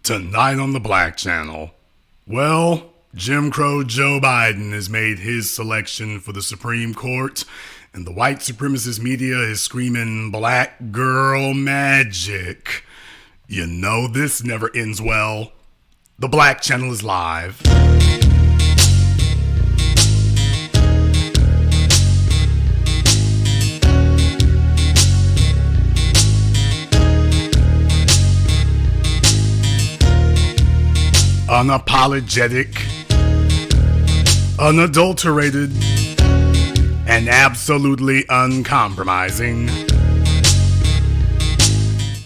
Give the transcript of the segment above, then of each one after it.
Tonight on the Black Channel. Well, Jim Crow Joe Biden has made his selection for the Supreme Court, and the white supremacist media is screaming black girl magic. You know this never ends well. The Black Channel is live. Unapologetic, unadulterated, and absolutely uncompromising.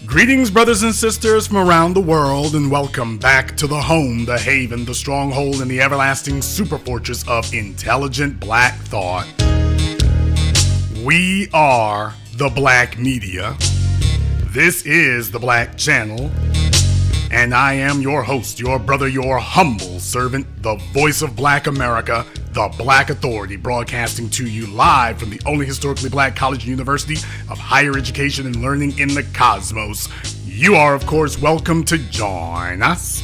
Greetings, brothers and sisters from around the world, and welcome back to the home, the haven, the stronghold, and the everlasting superfortress of intelligent black thought. We are the Black Media. This is the Black Channel. And I am your host, your brother, your humble servant, the voice of Black America, the Black Authority, broadcasting to you live from the only historically black college and university of higher education and learning in the cosmos. You are, of course, welcome to join us.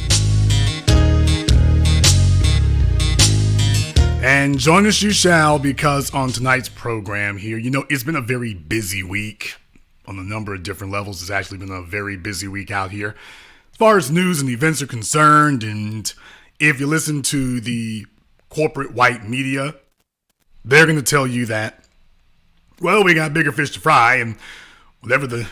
And join us you shall, because on tonight's program here, it's been a very busy week on a number of different levels. It's actually been a very busy week out here as far as news and events are concerned. And if you listen to the corporate white media, they're going to tell you that, well, we got bigger fish to fry, and whatever the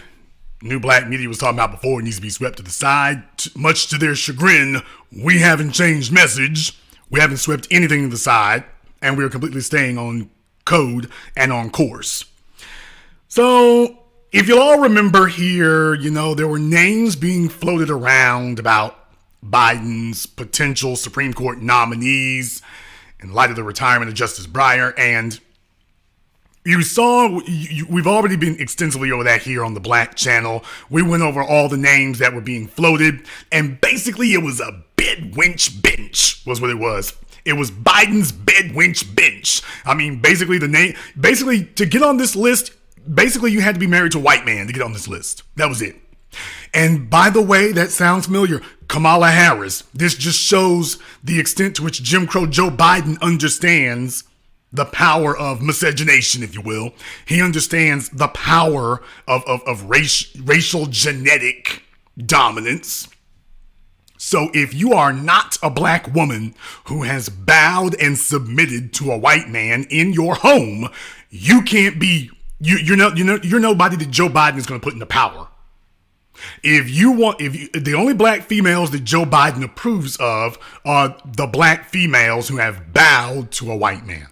new black media was talking about before needs to be swept to the side. Much to their chagrin, we haven't changed message. We haven't swept anything to the side, and we're completely staying on code and on course. So if you'll all remember here, there were names being floated around about Biden's potential Supreme Court nominees in light of the retirement of Justice Breyer. And you saw, we've already been extensively over that here on the Black Channel. We went over all the names that were being floated, and basically it was a Bedwench bench was what it was. It was Biden's Bedwench bench. I mean, basically to get on this list, basically, you had to be married to a white man to get on this list. That was it. And by the way, that sounds familiar. Kamala Harris. This just shows the extent to which Jim Crow Joe Biden understands the power of miscegenation, if you will. He understands the power of racial genetic dominance. So if you are not a black woman who has bowed and submitted to a white man in your home, you can't be You're nobody that Joe Biden is going to put into power. The only black females that Joe Biden approves of are the black females who have bowed to a white man.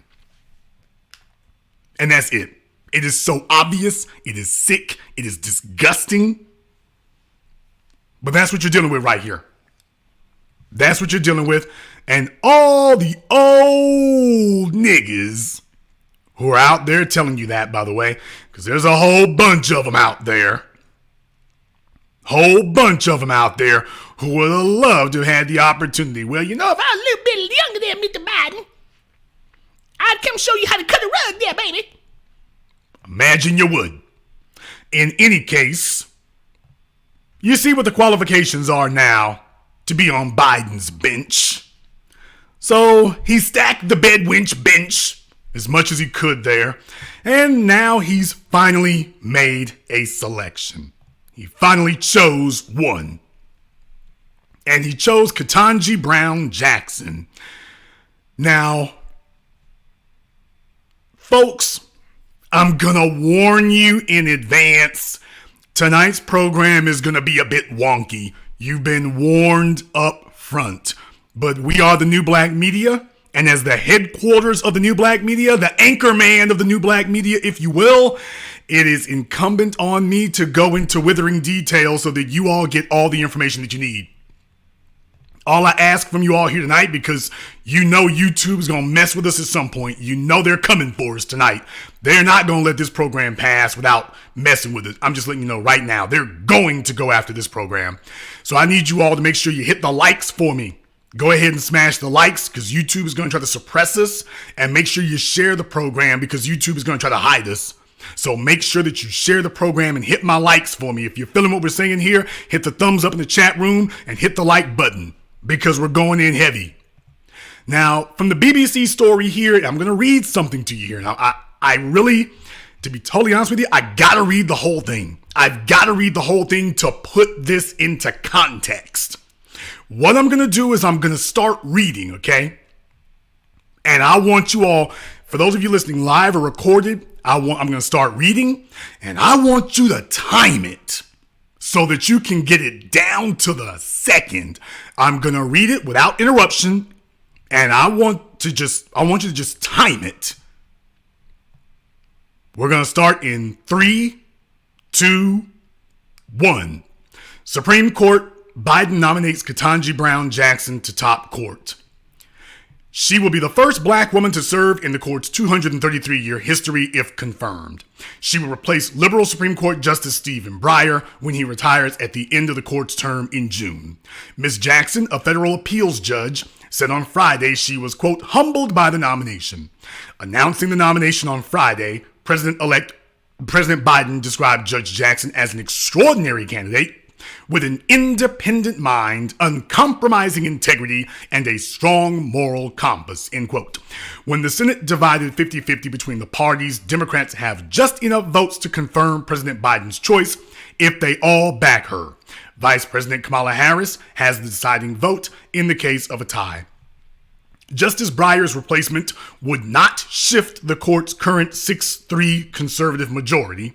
And that's it. It is so obvious. It is sick. It is disgusting. But that's what you're dealing with right here. That's what you're dealing with. And all the old niggas who are out there telling you that, by the way, because there's a whole bunch of them out there. Whole bunch of them out there who would have loved to have had the opportunity. Well, if I was a little bit younger than Mr. Biden, I'd come show you how to cut a rug there, baby. Imagine you would. In any case, you see what the qualifications are now to be on Biden's bench. So he stacked the Bedwench bench as much as he could there. And now he's finally made a selection. He finally chose one. And he chose Ketanji Brown Jackson. Now, folks, I'm gonna warn you in advance. Tonight's program is gonna be a bit wonky. You've been warned up front. But we are the new black media. And as the headquarters of the new black media, the anchor man of the new black media, if you will, it is incumbent on me to go into withering detail so that you all get all the information that you need. All I ask from you all here tonight, because YouTube is going to mess with us at some point. They're coming for us tonight. They're not going to let this program pass without messing with it. I'm just letting you know right now. They're going to go after this program. So I need you all to make sure you hit the likes for me. Go ahead and smash the likes, because YouTube is going to try to suppress us, and make sure you share the program, because YouTube is going to try to hide us. So make sure that you share the program and hit my likes for me. If you're feeling what we're saying here, hit the thumbs up in the chat room and hit the like button because we're going in heavy. Now, from the BBC story here, I'm going to read something to you here. Now, I really, to be totally honest with you, I got to read the whole thing. I've got to read the whole thing to put this into context. What I'm going to do is I'm going to start reading, okay? And I want you all, for those of you listening live or recorded, I'm going to start reading, and I want you to time it so that you can get it down to the second. I'm going to read it without interruption, and I want you to just time it. We're going to start in 3, 2, 1. Supreme Court, Biden nominates Ketanji Brown Jackson to top court. She will be the first black woman to serve in the court's 233-year history if confirmed. She will replace liberal Supreme Court Justice Stephen Breyer when he retires at the end of the court's term in June. Ms. Jackson, a federal appeals judge, said on Friday she was, quote, humbled by the nomination. Announcing the nomination on Friday, President Biden described Judge Jackson as an extraordinary candidate with an independent mind, uncompromising integrity, and a strong moral compass, end quote. When the Senate divided 50-50 between the parties, Democrats have just enough votes to confirm President Biden's choice if they all back her. Vice President Kamala Harris has the deciding vote in the case of a tie. Justice Breyer's replacement would not shift the court's current 6-3 conservative majority.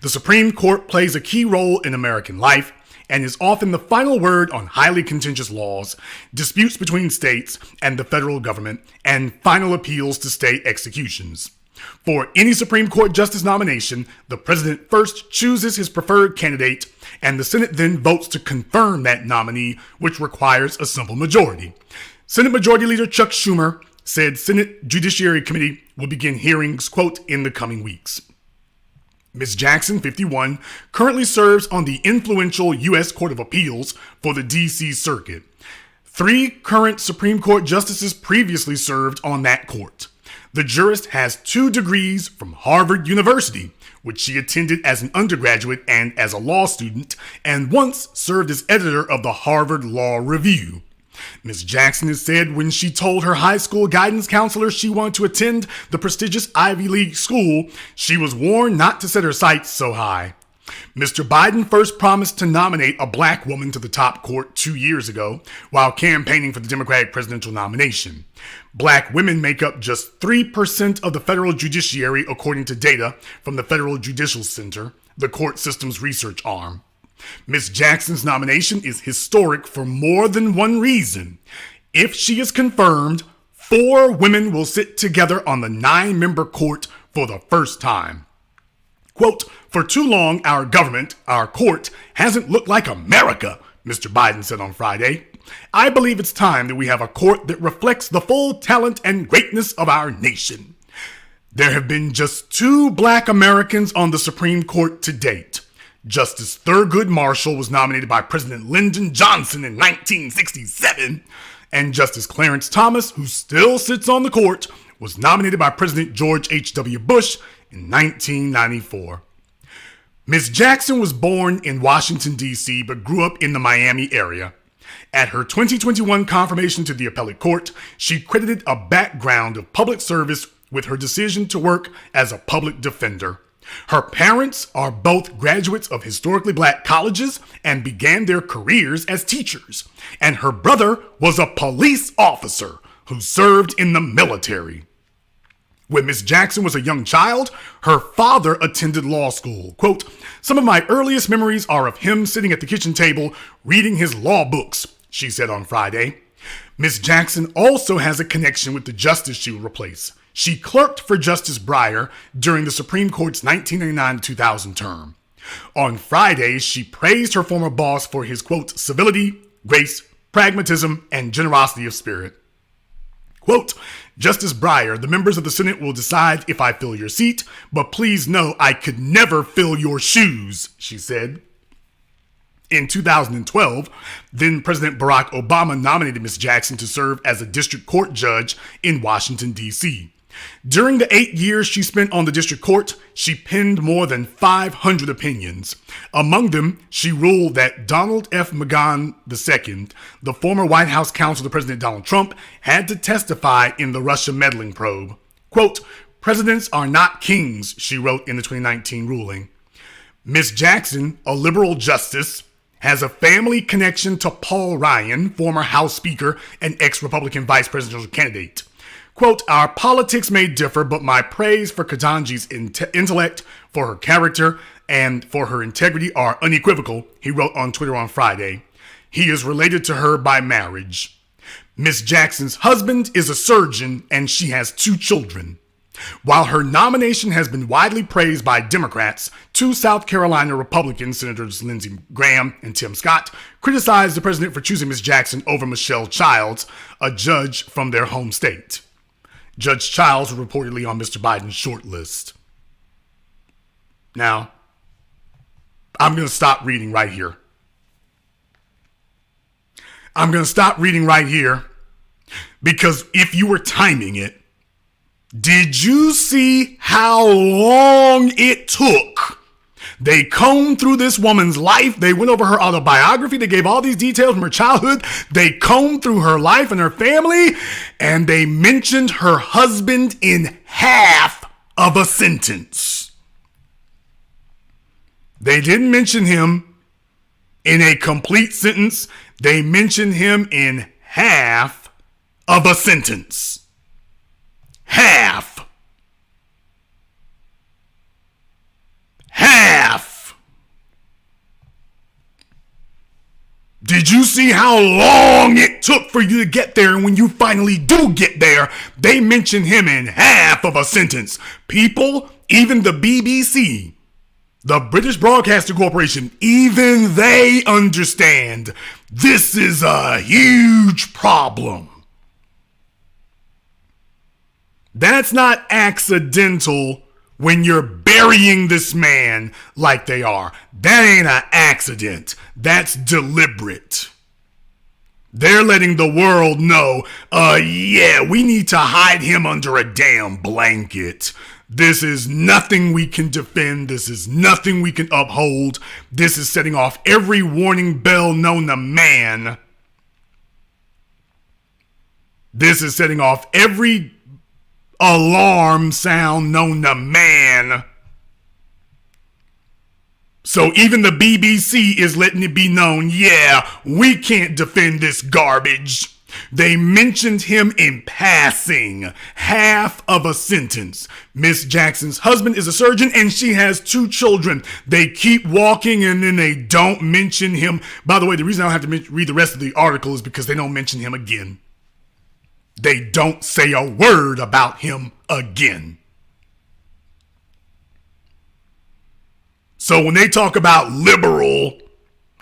The Supreme Court plays a key role in American life and is often the final word on highly contentious laws, disputes between states and the federal government, and final appeals to state executions. For any Supreme Court justice nomination, the president first chooses his preferred candidate, and the Senate then votes to confirm that nominee, which requires a simple majority. Senate Majority Leader Chuck Schumer said Senate Judiciary Committee will begin hearings, quote, in the coming weeks. Ms. Jackson, 51, currently serves on the influential U.S. Court of Appeals for the D.C. Circuit. 3 current Supreme Court justices previously served on that court. The jurist has 2 degrees from Harvard University, which she attended as an undergraduate and as a law student, and once served as editor of the Harvard Law Review. Ms. Jackson has said when she told her high school guidance counselor she wanted to attend the prestigious Ivy League school, she was warned not to set her sights so high. Mr. Biden first promised to nominate a black woman to the top court 2 years ago while campaigning for the Democratic presidential nomination. Black women make up just 3% of the federal judiciary, according to data from the Federal Judicial Center, the court system's research arm. Ms. Jackson's nomination is historic for more than one reason. If she is confirmed, 4 women will sit together on the 9-member court for the first time. Quote, for too long, our government, our court, hasn't looked like America, Mr. Biden said on Friday. I believe it's time that we have a court that reflects the full talent and greatness of our nation. There have been just 2 black Americans on the Supreme Court to date. Justice Thurgood Marshall was nominated by President Lyndon Johnson in 1967, and Justice Clarence Thomas, who still sits on the court, was nominated by President George H.W. Bush in 1994. Ms. Jackson was born in Washington, D.C., but grew up in the Miami area. At her 2021 confirmation to the appellate court, she credited a background of public service with her decision to work as a public defender. Her parents are both graduates of historically black colleges and began their careers as teachers. And her brother was a police officer who served in the military. When Ms. Jackson was a young child, her father attended law school. Quote, some of my earliest memories are of him sitting at the kitchen table reading his law books, she said on Friday. Ms. Jackson also has a connection with the justice she will replace. She clerked for Justice Breyer during the Supreme Court's 1999-2000 term. On Friday, she praised her former boss for his, quote, civility, grace, pragmatism, and generosity of spirit. Quote, Justice Breyer, the members of the Senate will decide if I fill your seat, but please know I could never fill your shoes, she said. In 2012, then President Barack Obama nominated Ms. Jackson to serve as a district court judge in Washington, D.C. During the 8 years she spent on the district court, she penned more than 500 opinions. Among them, she ruled that Donald F. McGahn II, the former White House counsel to President Donald Trump, had to testify in the Russia meddling probe. Quote, "Presidents are not kings," she wrote in the 2019 ruling. Ms. Jackson, a liberal justice, has a family connection to Paul Ryan, former House Speaker and ex-Republican vice presidential candidate. Quote, "Our politics may differ, but my praise for Ketanji's intellect, for her character, and for her integrity are unequivocal," he wrote on Twitter on Friday. He is related to her by marriage. Ms. Jackson's husband is a surgeon, and she has 2 children. While her nomination has been widely praised by Democrats, 2 South Carolina Republican Senators Lindsey Graham and Tim Scott criticized the president for choosing Ms. Jackson over Michelle Childs, a judge from their home state. Judge Childs was reportedly on Mr. Biden's short list. Now, I'm going to stop reading right here. I'm going to stop reading right here because if you were timing it, did you see how long it took? They combed through this woman's life. They went over her autobiography. They gave all these details from her childhood. They combed through her life and her family, and they mentioned her husband in half of a sentence. They didn't mention him in a complete sentence. They mentioned him in half of a sentence. Half. Did you see how long it took for you to get there? And when you finally do get there, they mention him in half of a sentence. People, even the BBC, the British Broadcasting Corporation, even they understand this is a huge problem. That's not accidental when you're burying this man like they are. That ain't an accident. That's deliberate. They're letting the world know, yeah, we need to hide him under a damn blanket. This is nothing we can defend. This is nothing we can uphold. This is setting off every warning bell known to man. This is setting off every alarm sound known to man. So even the BBC is letting it be known, yeah, we can't defend this garbage. They mentioned him in passing, half of a sentence. Miss Jackson's husband is a surgeon and she has 2 children. They keep walking and then they don't mention him. By the way, the reason I don't have to read the rest of the article is because they don't mention him again. They don't say a word about him again. So when they talk about liberal,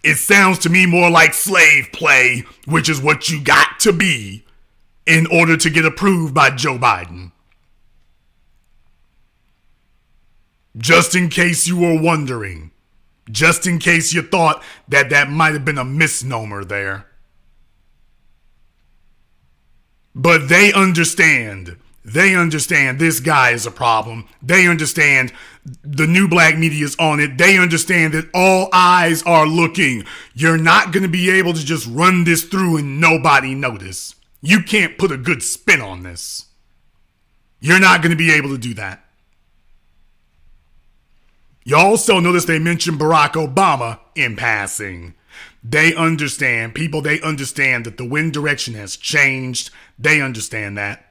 it sounds to me more like slave play, which is what you got to be in order to get approved by Joe Biden. Just in case you were wondering, just in case you thought that that might have been a misnomer there. But they understand. They understand this guy is a problem. They understand the new black media is on it. They understand that all eyes are looking. You're not going to be able to just run this through and nobody notice. You can't put a good spin on this. You're not going to be able to do that. You also notice they mentioned Barack Obama in passing. They understand, people, they understand that the wind direction has changed. They understand that.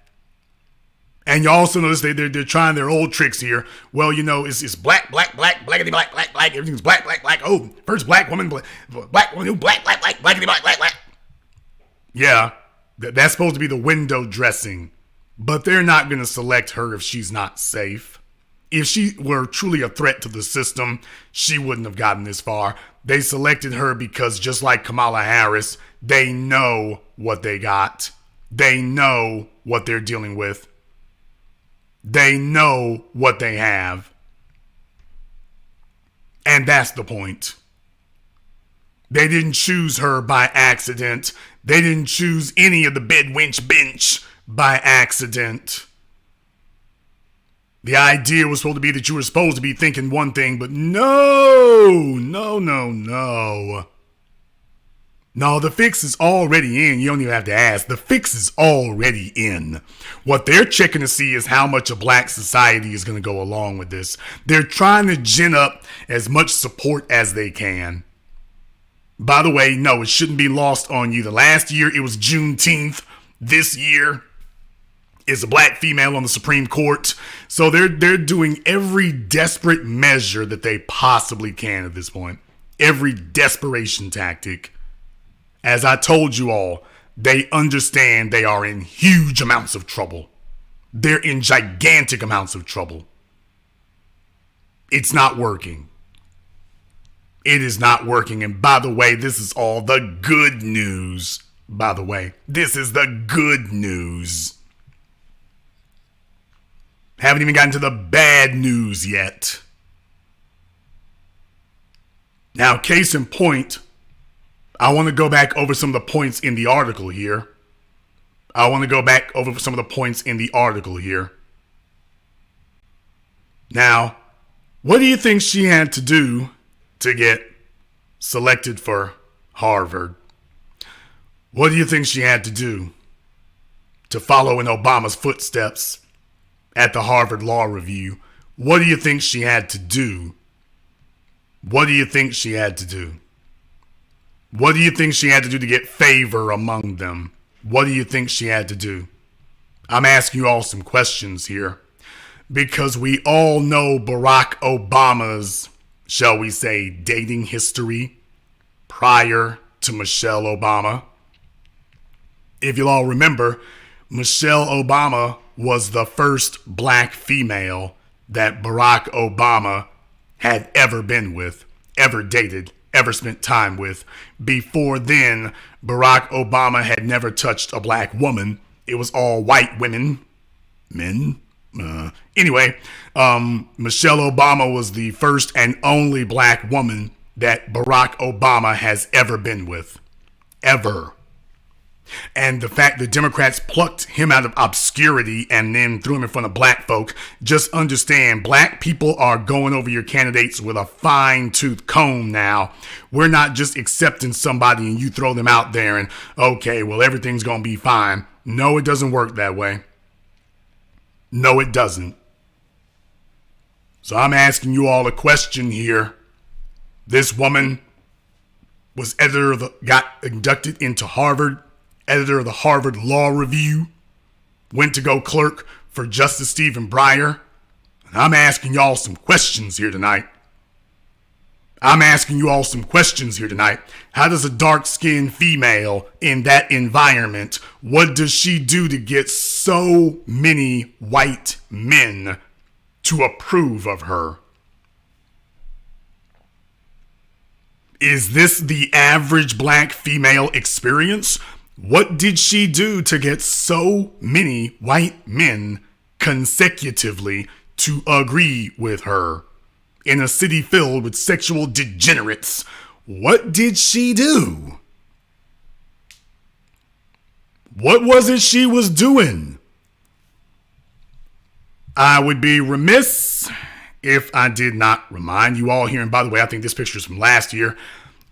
And you also notice they're trying their old tricks here. Well, you know, it's black, blackity, black, black. Everything's black. Oh, first black woman, black woman, black, blackity, black. Yeah, that's supposed to be the window dressing. But they're not going to select her if she's not safe. If she were truly a threat to the system, she wouldn't have gotten this far. They selected her because just like Kamala Harris, they know what they got. They know what they're dealing with. They know what they have. And that's the point. They didn't choose her by accident. They didn't choose any of the Bedwench bench by accident. The idea was supposed to be that you were supposed to be thinking one thing, but no. No, the fix is already in. You don't even have to ask. The fix is already in. What they're checking to see is how much a black society is going to go along with this. They're trying to gin up as much support as they can. By the way, no, it shouldn't be lost on you. The last year, it was Juneteenth. This year is a black female on the Supreme Court. So they're doing every desperate measure that they possibly can at this point. Every desperation tactic. As I told you all, they understand they are in huge amounts of trouble. They're in gigantic amounts of trouble. It's not working. It is not working. And by the way, this is all the good news. By the way, this is the good news. Haven't even gotten to the bad news yet. Now, case in point, I want to go back over some of the points in the article here. Now, what do you think she had to do to get selected for Harvard? What do you think she had to do to follow in Obama's footsteps at the Harvard Law Review? What do you think she had to do? What do you think she had to do? What do you think she had to do to get favor among them? What do you think she had to do? I'm asking you all some questions here because we all know Barack Obama's, shall we say, dating history prior to Michelle Obama. If you'll all remember, Michelle Obama was the first black female that Barack Obama had ever been with, ever dated, ever spent time with. Before then, Barack Obama had never touched a black woman. It was all white women. Men? Anyway, Michelle Obama was the first and only black woman that Barack Obama has ever been with. Ever. And the fact that Democrats plucked him out of obscurity and then threw him in front of black folk, just understand, black people are going over your candidates with a fine-tooth comb now. We're not just accepting somebody and you throw them out there and, okay, well, everything's going to be fine. No, it doesn't work that way. No, it doesn't. So I'm asking you all a question here. This woman was got inducted into Harvard, editor of the Harvard Law Review, went to go clerk for Justice Stephen Breyer. And I'm asking y'all some questions here tonight. How does a dark-skinned female in that environment, what does she do to get so many white men to approve of her? Is this the average black female experience? What did she do to get so many white men consecutively to agree with her? In a city filled with sexual degenerates, what did she do? What was it she was doing? I would be remiss if I did not remind you all here. And by the way, I think this picture is from last year,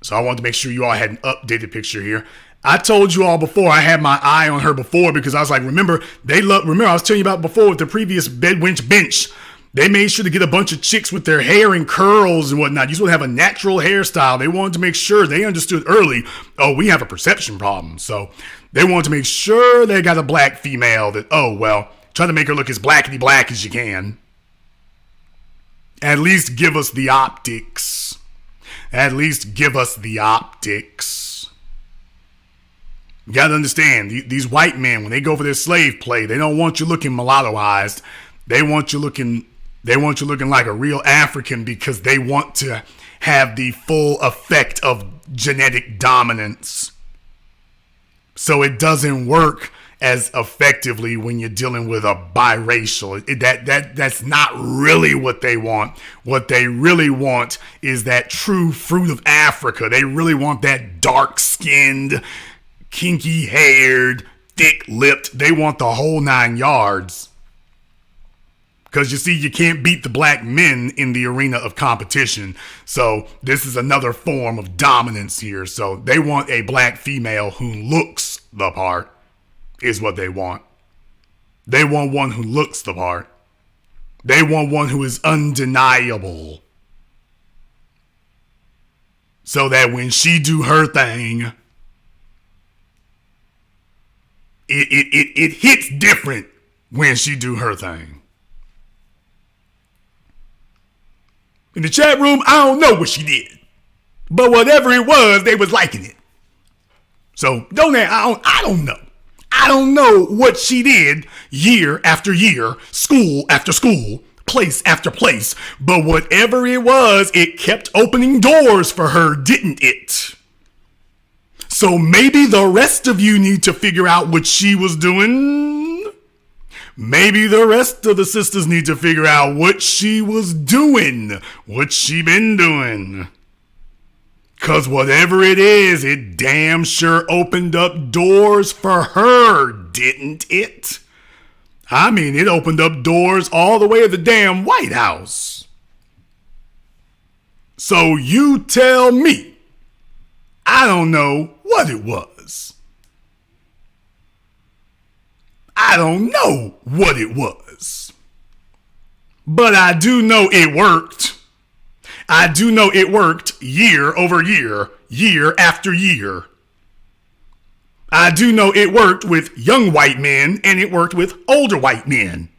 so I wanted to make sure you all had an updated picture here. I told you all before, I had my eye on her before because I was like, remember, I was telling you about before with the previous Bedwench bench. They made sure to get a bunch of chicks with their hair in curls and whatnot. You just want to have a natural hairstyle. They wanted to make sure they understood early, oh, we have a perception problem. So they wanted to make sure they got a black female that, oh, well, try to make her look as blackety black as you can. At least give us the optics. You got to understand, these white men, when they go for their slave play, they don't want you looking mulattoized. They want you looking like a real African because they want to have the full effect of genetic dominance. So it doesn't work as effectively when you're dealing with a biracial. That's not really what they want. What they really want is that true fruit of Africa. They really want that dark-skinned, kinky-haired, thick-lipped. They want the whole 9 yards. Because you see, you can't beat the black men in the arena of competition. So this is another form of dominance here. So they want a black female who looks the part, is what they want. They want one who looks the part. They want one who is undeniable. So that when she do her thing, it hits different when she do her thing. In the chat room, I don't know what she did. But whatever it was, they was liking it. So I don't know. I don't know what she did year after year, school after school, place after place. But whatever it was, it kept opening doors for her, didn't it? So maybe the rest of you need to figure out what she was doing. Maybe the rest of the sisters need to figure out what she was doing, what she been doing. Because whatever it is, it damn sure opened up doors for her, didn't it? I mean, it opened up doors all the way to the damn White House. So you tell me, I don't know what it was. I don't know what it was. But I do know it worked. I do know it worked year over year, year after year. I do know it worked with young white men and it worked with older white men.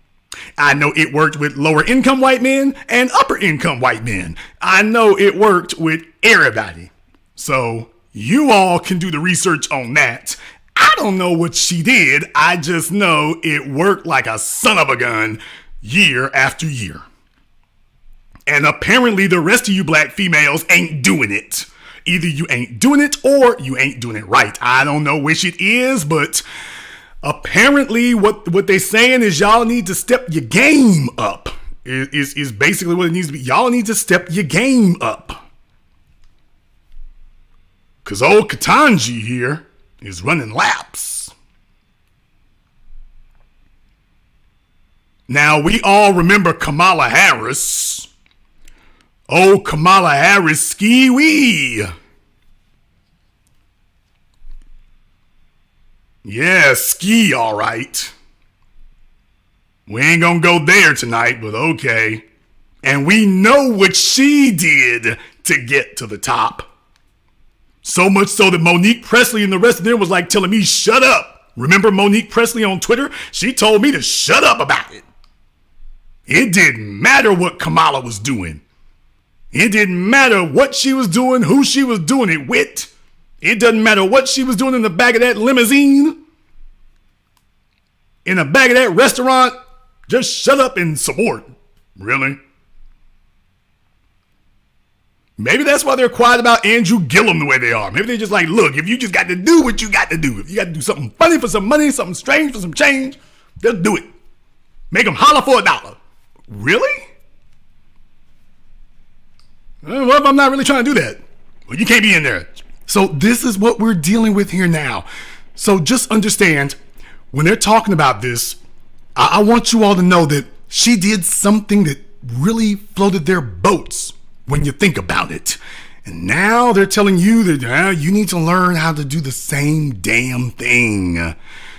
I know it worked with lower income white men and upper income white men. I know it worked with everybody. So you all can do the research on that. I don't know what she did. I just know it worked like a son of a gun year after year. And apparently the rest of you black females ain't doing it. Either you ain't doing it or you ain't doing it right. I don't know which it is, but apparently what they saying is y'all need to step your game up. Is basically what it needs to be. Y'all need to step your game up. Because old Ketanji here is running laps. Now, we all remember Kamala Harris. Oh, Kamala Harris, ski-wee. Yeah, ski, all right. We ain't gonna go there tonight, but okay. And we know what she did to get to the top. So much so that Monique Presley and the rest of them was like telling me, shut up. Remember Monique Presley on Twitter? She told me to shut up about it. It didn't matter what Kamala was doing. It didn't matter what she was doing, who she was doing it with. It doesn't matter what she was doing in the back of that limousine, in the back of that restaurant. Just shut up and support. Really? Maybe that's why they're quiet about Andrew Gillum the way they are. Maybe they're just like, look, if you just got to do what you got to do, if you got to do something funny for some money, something strange for some change, just do it. Make them holler for $1. Really? What if I'm not really trying to do that? Well, you can't be in there. So this is what we're dealing with here now. So just understand, when they're talking about this, I want you all to know that she did something that really floated their boats when you think about it. And now they're telling you that you need to learn how to do the same damn thing.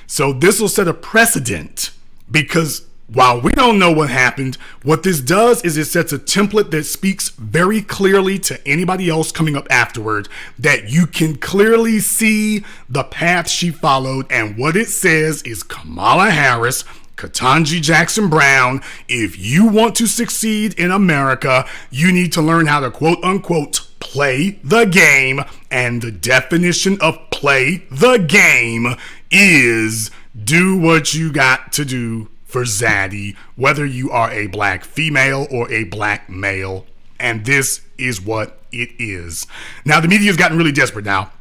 So this will set a precedent, because while we don't know what happened, what this does is it sets a template that speaks very clearly to anybody else coming up afterward, that you can clearly see the path she followed. And what it says is, Kamala Harris, Ketanji Jackson Brown, if you want to succeed in America, you need to learn how to quote unquote play the game. And the definition of play the game is do what you got to do for Zaddy, whether you are a black female or a black male. And this is what it is. Now, the media has gotten really desperate now.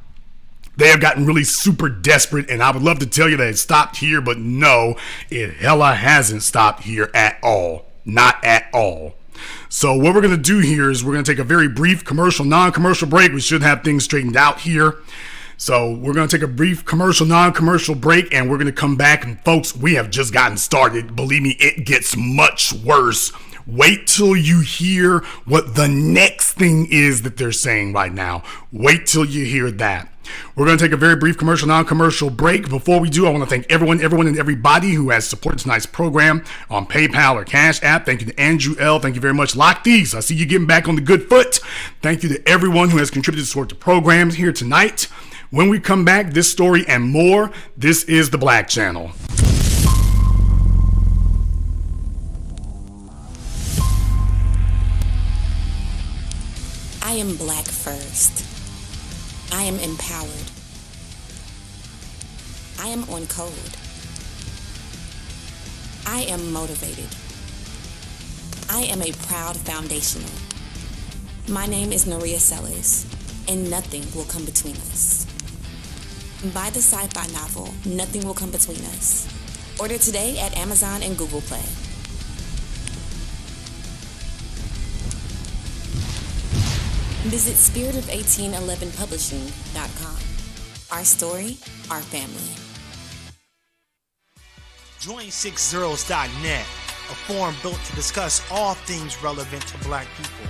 They have gotten really super desperate, and I would love to tell you that it stopped here, but no, it hella hasn't stopped here at all. Not at all. So what we're going to do here is we're going to take a very brief commercial, non-commercial break. We should have things straightened out here. So we're going to take a brief commercial, non-commercial break, and we're going to come back. And folks, we have just gotten started. Believe me, it gets much worse. Wait till you hear what the next thing is that they're saying right now. Wait till you hear that. We're going to take a very brief commercial, non-commercial break. Before we do, I want to thank everyone and everybody who has supported tonight's program on PayPal or Cash App. Thank you to Andrew L. Thank you very much. Lock these. I see you getting back on the good foot. Thank you to everyone who has contributed to support the programs here tonight. When we come back, this story and more, this is The Black Channel. I am black first. I am empowered. I am on code. I am motivated. I am a proud foundational. My name is Naria Sellers, and nothing will come between us. Buy the sci-fi novel, Nothing Will Come Between Us. Order today at Amazon and Google Play. Visit spiritofo1811publishing.com. Our story, our family. Join 6zeros.net, a forum built to discuss all things relevant to black people.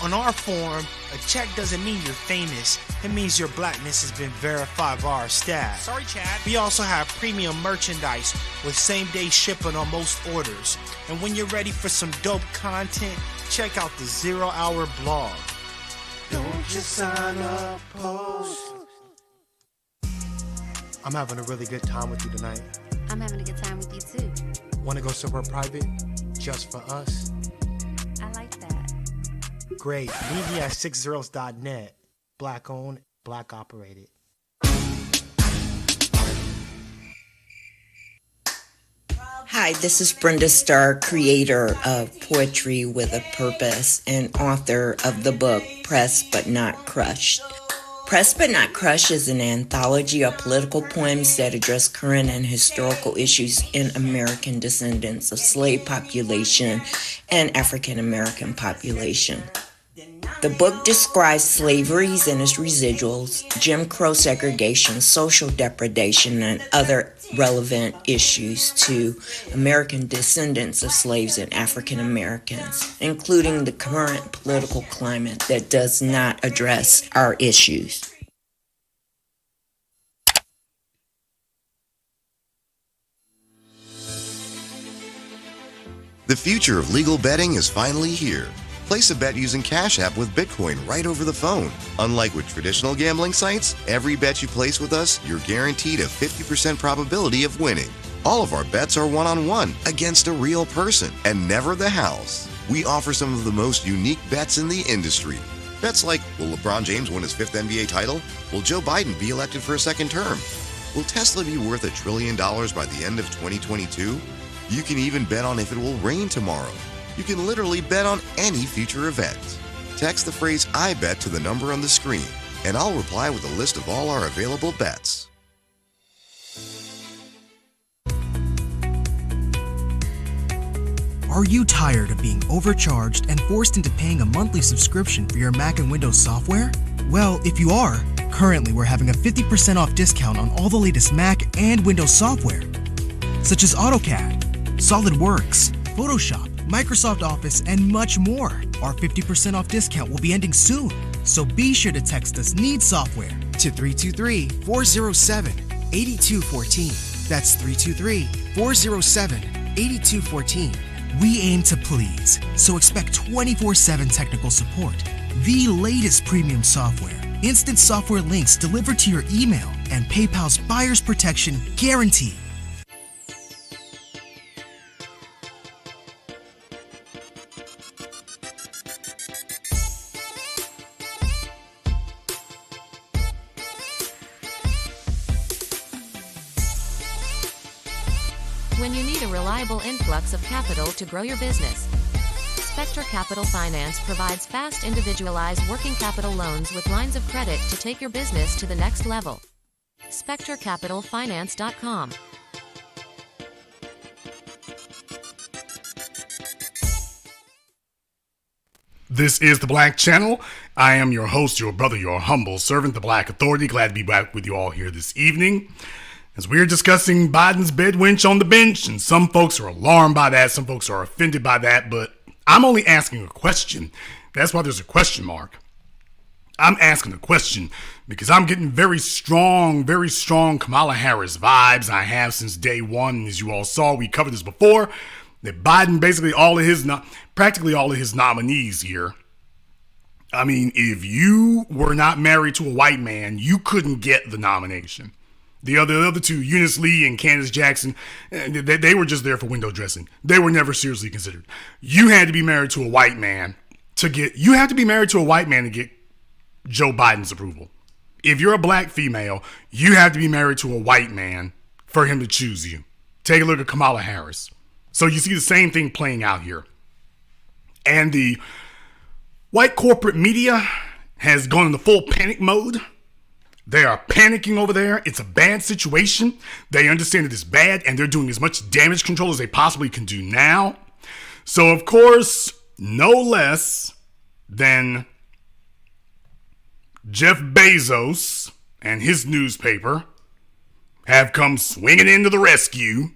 On our forum, a check doesn't mean you're famous. It means your blackness has been verified by our staff. Sorry, Chad. We also have premium merchandise with same-day shipping on most orders. And when you're ready for some dope content, check out the 0 Hour blog. Don't just sign up, post. I'm having a really good time with you tonight. I'm having a good time with you too. Want to go somewhere private? Just for us? I like that. Great. Meet me at 6zeros.net. Black owned, black operated. Hi, this is Brenda Starr, creator of Poetry with a Purpose and author of the book Pressed But Not Crushed. Pressed But Not Crushed is an anthology of political poems that address current and historical issues in American descendants of slave population and African American population. The book describes slaveries and its residuals, Jim Crow segregation, social depredation, and other relevant issues to American descendants of slaves and African Americans, including the current political climate that does not address our issues. The future of legal betting is finally here. Place a bet using CashApp with Bitcoin right over the phone. Unlike with traditional gambling sites, every bet you place with us, you're guaranteed a 50% probability of winning. All of our bets are one-on-one against a real person and never the house. We offer some of the most unique bets in the industry. Bets like, will LeBron James win his 5th NBA title? Will Joe Biden be elected for a second term? Will Tesla be worth $1 trillion by the end of 2022? You can even bet on if it will rain tomorrow. You can literally bet on any future event. Text the phrase I bet to the number on the screen, and I'll reply with a list of all our available bets. Are you tired of being overcharged and forced into paying a monthly subscription for your Mac and Windows software? Well, if you are, currently we're having a 50% off discount on all the latest Mac and Windows software, such as AutoCAD, SolidWorks, Photoshop, Microsoft Office, and much more. Our 50% off discount will be ending soon, so be sure to text us NEED SOFTWARE to 323-407-8214. That's 323-407-8214. We aim to please, so expect 24/7 technical support, the latest premium software, instant software links delivered to your email, and PayPal's buyer's protection guarantee. When you need a reliable influx of capital to grow your business, Spectre Capital Finance provides fast, individualized working capital loans with lines of credit to take your business to the next level. SpectreCapitalFinance.com. This is The Black Channel. I am your host, your brother, your humble servant, the Black Authority. Glad to be back with you all here this evening as we're discussing Biden's bedwench on the bench. And some folks are alarmed by that. Some folks are offended by that. But I'm only asking a question. That's why there's a question mark. I'm asking a question because I'm getting very strong Kamala Harris vibes. I have since day one. As you all saw, we covered this before. That Biden, practically all of his nominees here. I mean, if you were not married to a white man, you couldn't get the nomination. The other two, Eunice Lee and Candace Jackson, they were just there for window dressing. They were never seriously considered. You had to be married to a white man to get Joe Biden's approval. If you're a black female, you have to be married to a white man for him to choose you. Take a look at Kamala Harris. So you see the same thing playing out here. And the white corporate media has gone into full panic mode. They are panicking over there. It's a bad situation. They understand it is bad, and they're doing as much damage control as they possibly can do now. So, of course, no less than Jeff Bezos and his newspaper have come swinging into the rescue.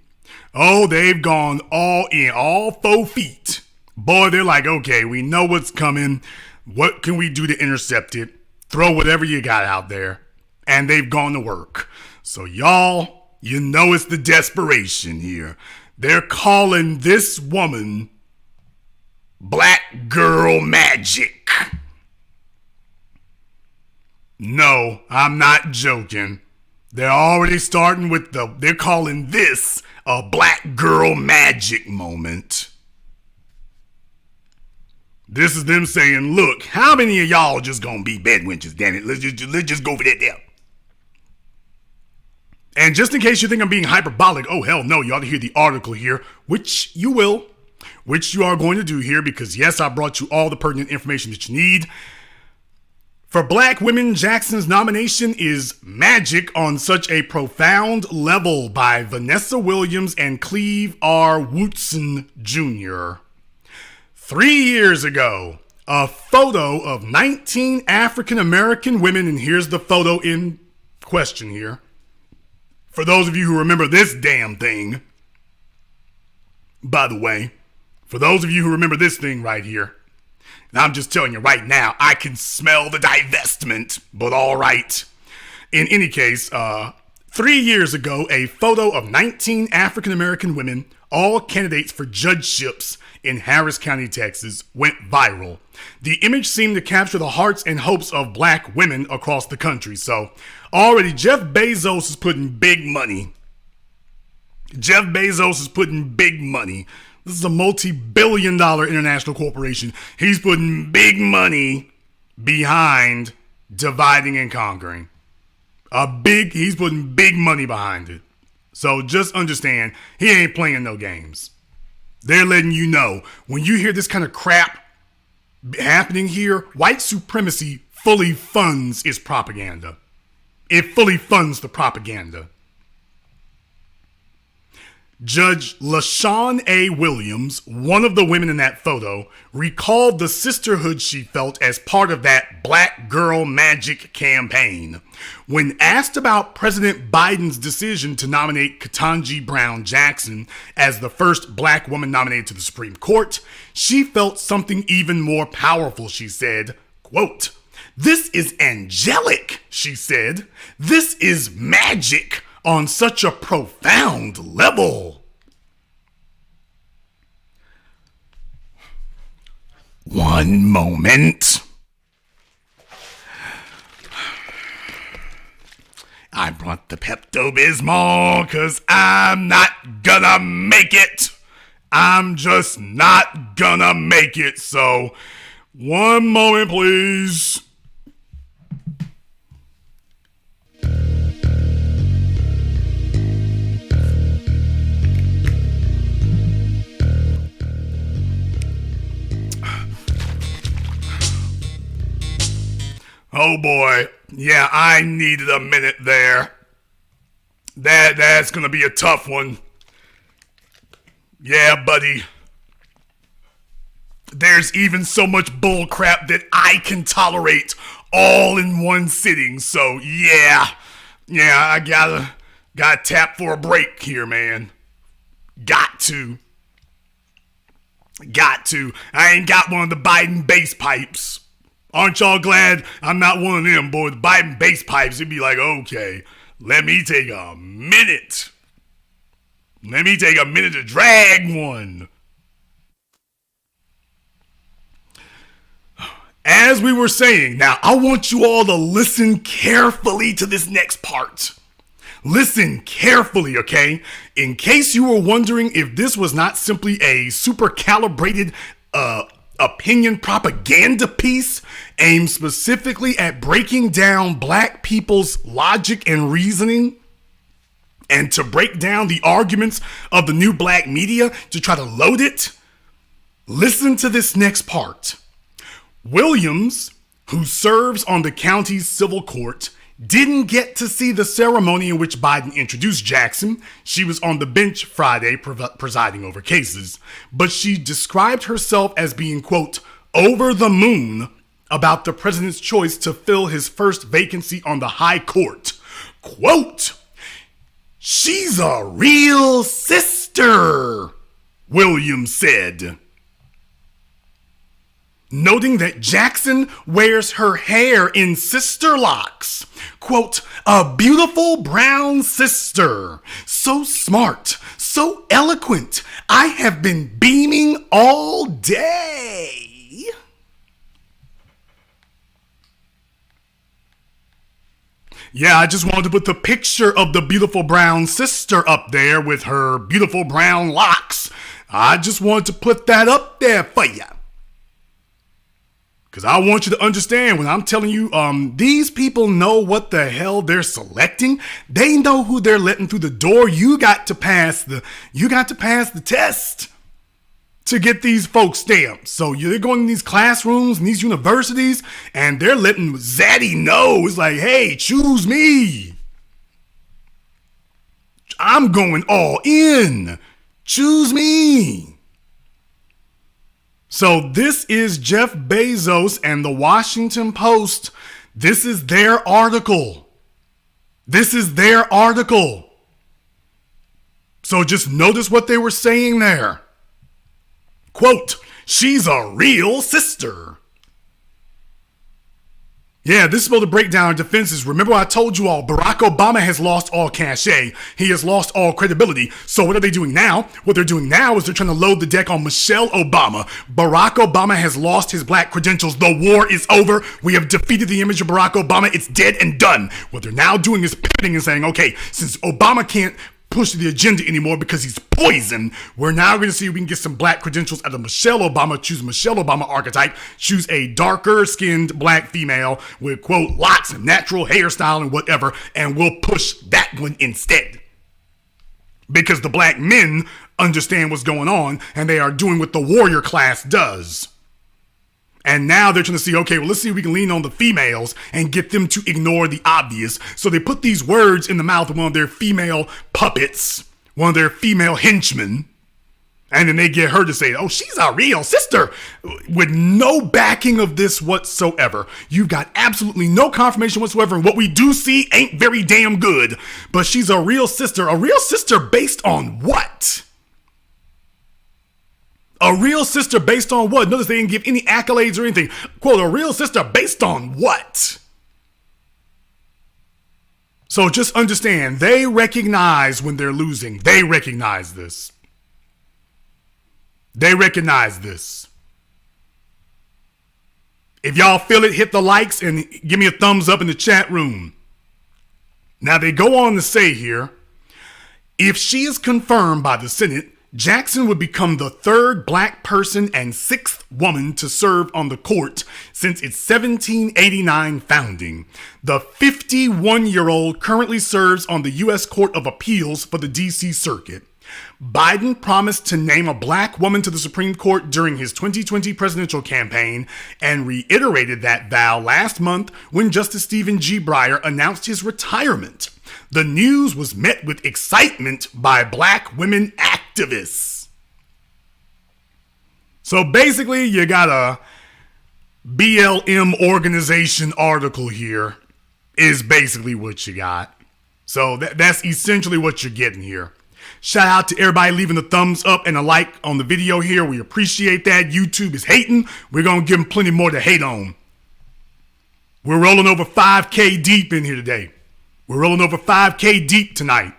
Oh, they've gone all in, all 4 feet. Boy, they're like, okay, we know what's coming. What can we do to intercept it? Throw whatever you got out there. And they've gone to work. So y'all, you know it's the desperation here. They're calling this woman Black Girl Magic. No, I'm not joking. They're already starting with they're calling this a Black Girl Magic moment. This is them saying, look, how many of y'all just gonna be bedwenches, damn it? Let's just go for that there. And just in case you think I'm being hyperbolic, oh hell no, you ought to hear the article here, which you will, which you are going to do here, because yes, I brought you all the pertinent information that you need. For black women, Jackson's nomination is magic on such a profound level by Vanessa Williams and Cleve R. Wootson Jr. 3 years ago, a photo of 19 African-American women, and here's the photo in question here. For those of you who remember this damn thing, by the way, for those of you who remember this thing right here, and I'm just telling you right now, I can smell the divestment, but all right. In any case, 3 years ago, a photo of 19 African-American women, all candidates for judgeships in Harris County, Texas, went viral. The image seemed to capture the hearts and hopes of black women across the country. So already Jeff Bezos is putting big money. Jeff Bezos is putting big money. This is a multi-billion-dollar international corporation. He's putting big money behind dividing and conquering. He's putting big money behind it. So just understand, he ain't playing no games. They're letting you know, when you hear this kind of crap happening here, white supremacy fully funds its propaganda. It fully funds the propaganda. Judge LaShawn A. Williams, one of the women in that photo, recalled the sisterhood she felt as part of that Black Girl Magic campaign. When asked about President Biden's decision to nominate Ketanji Brown Jackson as the first black woman nominated to the Supreme Court, she felt something even more powerful, she said, quote, "This is angelic," she said. "This is magic on such a profound level." One moment. I brought the Pepto-Bismol because I'm not gonna make it. I'm just not gonna make it. So, one moment, please. Oh boy, yeah, I needed a minute there. That's gonna be a tough one. Yeah, buddy. There's even so much bull crap that I can tolerate all in one sitting. So yeah, I gotta tap for a break here, man. Got to. I ain't got one of the Biden bass pipes. Aren't y'all glad I'm not one of them, boy? The Biden bass pipes, it'd be like, okay, let me take a minute. Let me take a minute to drag one. As we were saying, now I want you all to listen carefully to this next part. Listen carefully, okay? In case you were wondering if this was not simply a super calibrated opinion propaganda piece aimed specifically at breaking down black people's logic and reasoning, and to break down the arguments of the new black media to try to load it, listen to this next part. Williams, who serves on the county's civil court, didn't get to see the ceremony in which Biden introduced Jackson. She was on the bench Friday presiding over cases, but she described herself as being, quote, over the moon about the president's choice to fill his first vacancy on the high court. Quote, she's a real sister, Williams said, noting that Jackson wears her hair in sister locks. Quote, a beautiful brown sister. So smart, so eloquent. I have been beaming all day. Yeah, I just wanted to put the picture of the beautiful brown sister up there with her beautiful brown locks. I just wanted to put that up there for you. Because I want you to understand when I'm telling you, these people know what the hell they're selecting. They know who they're letting through the door. You got to pass the test to get these folks stamped. So they're going in these classrooms and these universities, and they're letting Zaddy know. It's like, hey, choose me. I'm going all in. Choose me. So this is Jeff Bezos and the Washington Post. This is their article. So just notice what they were saying there. Quote, she's a real sister. Yeah, this is supposed to break down our defenses. Remember I told you all, Barack Obama has lost all cachet. He has lost all credibility. So what are they doing now? What they're doing now is they're trying to load the deck on Michelle Obama. Barack Obama has lost his black credentials. The war is over. We have defeated the image of Barack Obama. It's dead and done. What they're now doing is pivoting and saying, okay, since Obama can't push the agenda anymore because he's poison, we're now going to see if we can get some black credentials out of Michelle Obama. Choose Michelle Obama archetype. Choose a darker skinned black female with, quote, locks and natural hairstyle and whatever, and we'll push that one instead. Because the black men understand what's going on and they are doing what the warrior class does. And now they're trying to see, okay, well, let's see if we can lean on the females and get them to ignore the obvious. So they put these words in the mouth of one of their female puppets, one of their female henchmen, and then they get her to say, oh, she's a real sister, with no backing of this whatsoever. You've got absolutely no confirmation whatsoever, and what we do see ain't very damn good. But she's a real sister based on what? A real sister based on what? Notice they didn't give any accolades or anything. Quote, a real sister based on what? So just understand, they recognize when they're losing. They recognize this. If y'all feel it, hit the likes and give me a thumbs up in the chat room. Now they go on to say here, if she is confirmed by the Senate, Jackson would become the third black person and sixth woman to serve on the court since its 1789 founding. The 51-year-old currently serves on the U.S. Court of Appeals for the D.C. Circuit. Biden promised to name a black woman to the Supreme Court during his 2020 presidential campaign and reiterated that vow last month when Justice Stephen G. Breyer announced his retirement. The news was met with excitement by black women activists. So basically, you got a BLM organization article here is basically what you got. So that's essentially what you're getting here. Shout out to everybody leaving the thumbs up and a like on the video here. We appreciate that. YouTube is hating. We're going to give them plenty more to hate on. We're rolling over 5K deep in here today. We're rolling over 5K deep tonight.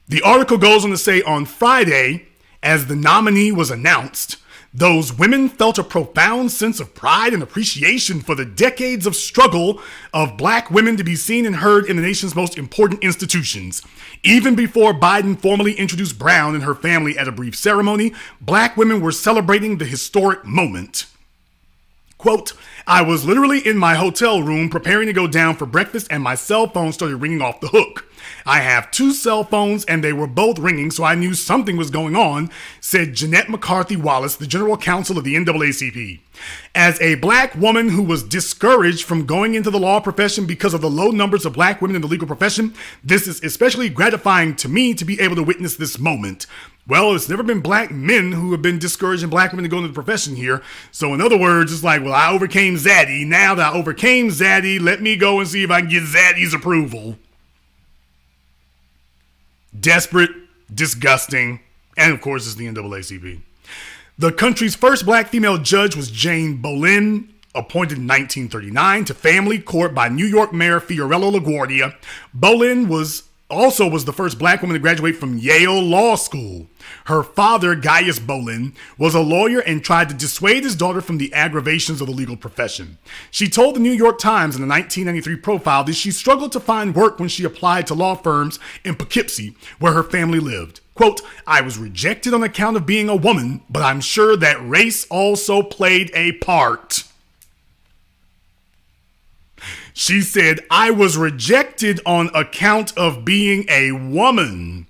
The article goes on to say on Friday, as the nominee was announced, those women felt a profound sense of pride and appreciation for the decades of struggle of black women to be seen and heard in the nation's most important institutions. Even before Biden formally introduced Brown and her family at a brief ceremony, black women were celebrating the historic moment. Quote, I was literally in my hotel room preparing to go down for breakfast and my cell phone started ringing off the hook. I have 2 cell phones and they were both ringing, so I knew something was going on, said Jeanette McCarthy Wallace, the general counsel of the NAACP. As a black woman who was discouraged from going into the law profession because of the low numbers of black women in the legal profession, this is especially gratifying to me to be able to witness this moment. Well, it's never been black men who have been discouraging black women to go into the profession here. So in other words, it's like, well, I overcame Zaddy. Now that I overcame Zaddy, let me go and see if I can get Zaddy's approval. Desperate, disgusting, and of course it's the NAACP. The country's first black female judge was Jane Bolin, appointed in 1939 to family court by New York Mayor Fiorello LaGuardia. Bolin was the first black woman to graduate from Yale Law School. Her father, Gaius Bolin, was a lawyer and tried to dissuade his daughter from the aggravations of the legal profession. She told the New York Times in a 1993 profile that she struggled to find work when she applied to law firms in Poughkeepsie, where her family lived. Quote, I was rejected on account of being a woman, but I'm sure that race also played a part. She said, I was rejected on account of being a woman,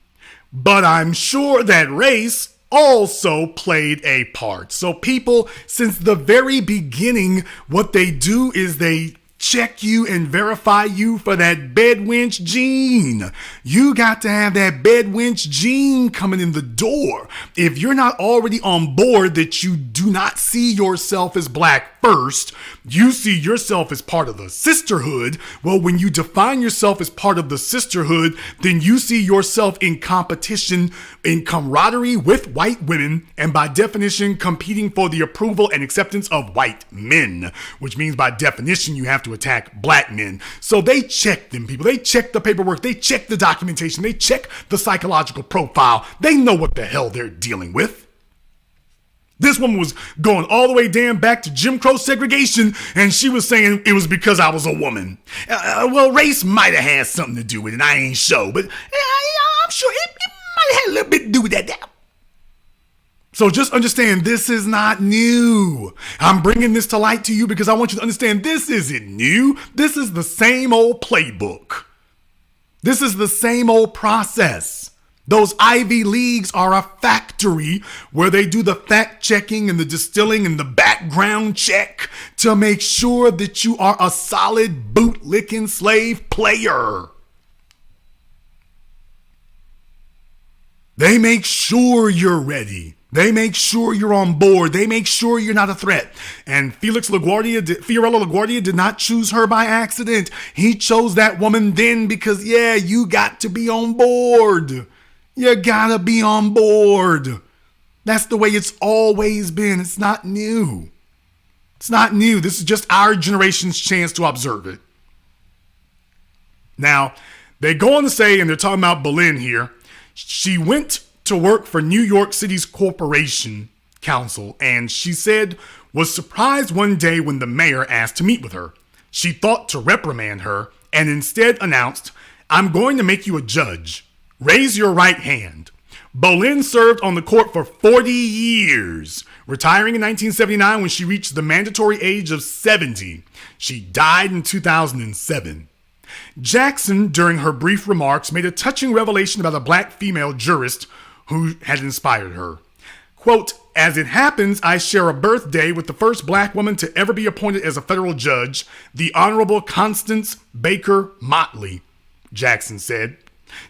but I'm sure that race also played a part. So people, since the very beginning, what they do is they check you and verify you for that Bedwench gene. You got to have that Bedwench gene coming in the door. If you're not already on board that you do not see yourself as black first, you see yourself as part of the sisterhood. Well, when you define yourself as part of the sisterhood, then you see yourself in competition, in camaraderie with white women, and by definition, competing for the approval and acceptance of white men, which means by definition, you have to attack black men. So they check them people. They check the paperwork. They check the documentation. They check the psychological profile. They know what the hell they're dealing with. This woman was going all the way damn back to Jim Crow segregation, and she was saying it was because I was a woman. Well, race might have had something to do with it. I ain't sure, but I'm sure it might have had a little bit to do with that. So just understand, this is not new. I'm bringing this to light to you because I want you to understand this isn't new. This is the same old playbook. This is the same old process. Those Ivy Leagues are a factory where they do the fact checking and the distilling and the background check to make sure that you are a solid bootlicking slave player. They make sure you're ready. They make sure you're on board. They make sure you're not a threat. And Fiorello LaGuardia did not choose her by accident. He chose that woman then because, yeah, you got to be on board. You gotta be on board. That's the way it's always been. It's not new. It's not new. This is just our generation's chance to observe it. Now, they go on to say, and they're talking about Bolin here, she went to work for New York City's Corporation Council, and she said was surprised one day when the mayor asked to meet with her. She thought to reprimand her and instead announced, I'm going to make you a judge. Raise your right hand. Bolin served on the court for 40 years, retiring in 1979 when she reached the mandatory age of 70. She died in 2007. Jackson, during her brief remarks, made a touching revelation about a black female jurist who had inspired her. Quote, as it happens, I share a birthday with the first black woman to ever be appointed as a federal judge, the Honorable Constance Baker Motley, Jackson said.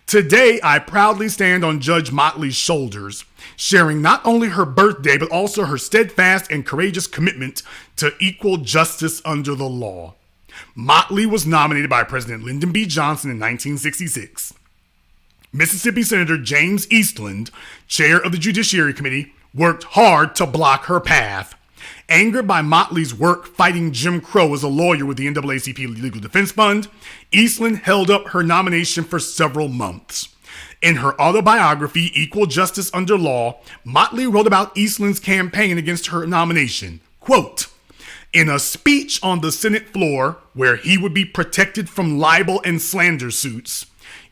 Today, I proudly stand on Judge Motley's shoulders, sharing not only her birthday, but also her steadfast and courageous commitment to equal justice under the law. Motley was nominated by President Lyndon B. Johnson in 1966. Mississippi Senator James Eastland, chair of the Judiciary Committee, worked hard to block her path. Angered by Motley's work fighting Jim Crow as a lawyer with the NAACP Legal Defense Fund, Eastland held up her nomination for several months. In her autobiography, Equal Justice Under Law, Motley wrote about Eastland's campaign against her nomination. Quote, in a speech on the Senate floor where he would be protected from libel and slander suits,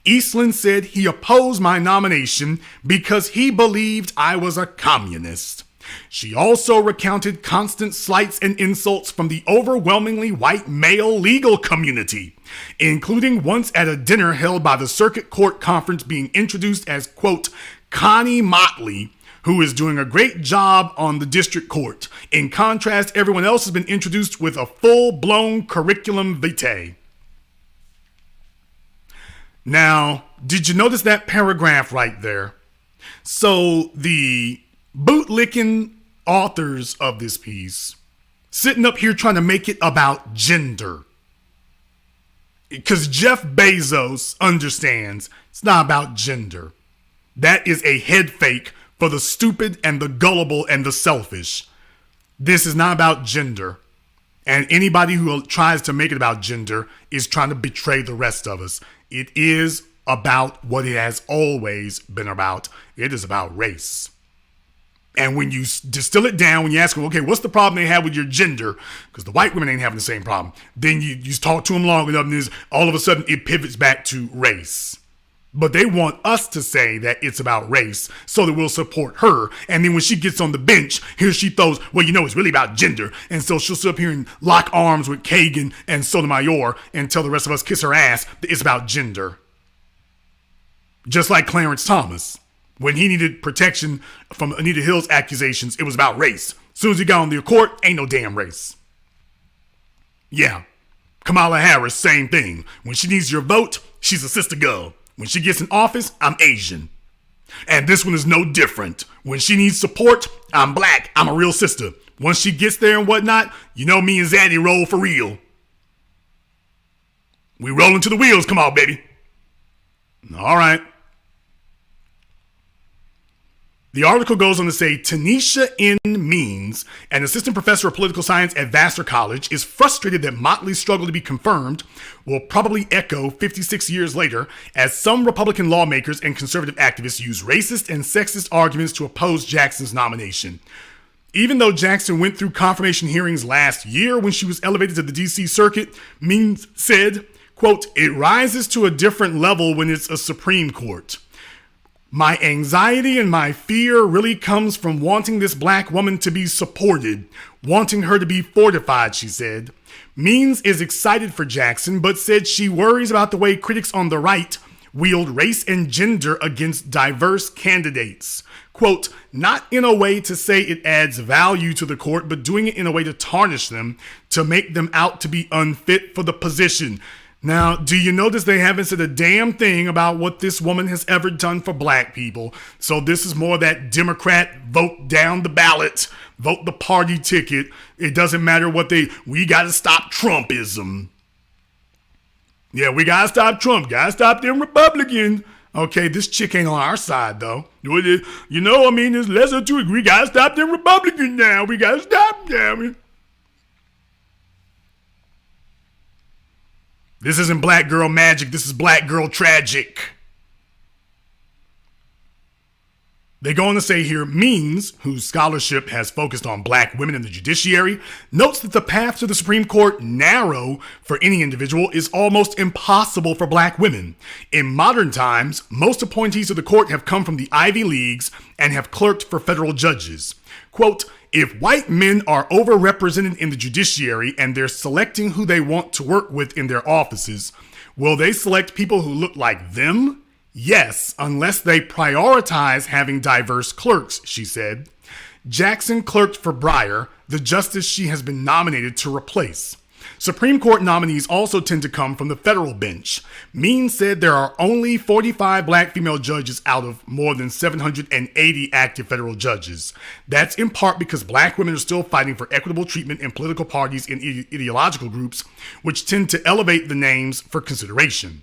Eastland said he opposed my nomination because he believed I was a communist. She also recounted constant slights and insults from the overwhelmingly white male legal community, including once at a dinner held by the Circuit Court Conference being introduced as, quote, Connie Motley, who is doing a great job on the district court. In contrast, everyone else has been introduced with a full-blown curriculum vitae. Now, did you notice that paragraph right there? So the bootlicking authors of this piece sitting up here trying to make it about gender. Because Jeff Bezos understands it's not about gender. That is a head fake for the stupid and the gullible and the selfish. This is not about gender. And anybody who tries to make it about gender is trying to betray the rest of us. It is about what it has always been about. It is about race. And when you distill it down, when you ask them, okay, what's the problem they have with your gender? Because the white women ain't having the same problem. Then you talk to them long enough and all of a sudden it pivots back to race. But they want us to say that it's about race so that we'll support her. And then when she gets on the bench, here she throws, well, it's really about gender. And so she'll sit up here and lock arms with Kagan and Sotomayor and tell the rest of us kiss her ass that it's about gender. Just like Clarence Thomas. When he needed protection from Anita Hill's accusations, it was about race. As soon as he got on the court, ain't no damn race. Yeah. Kamala Harris, same thing. When she needs your vote, she's a sister girl. When she gets in office, I'm Asian. And this one is no different. When she needs support, I'm black. I'm a real sister. Once she gets there and whatnot, me and Zaddy roll for real. We rolling to the wheels. Come on, baby. All right. The article goes on to say Tanisha N. Means, an assistant professor of political science at Vassar College, is frustrated that Motley's struggle to be confirmed will probably echo 56 years later as some Republican lawmakers and conservative activists use racist and sexist arguments to oppose Jackson's nomination. Even though Jackson went through confirmation hearings last year when she was elevated to the D.C. Circuit, Means said, quote, it rises to a different level when it's a Supreme Court. My anxiety and my fear really comes from wanting this black woman to be supported, wanting her to be fortified, she said. Means is excited for Jackson, but said she worries about the way critics on the right wield race and gender against diverse candidates. Quote, not in a way to say it adds value to the court, but doing it in a way to tarnish them, to make them out to be unfit for the position. Now, do you notice they haven't said a damn thing about what this woman has ever done for black people? So this is more that Democrat vote down the ballot, vote the party ticket. It doesn't matter what we got to stop Trumpism. Yeah, we got to stop Trump. Got to stop them Republicans. Okay, this chick ain't on our side, though. There's lesser to it. We got to stop them Republicans now. We got to stop them. This isn't black girl magic. This is black girl tragic. They go on to say here, Means, whose scholarship has focused on black women in the judiciary, notes that the path to the Supreme Court, narrow for any individual, is almost impossible for black women. In modern times, most appointees to the court have come from the Ivy Leagues and have clerked for federal judges. Quote, if white men are overrepresented in the judiciary and they're selecting who they want to work with in their offices, will they select people who look like them? Yes, unless they prioritize having diverse clerks, she said. Jackson clerked for Breyer, the justice she has been nominated to replace. Supreme Court nominees also tend to come from the federal bench. Means said there are only 45 black female judges out of more than 780 active federal judges. That's in part because black women are still fighting for equitable treatment in political parties and ideological groups, which tend to elevate the names for consideration.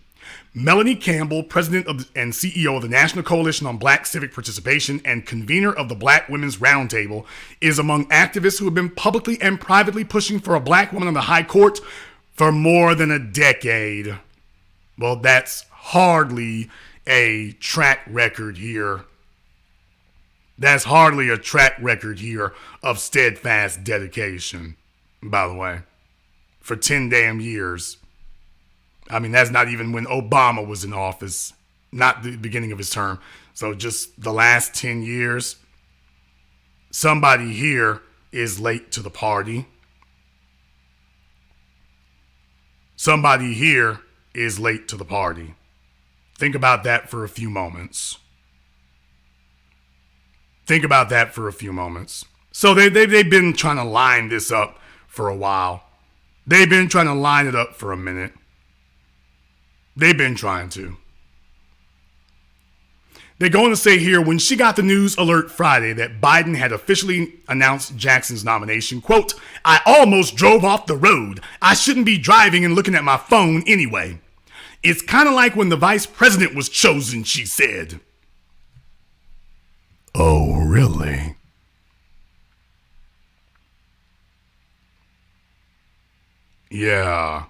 Melanie Campbell, president and CEO of the National Coalition on Black Civic Participation and convener of the Black Women's Roundtable, is among activists who have been publicly and privately pushing for a black woman on the high court for more than a decade. Well, that's hardly a track record here. That's hardly a track record here of steadfast dedication, by the way, for 10 damn years. I mean, that's not even when Obama was in office, not the beginning of his term. So just the last 10 years, somebody here is late to the party. Somebody here is late to the party. Think about that for a few moments. Think about that for a few moments. So they've been trying to line this up for a while. They've been trying to line it up for a minute. They've been trying to. They're going to say here, when she got the news alert Friday that Biden had officially announced Jackson's nomination, quote, "I almost drove off the road. I shouldn't be driving and looking at my phone anyway. It's kind of like when the vice president was chosen," she said. Oh, really? Yeah.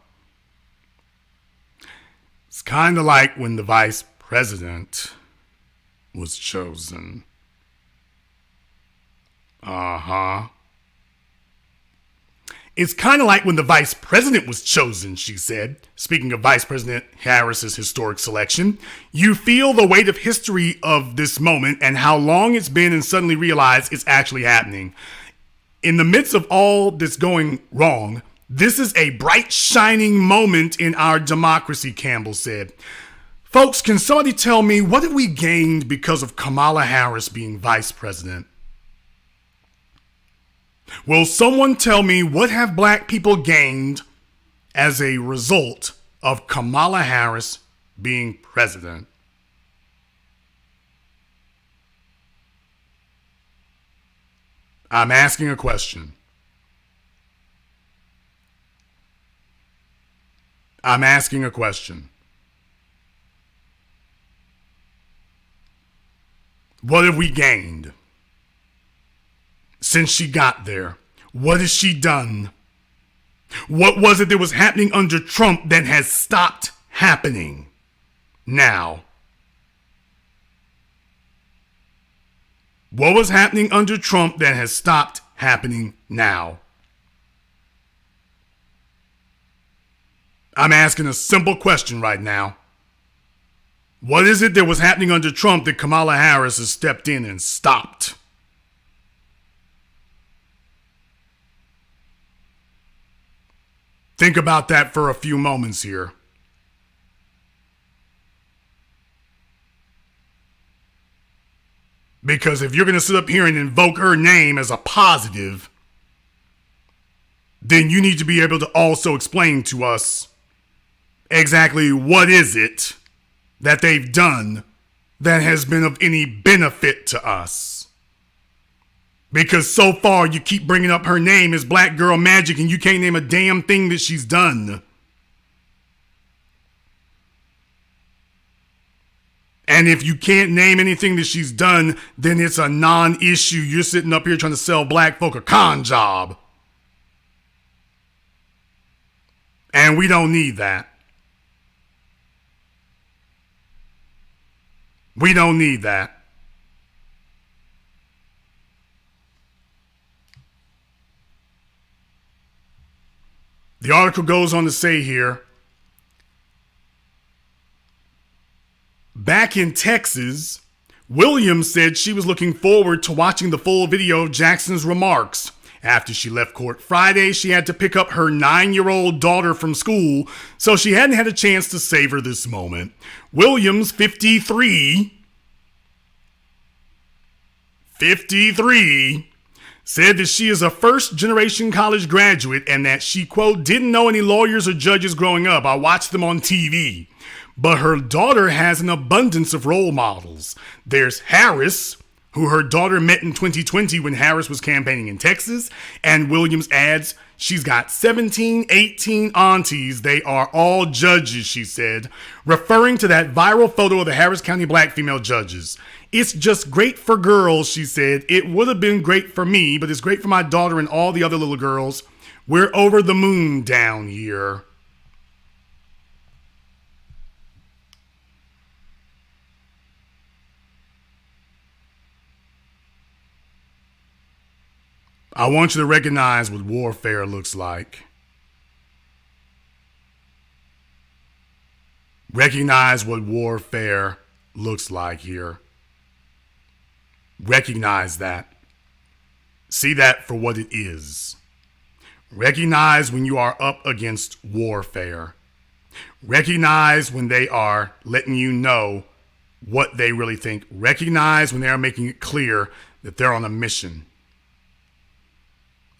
It's kind of like when the vice president was chosen. It's kind of like when the vice president was chosen, she said. Speaking of Vice President Harris's historic selection, you feel the weight of history of this moment and how long it's been and suddenly realize it's actually happening. In the midst of all this going wrong, this is a bright, shining moment in our democracy, Campbell said. Folks, can somebody tell me what have we gained because of Kamala Harris being vice president? Will someone tell me what have black people gained as a result of Kamala Harris being president? I'm asking a question. I'm asking a question. What have we gained since she got there? What has she done? What was it that was happening under Trump that has stopped happening now? What was happening under Trump that has stopped happening now? I'm asking a simple question right now. What is it that was happening under Trump that Kamala Harris has stepped in and stopped? Think about that for a few moments here. Because if you're going to sit up here and invoke her name as a positive, then you need to be able to also explain to us exactly what is it that they've done that has been of any benefit to us. Because so far you keep bringing up her name as Black Girl Magic and you can't name a damn thing that she's done. And if you can't name anything that she's done, then it's a non-issue. You're sitting up here trying to sell black folk a con job. And we don't need that. We don't need that. The article goes on to say here, back in Texas, Williams said she was looking forward to watching the full video of Jackson's remarks. After she left court Friday, she had to pick up her 9-year-old daughter from school, so she hadn't had a chance to savor this moment. Williams, 53, said that she is a first-generation college graduate and that she, quote, didn't know any lawyers or judges growing up. I watched them on TV. But her daughter has an abundance of role models. There's Harris, who her daughter met in 2020 when Harris was campaigning in Texas, and Williams adds she's got 17, 18 aunties. They are all judges, she said, referring to that viral photo of the Harris County black female judges. It's just great for girls, she said. It would have been great for me, but it's great for my daughter and all the other little girls. We're over the moon down here. I want you to recognize what warfare looks like. Recognize what warfare looks like here. Recognize that. See that for what it is. Recognize when you are up against warfare. Recognize when they are letting you know what they really think. Recognize when they are making it clear that they're on a mission.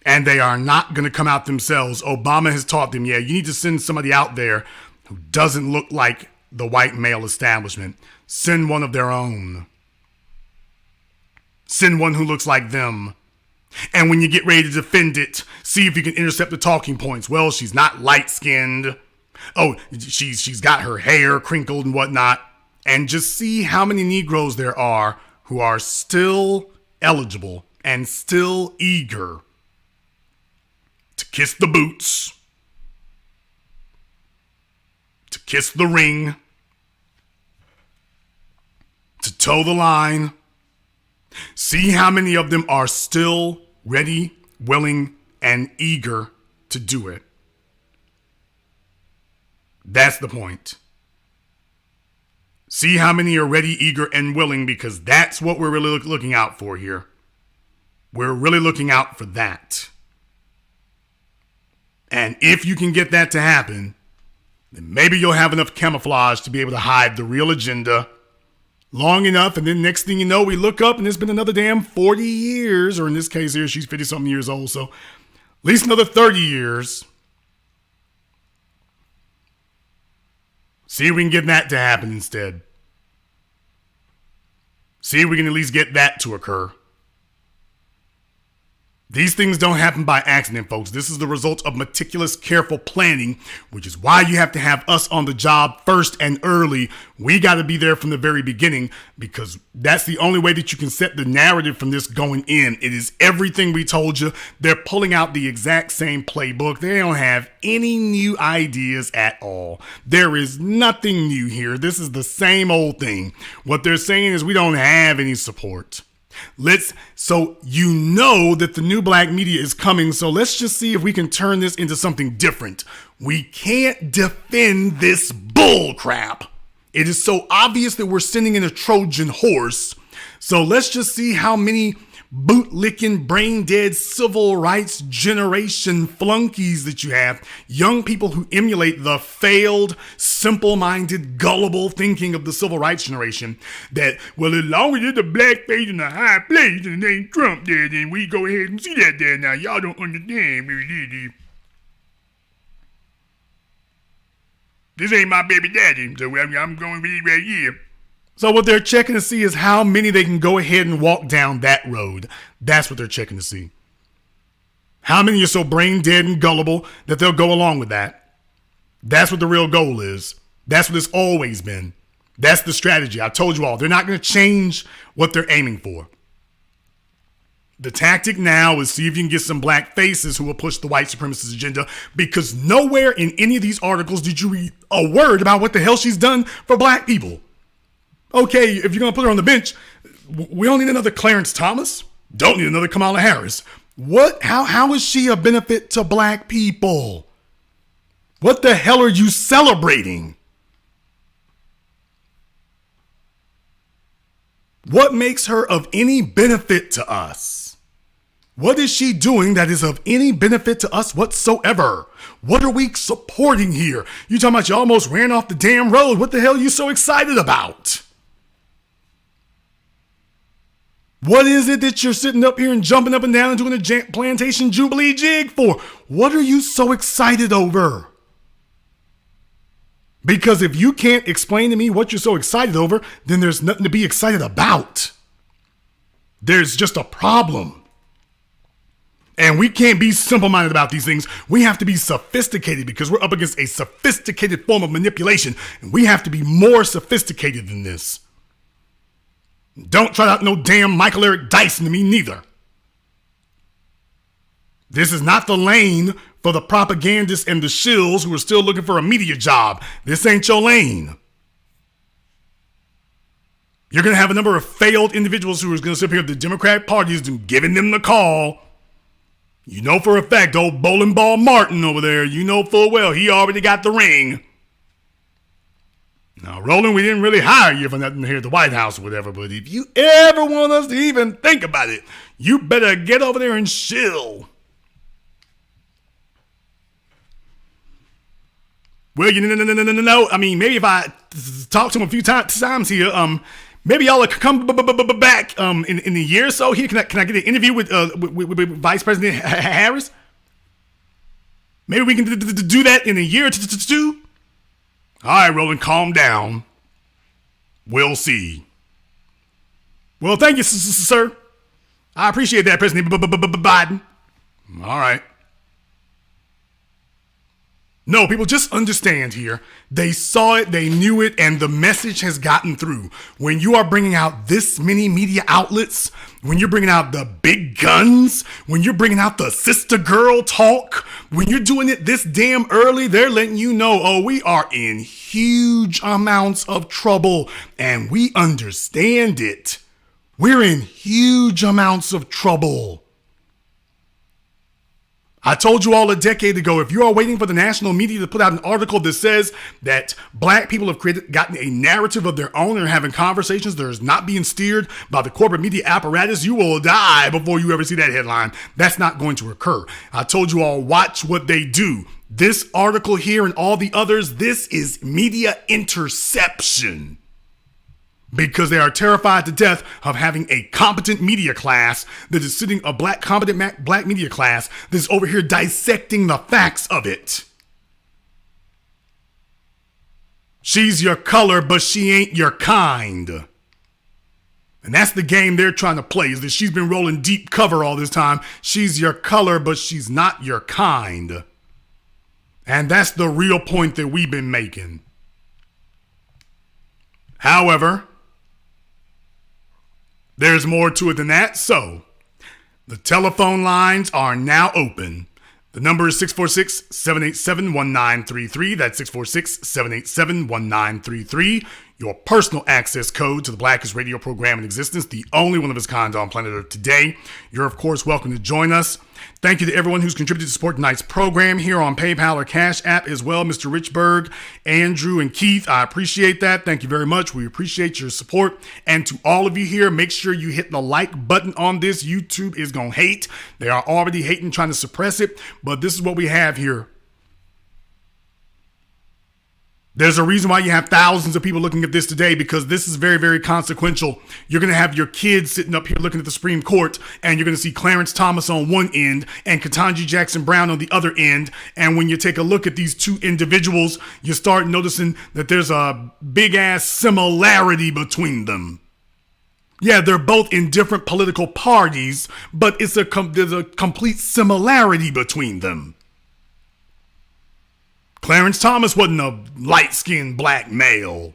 And they are not going to come out themselves. Obama has taught them, yeah, you need to send somebody out there who doesn't look like the white male establishment. Send one of their own. Send one who looks like them. And when you get ready to defend it, see if you can intercept the talking points. Well, she's not light-skinned. Oh, she's got her hair crinkled and whatnot. And just see how many Negroes there are who are still eligible and still eager to kiss the boots, to kiss the ring, to toe the line. See how many of them are still ready, willing, and eager to do it. That's the point. See how many are ready, eager, and willing, because that's what we're really looking out for here. We're really looking out for that. And if you can get that to happen, then maybe you'll have enough camouflage to be able to hide the real agenda long enough, and then next thing you know, we look up and it's been another damn 40 years, or in this case here, she's 50-something years old, so at least another 30 years. See if we can get that to happen instead. See if we can at least get that to occur. These things don't happen by accident, folks. This is the result of meticulous, careful planning, which is why you have to have us on the job first and early. We got to be there from the very beginning, because that's the only way that you can set the narrative from this going in. It is everything we told you. They're pulling out the exact same playbook. They don't have any new ideas at all. There is nothing new here. This is the same old thing. What they're saying is we don't have any support. So you know that the new black media is coming, so let's just see if we can turn this into something different. We can't defend this bull crap. It is so obvious that we're sending in a Trojan horse. So let's just see how many bootlicking, brain-dead civil rights generation flunkies that you have. Young people who emulate the failed, simple-minded, gullible thinking of the civil rights generation. That, well, as long as it's a black face in a high place and it ain't Trump there, then we go ahead and see that there. Now, y'all don't understand. This ain't my baby daddy, so I'm going with it right here. So what they're checking to see is how many they can go ahead and walk down that road. That's what they're checking to see. How many are so brain dead and gullible that they'll go along with that? That's what the real goal is. That's what it's always been. That's the strategy. I told you all, they're not going to change what they're aiming for. The tactic now is see if you can get some black faces who will push the white supremacist agenda, because nowhere in any of these articles did you read a word about what the hell she's done for black people. Okay, if you're going to put her on the bench, we don't need another Clarence Thomas. Don't need another Kamala Harris. What? How is she a benefit to black people? What the hell are you celebrating? What makes her of any benefit to us? What is she doing that is of any benefit to us whatsoever? What are we supporting here? You talking about you almost ran off the damn road. What the hell are you so excited about? What is it that you're sitting up here and jumping up and down and doing a plantation jubilee jig for? What are you so excited over? Because if you can't explain to me what you're so excited over, then there's nothing to be excited about. There's just a problem. And we can't be simple-minded about these things. We have to be sophisticated because we're up against a sophisticated form of manipulation. And we have to be more sophisticated than this. Don't try out no damn Michael Eric Dyson to me neither. This is not the lane for the propagandists and the shills who are still looking for a media job. This ain't your lane. You're going to have a number of failed individuals who are going to sit here with the Democratic Party is giving them the call. You know for a fact, old bowling ball Martin over there, you know full well he already got the ring. Now, Roland, we didn't really hire you for nothing here at the White House or whatever, but if you ever want us to even think about it, you better get over there and shill. Well, no. I mean, maybe if I talk to him a few times here, maybe y'all will come back in a year or so here. Can I get an interview with Vice President Harris? Maybe we can do that in a year or two. All right, Roland, calm down. We'll see. Well, thank you, sir. I appreciate that, President Biden. All right. No, people, just understand here. They saw it, they knew it, and the message has gotten through. When you are bringing out this many media outlets, when you're bringing out the big guns, when you're bringing out the sister girl talk, when you're doing it this damn early, they're letting you know, oh, we are in huge amounts of trouble, and we understand it. We're in huge amounts of trouble. I told you all a decade ago, if you are waiting for the national media to put out an article that says that black people have gotten a narrative of their own and are having conversations that is not being steered by the corporate media apparatus, you will die before you ever see that headline. That's not going to occur. I told you all, watch what they do. This article here and all the others, this is media interception. Because they are terrified to death of having a competent media class that is sitting, a competent black media class that is over here dissecting the facts of it. She's your color, but she ain't your kind. And that's the game they're trying to play, is that she's been rolling deep cover all this time. She's your color, but she's not your kind. And that's the real point that we've been making. However, there's more to it than that, so the telephone lines are now open. The number is 646-787-1933. That's 646-787-1933. Your personal access code to the blackest radio program in existence, the only one of its kind on planet Earth today. You're, of course, welcome to join us. Thank you to everyone who's contributed to support tonight's program here on PayPal or Cash App as well. Mr. Richburg, Andrew, and Keith, I appreciate that. Thank you very much. We appreciate your support. And to all of you here, make sure you hit the like button on this. YouTube is going to hate. They are already hating, trying to suppress it. But this is what we have here. There's a reason why you have thousands of people looking at this today, because this is very, very consequential. You're going to have your kids sitting up here looking at the Supreme Court, and you're going to see Clarence Thomas on one end and Ketanji Jackson Brown on the other end. And when you take a look at these two individuals, you start noticing that there's a big ass similarity between them. Yeah, they're both in different political parties, but there's a complete similarity between them. Clarence Thomas wasn't a light-skinned black male.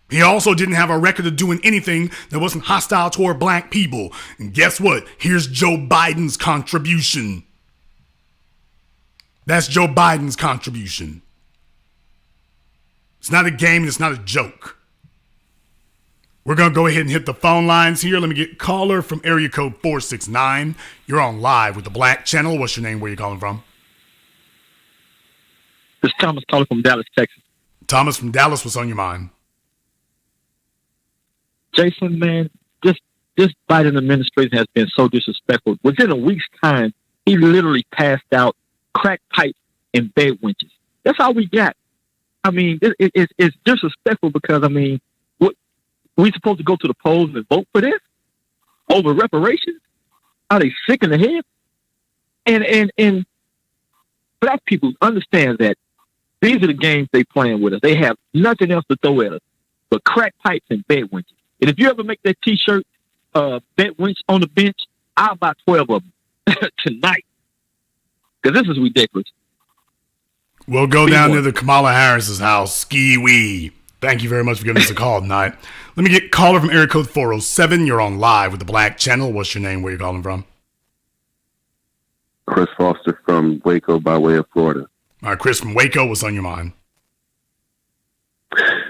He also didn't have a record of doing anything that wasn't hostile toward black people. And guess what? Here's Joe Biden's contribution. That's Joe Biden's contribution. It's not a game and it's not a joke. We're going to go ahead and hit the phone lines here. Let me get caller from area code 469. You're on live with the Black Channel. What's your name? Where are you calling from? This is Thomas calling from Dallas, Texas. Thomas from Dallas, what's on your mind? Jason, man, this Biden administration has been so disrespectful. Within a week's time, he literally passed out crack pipes and bedwenches. That's all we got. I mean, it's disrespectful because, I mean, we supposed to go to the polls and vote for this? over reparations? Are they sick in the head? And black people understand that these are the games they playing with us. They have nothing else to throw at us but crack pipes and bedwenches. And if you ever make that T-shirt, bedwench on the bench, I'll buy 12 of them tonight. Because this is ridiculous. We'll go down near the Kamala Harris's house. Ski-wee. Thank you very much for giving us a call tonight. Let me get caller from area code 407. You're on live with the Black Channel. What's your name? Where you calling from? Chris Foster from Waco by way of Florida. All right, Chris from Waco, what's on your mind?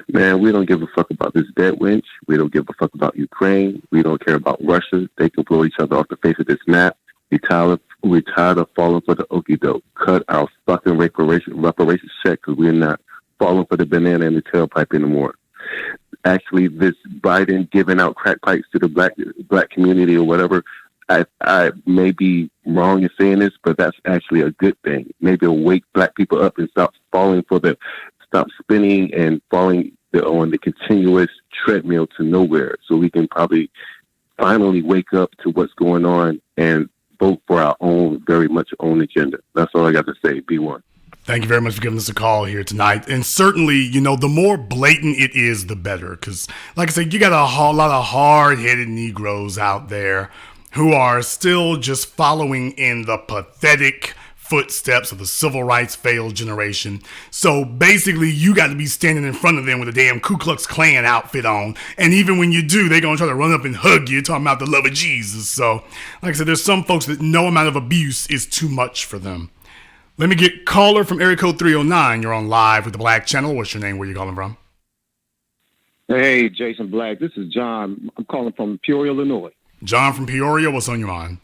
Man, we don't give a fuck about this Bedwench. We don't give a fuck about Ukraine. We don't care about Russia. They can blow each other off the face of this map. We're tired of falling for the okie doke. Cut our fucking reparations check because we're not falling for the banana in the tailpipe anymore. Actually, this Biden giving out crack pipes to the black community or whatever, I may be wrong in saying this, but that's actually a good thing. Maybe it'll wake black people up and stop spinning and falling on the continuous treadmill to nowhere. So we can probably finally wake up to what's going on and vote for our own, very much own agenda. That's all I got to say. Be one. Thank you very much for giving us a call here tonight. And certainly, the more blatant it is, the better. Because, like I said, you got a whole lot of hard-headed Negroes out there who are still just following in the pathetic footsteps of the civil rights failed generation. So basically, you got to be standing in front of them with a damn Ku Klux Klan outfit on. And even when you do, they're going to try to run up and hug you, talking about the love of Jesus. So, like I said, there's some folks that no amount of abuse is too much for them. Let me get caller from area code 309. You're on live with the Black Channel. What's your name? Where you calling from? Hey, Jason Black. This is John. I'm calling from Peoria, Illinois. John from Peoria, what's on your mind?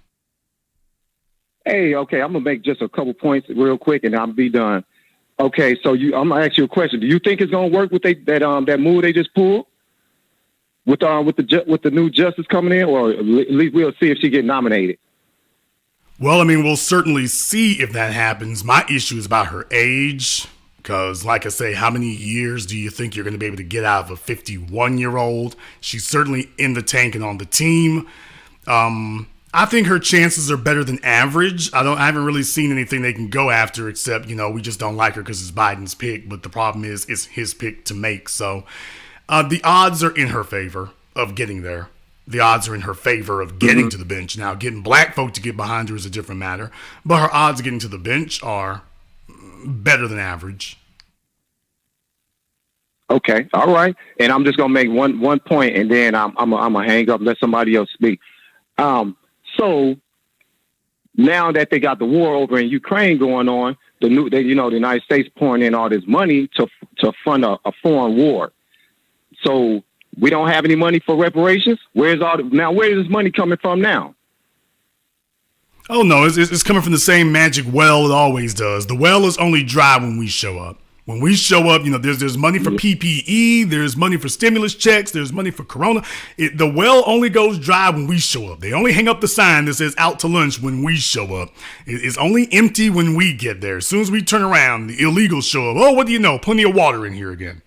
Hey, okay, I'm gonna make just a couple points real quick, and I'll be done. Okay, so I'm gonna ask you a question. Do you think it's gonna work with that move they just pulled with the new justice coming in, or at least we'll see if she get nominated? Well, I mean, we'll certainly see if that happens. My issue is about her age. Because, like I say, how many years do you think you're going to be able to get out of a 51-year-old? She's certainly in the tank and on the team. I think her chances are better than average. I haven't really seen anything they can go after except, we just don't like her because it's Biden's pick. But the problem is, it's his pick to make. So the odds are in her favor of getting there. The odds are in her favor of getting to the bench. Now, getting black folk to get behind her is a different matter. But her odds of getting to the bench are better than average. Okay, all right. And I'm just gonna make one point, and then I'm gonna hang up and let somebody else speak. So now that they got the war over in Ukraine going on, the United States pouring in all this money to fund a foreign war. So we don't have any money for reparations. Where is this money coming from now? Oh, no, it's coming from the same magic well it always does. The well is only dry when we show up. When we show up, there's money for PPE, there's money for stimulus checks, there's money for Corona. The well only goes dry when we show up. They only hang up the sign that says out to lunch when we show up. It's only empty when we get there. As soon as we turn around, the illegals show up. Oh, what do you know? Plenty of water in here again.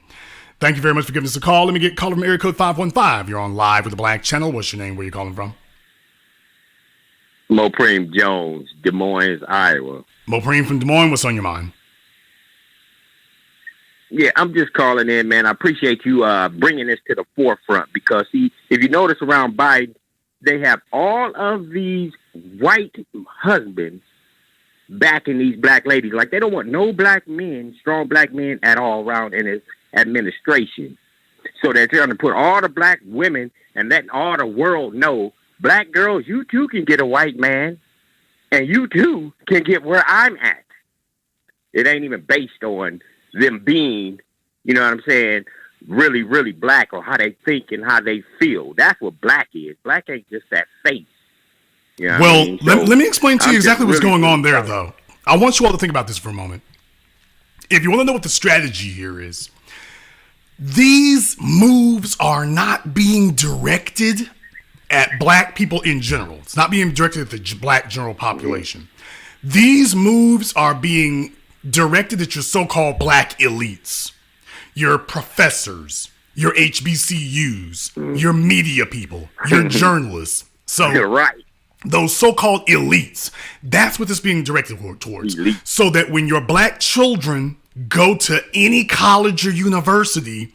Thank you very much for giving us a call. Let me get caller from area code 515. You're on live with the Black Channel. What's your name? Where you calling from? Mopreme Jones, Des Moines, Iowa. Mopreme from Des Moines, what's on your mind? Yeah, I'm just calling in, man. I appreciate you bringing this to the forefront because, see, if you notice around Biden, they have all of these white husbands backing these black ladies. Like, they don't want no black men, strong black men at all around in his administration. So they're trying to put all the black women and letting all the world know, black girls, you too can get a white man, and you too can get where I'm at. It ain't even based on them being, you know what I'm saying, really, really black or how they think and how they feel. That's what black is. Black ain't just that face. You know well, I mean? So let me explain to you exactly what's really going on there, though. I want you all to think about this for a moment. If you want to know what the strategy here is, these moves are not being directed at black people in general. It's not being directed at the black general population. These moves are being directed at your so-called black elites, your professors, your HBCUs, your media people, your journalists, So right. Those so-called elites, that's what it's being directed towards. Elite. So that when your black children go to any college or university,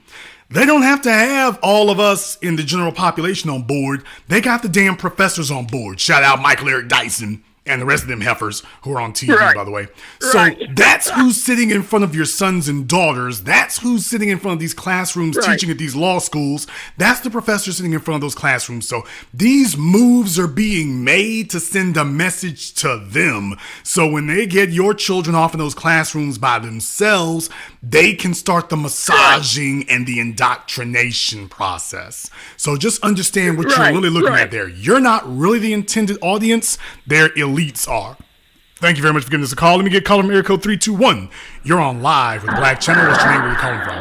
they don't have to have all of us in the general population on board. They got the damn professors on board. Shout out Michael Eric Dyson and the rest of them heifers who are on TV, by the way. So that's who's sitting in front of your sons and daughters. That's who's sitting in front of these classrooms teaching at these law schools. That's the professor sitting in front of those classrooms. So these moves are being made to send a message to them. So when they get your children off in those classrooms by themselves, they can start the massaging and the indoctrination process. So just understand what you're really looking at there. You're not really the intended audience. They're elites are. Thank you very much for giving us a call. Let me get caller from area code 321. You're on live with Black Channel. What's your name? Where you calling from?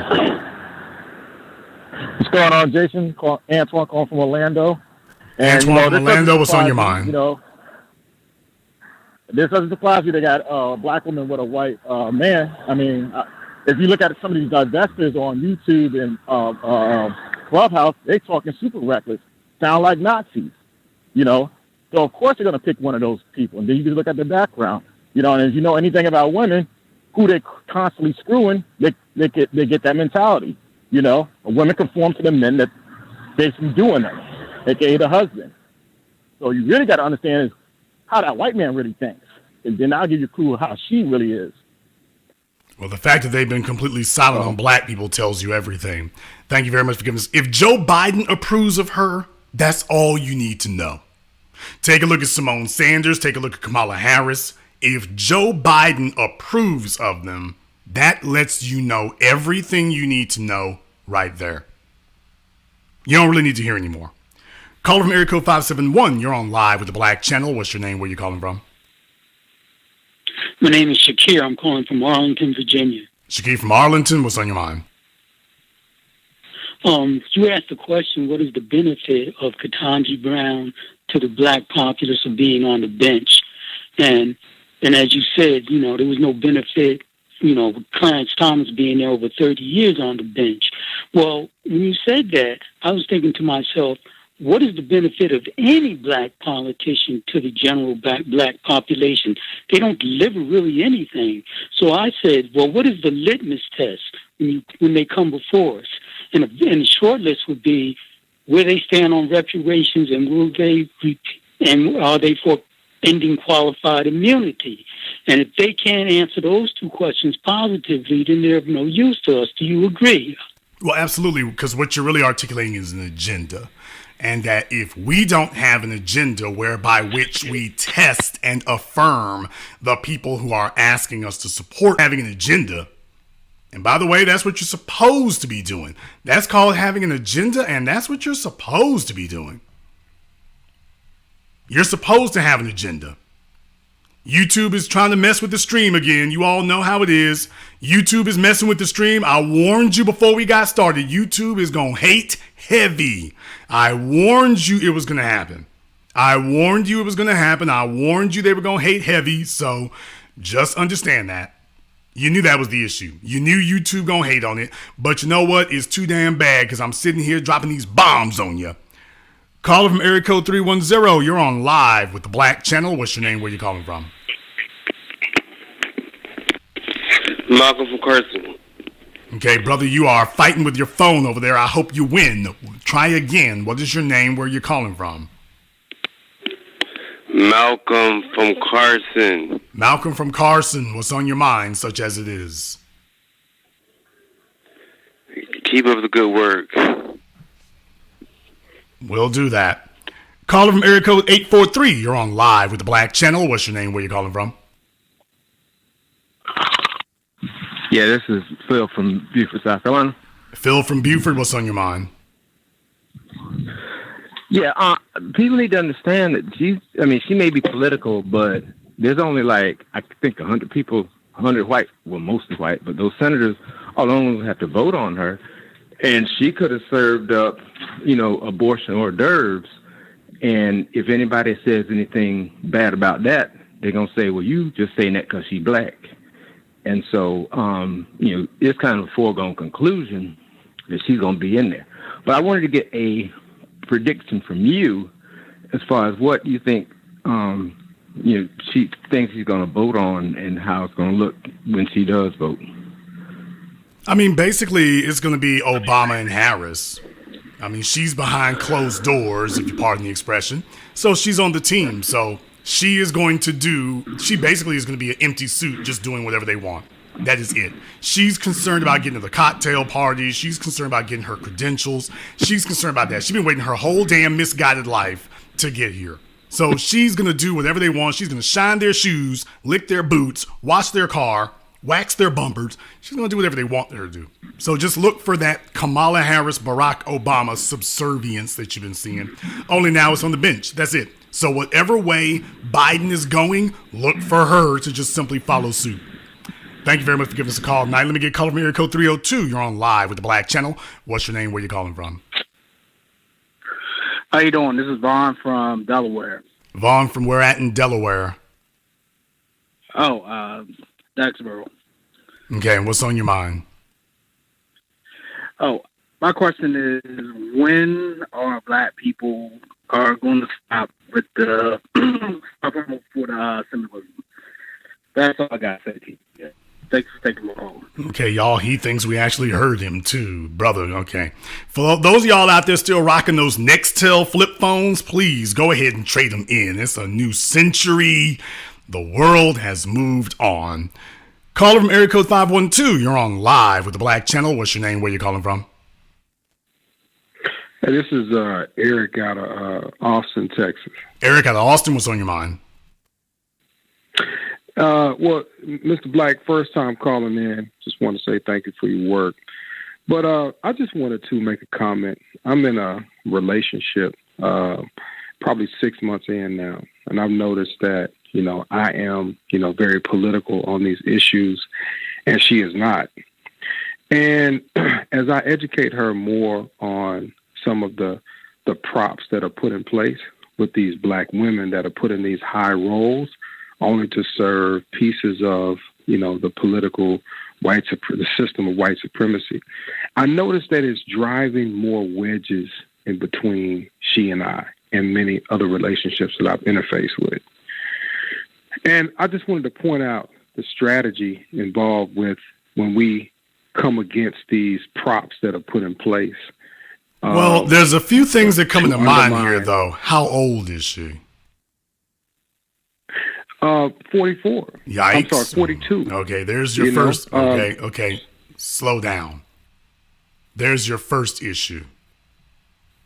What's going on, Jason? Antoine calling from Orlando. And, Antoine from Orlando, what's on your mind? You know, this doesn't surprise you. They got a black woman with a white man. I mean, if you look at some of these divestors on YouTube and Clubhouse, they talking super reckless, sound like Nazis, you know. So of course they're going to pick one of those people, and then you can look at the background, you know. And if you know anything about women, who they're constantly screwing, they get that mentality, you know. A woman conform to the men that basically doing them, aka the husband. So you really got to understand is how that white man really thinks, and then I'll give you a clue how she really is. Well, the fact that they've been completely silent on black people tells you everything. Thank you very much for giving us. If Joe Biden approves of her, that's all you need to know. Take a look at Simone Sanders. Take a look at Kamala Harris. If Joe Biden approves of them, that lets you know everything you need to know right there. You don't really need to hear anymore. Caller from area code 571. You're on live with the Black Channel. What's your name? Where you calling from? My name is Shakir. I'm calling from Arlington, Virginia. Shakir from Arlington. What's on your mind? You asked the question, what is the benefit of Ketanji Brown to the black populace of being on the bench? And as you said, you know, there was no benefit, you know, with Clarence Thomas being there over 30 years on the bench. Well, when you said that, I was thinking to myself, what is the benefit of any black politician to the general black population? They don't deliver really anything. So I said, well, what is the litmus test when they come before us? And the short list would be where they stand on reparations, and are they for ending qualified immunity? And if they can't answer those two questions positively, then they're of no use to us. Do you agree? Well, absolutely, because what you're really articulating is an agenda. And that if we don't have an agenda whereby which we test and affirm the people who are asking us to support having an agenda, and by the way, that's what you're supposed to be doing. That's called having an agenda, and that's what you're supposed to be doing. You're supposed to have an agenda. YouTube is trying to mess with the stream again. You all know how it is. YouTube is messing with the stream. I warned you before we got started. YouTube is going to hate heavy. I warned you it was going to happen. I warned you it was going to happen. I warned you they were going to hate heavy. So just understand that. You knew that was the issue. You knew YouTube going to hate on it. But you know what? It's too damn bad because I'm sitting here dropping these bombs on you. Caller from area code 310. You're on live with the Black Channel. What's your name? Where you calling from? Malcolm from Carson. Okay, brother, you are fighting with your phone over there. I hope you win. Try again. What is your name? Where you calling from? Malcolm from Carson. Malcolm from Carson. What's on your mind, such as it is? Keep up the good work. We'll do that. Caller from area code 843. You're on live with the Black Channel. What's your name? Where you calling from? Yeah, this is Phil from Beaufort, South Carolina. Phil from Beaufort. What's on your mind? Yeah, people need to understand that she may be political, but there's only I think 100 people, 100 white, well, mostly white, but those senators all only have to vote on her. And she could have served up, abortion hors d'oeuvres. And if anybody says anything bad about that, they're going to say, well, you just saying that because she's black. And so, it's kind of a foregone conclusion that she's going to be in there. But I wanted to get a prediction from you as far as what you think, she thinks she's going to vote on and how it's going to look when she does vote. I mean, basically, it's going to be Obama and Harris. I mean, she's behind closed doors, if you pardon the expression. So she's on the team. So she basically is going to be an empty suit just doing whatever they want. That is it. She's concerned about getting to the cocktail party. She's concerned about getting her credentials. She's concerned about that. She's been waiting her whole damn misguided life to get here. So she's going to do whatever they want. She's going to shine their shoes, lick their boots, wash their car, wax their bumpers. She's going to do whatever they want her to do. So just look for that Kamala Harris, Barack Obama subservience that you've been seeing. Only now it's on the bench. That's it. So whatever way Biden is going, look for her to just simply follow suit. Thank you very much for giving us a call tonight. Let me get caller from area code 302. You're on live with the Black Channel. What's your name? Where you calling from? How you doing? This is Vaughn from Delaware. Vaughn from where at in Delaware? Daxboro. Okay, and what's on your mind? Oh, my question is, when are black people are going to stop with the stop for the symbolism? That's all I got to say to you. Yeah. Thanks for taking my call. Okay, y'all, he thinks we actually heard him too, brother. Okay. For those of y'all out there still rocking those Nextel flip phones, please go ahead and trade them in. It's a new century. The world has moved on. Caller from area code 512. You're on live with the Black Channel. What's your name? Where you calling from? Hey, this is Eric out of Austin, Texas. Eric out of Austin. What's on your mind? Well, Mr. Black, first time calling in. Just want to say thank you for your work. But I just wanted to make a comment. I'm in a relationship, probably 6 months in now, and I've noticed that, I am, very political on these issues, and she is not. And as I educate her more on some of the props that are put in place with these black women that are put in these high roles, only to serve pieces of, the political the system of white supremacy, I noticed that it's driving more wedges in between she and I and many other relationships that I've interfaced with. And I just wanted to point out the strategy involved with when we come against these props that are put in place. Well, there's a few things that come into mind here, though. How old is she? 44. Yikes. I'm sorry, 42. Okay, there's your first. Okay. Slow down. There's your first issue.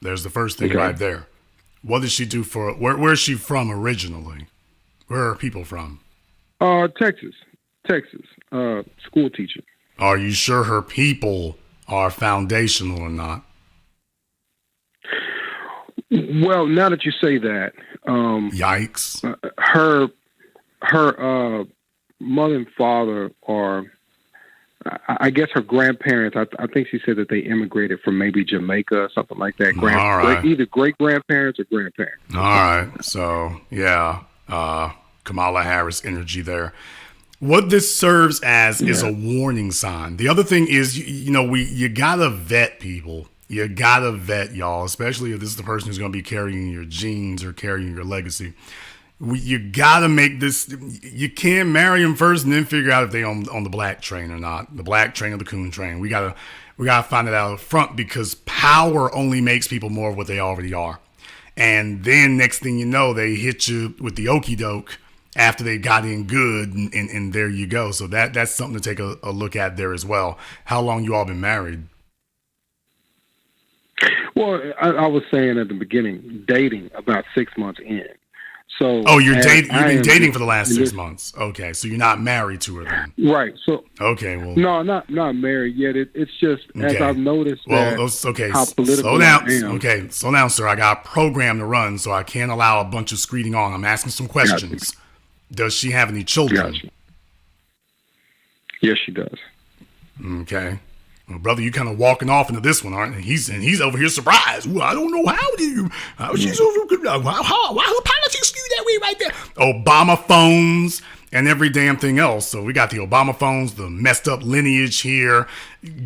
There's the first thing right there. What does she do for? Where's she from originally? Where are people from? Texas. School teacher. Are you sure her people are foundational or not? Well, now that you say that, yikes. Her mother and father are, I guess her grandparents, I think she said that they immigrated from maybe Jamaica or something like that. All right. Either great-grandparents or grandparents. All right. So, yeah, Kamala Harris energy there. What this serves as is a warning sign. The other thing is, you got to vet people. You got to vet, y'all, especially if this is the person who's going to be carrying your genes or carrying your legacy. You got to make this. You can't marry them first and then figure out if they on the black train or not. The black train or the coon train. We gotta find it out up front, because power only makes people more of what they already are. And then next thing you know, they hit you with the okie doke after they got in good, and there you go. So that's something to take a look at there as well. How long you all been married? Well, I was saying at the beginning, dating about 6 months in. So, you're dating. You've been dating for the last 6 months. Okay, so you're not married to her then. Right. So. Okay. Well. No, not married yet. It's just as I've noticed how political slow down. I am. Okay, slow down, sir. I got a program to run, so I can't allow a bunch of screeding on. I'm asking some questions. Gotcha. Does she have any children? Gotcha. Yes, she does. Okay. Well, brother, you kind of walking off into this one, aren't you? He's over here surprised. Ooh, I don't know how she's over. Why her politics skew that way right there? Obama phones and every damn thing else. So we got the Obama phones, the messed up lineage here.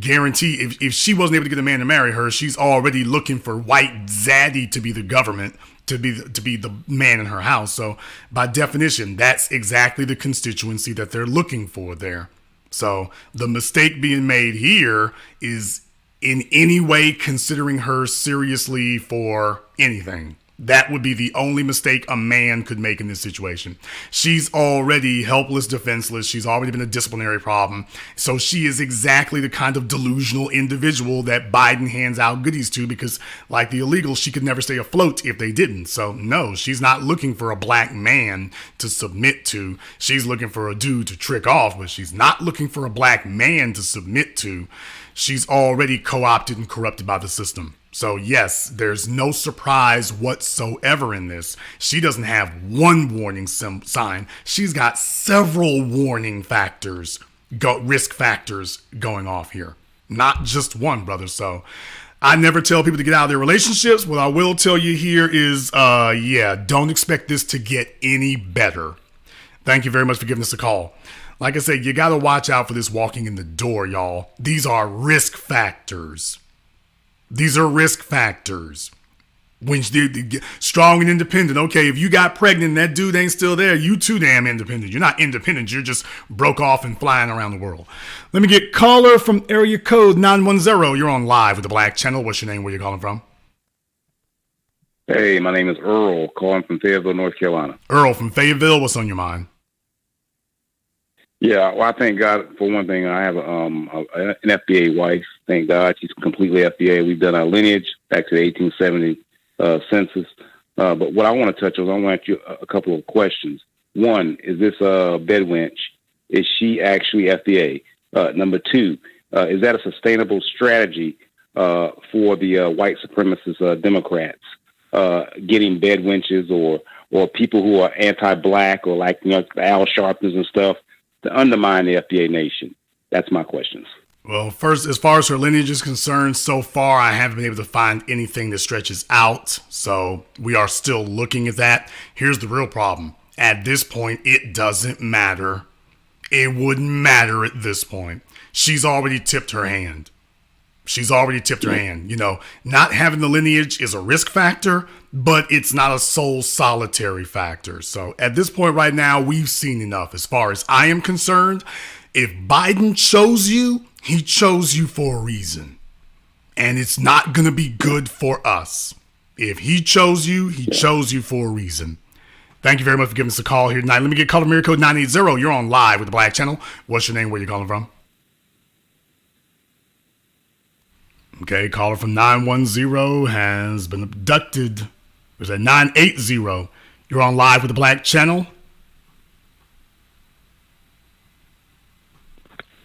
Guarantee if she wasn't able to get a man to marry her, she's already looking for white zaddy to be the government, to be the man in her house. So by definition, that's exactly the constituency that they're looking for there. So the mistake being made here is in any way considering her seriously for anything. That would be the only mistake a man could make in this situation. She's already helpless, defenseless. She's already been a disciplinary problem. So she is exactly the kind of delusional individual that Biden hands out goodies to, because like the illegals, she could never stay afloat if they didn't. So no, she's not looking for a black man to submit to. She's looking for a dude to trick off, but she's not looking for a black man to submit to. She's already co-opted and corrupted by the system. So yes, there's no surprise whatsoever in this. She doesn't have one warning sign. She's got several warning factors, risk factors going off here. Not just one, brother. So I never tell people to get out of their relationships. What I will tell you here is, don't expect this to get any better. Thank you very much for giving us a call. Like I said, you got to watch out for this walking in the door, y'all. These are risk factors. These are risk factors. When you get strong and independent, okay, if you got pregnant and that dude ain't still there, you too damn independent. You're not independent. You're just broke off and flying around the world. Let me get caller from area code 910. You're on live with the Black Channel. What's your name? Where you calling from? Hey, my name is Earl, calling from Fayetteville, North Carolina. Earl from Fayetteville. What's on your mind? Yeah, well, I thank God for one thing. I have an FBA wife. Thank God she's completely FBA. We've done our lineage back to the 1870 census. But what I want to touch on, I want to ask you a couple of questions. One, is this Bedwench? Is she actually FBA? Number two, is that a sustainable strategy for the white supremacist Democrats, getting bedwenches or people who are anti-black or like the Al Sharptons and stuff, to undermine the FBA nation? That's my questions. Well, first, as far as her lineage is concerned, so far I haven't been able to find anything that stretches out. So we are still looking at that. Here's the real problem. At this point, it doesn't matter. It wouldn't matter at this point. She's already tipped her hand. You know, not having the lineage is a risk factor, but it's not a sole solitary factor. So at this point right now, we've seen enough. As far as I am concerned, if Biden chose you, he chose you for a reason. And it's not going to be good for us. If he chose you, he chose you for a reason. Thank you very much for giving us a call here tonight. Let me get caller from code 980. You're on live with the Black Channel. What's your name? Where you calling from? Okay, caller from 910 has been abducted. There's a 980. You're on live with the Black Channel.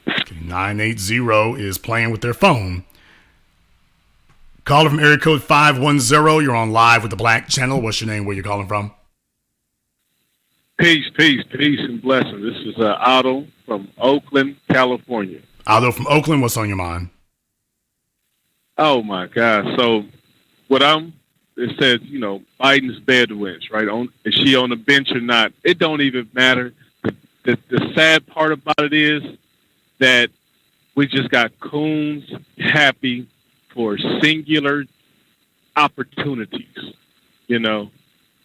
Okay, 980 is playing with their phone. Caller from area code 510. You're on live with the Black Channel. What's your name? Where you calling from? Peace, and blessing. This is Otto from Oakland, California. Otto from Oakland, what's on your mind? Oh, my God. So it says, you know, Biden's bedwench, right? Is she on the bench or not? It don't even matter. The sad part about it is that we just got coons happy for singular opportunities, you know,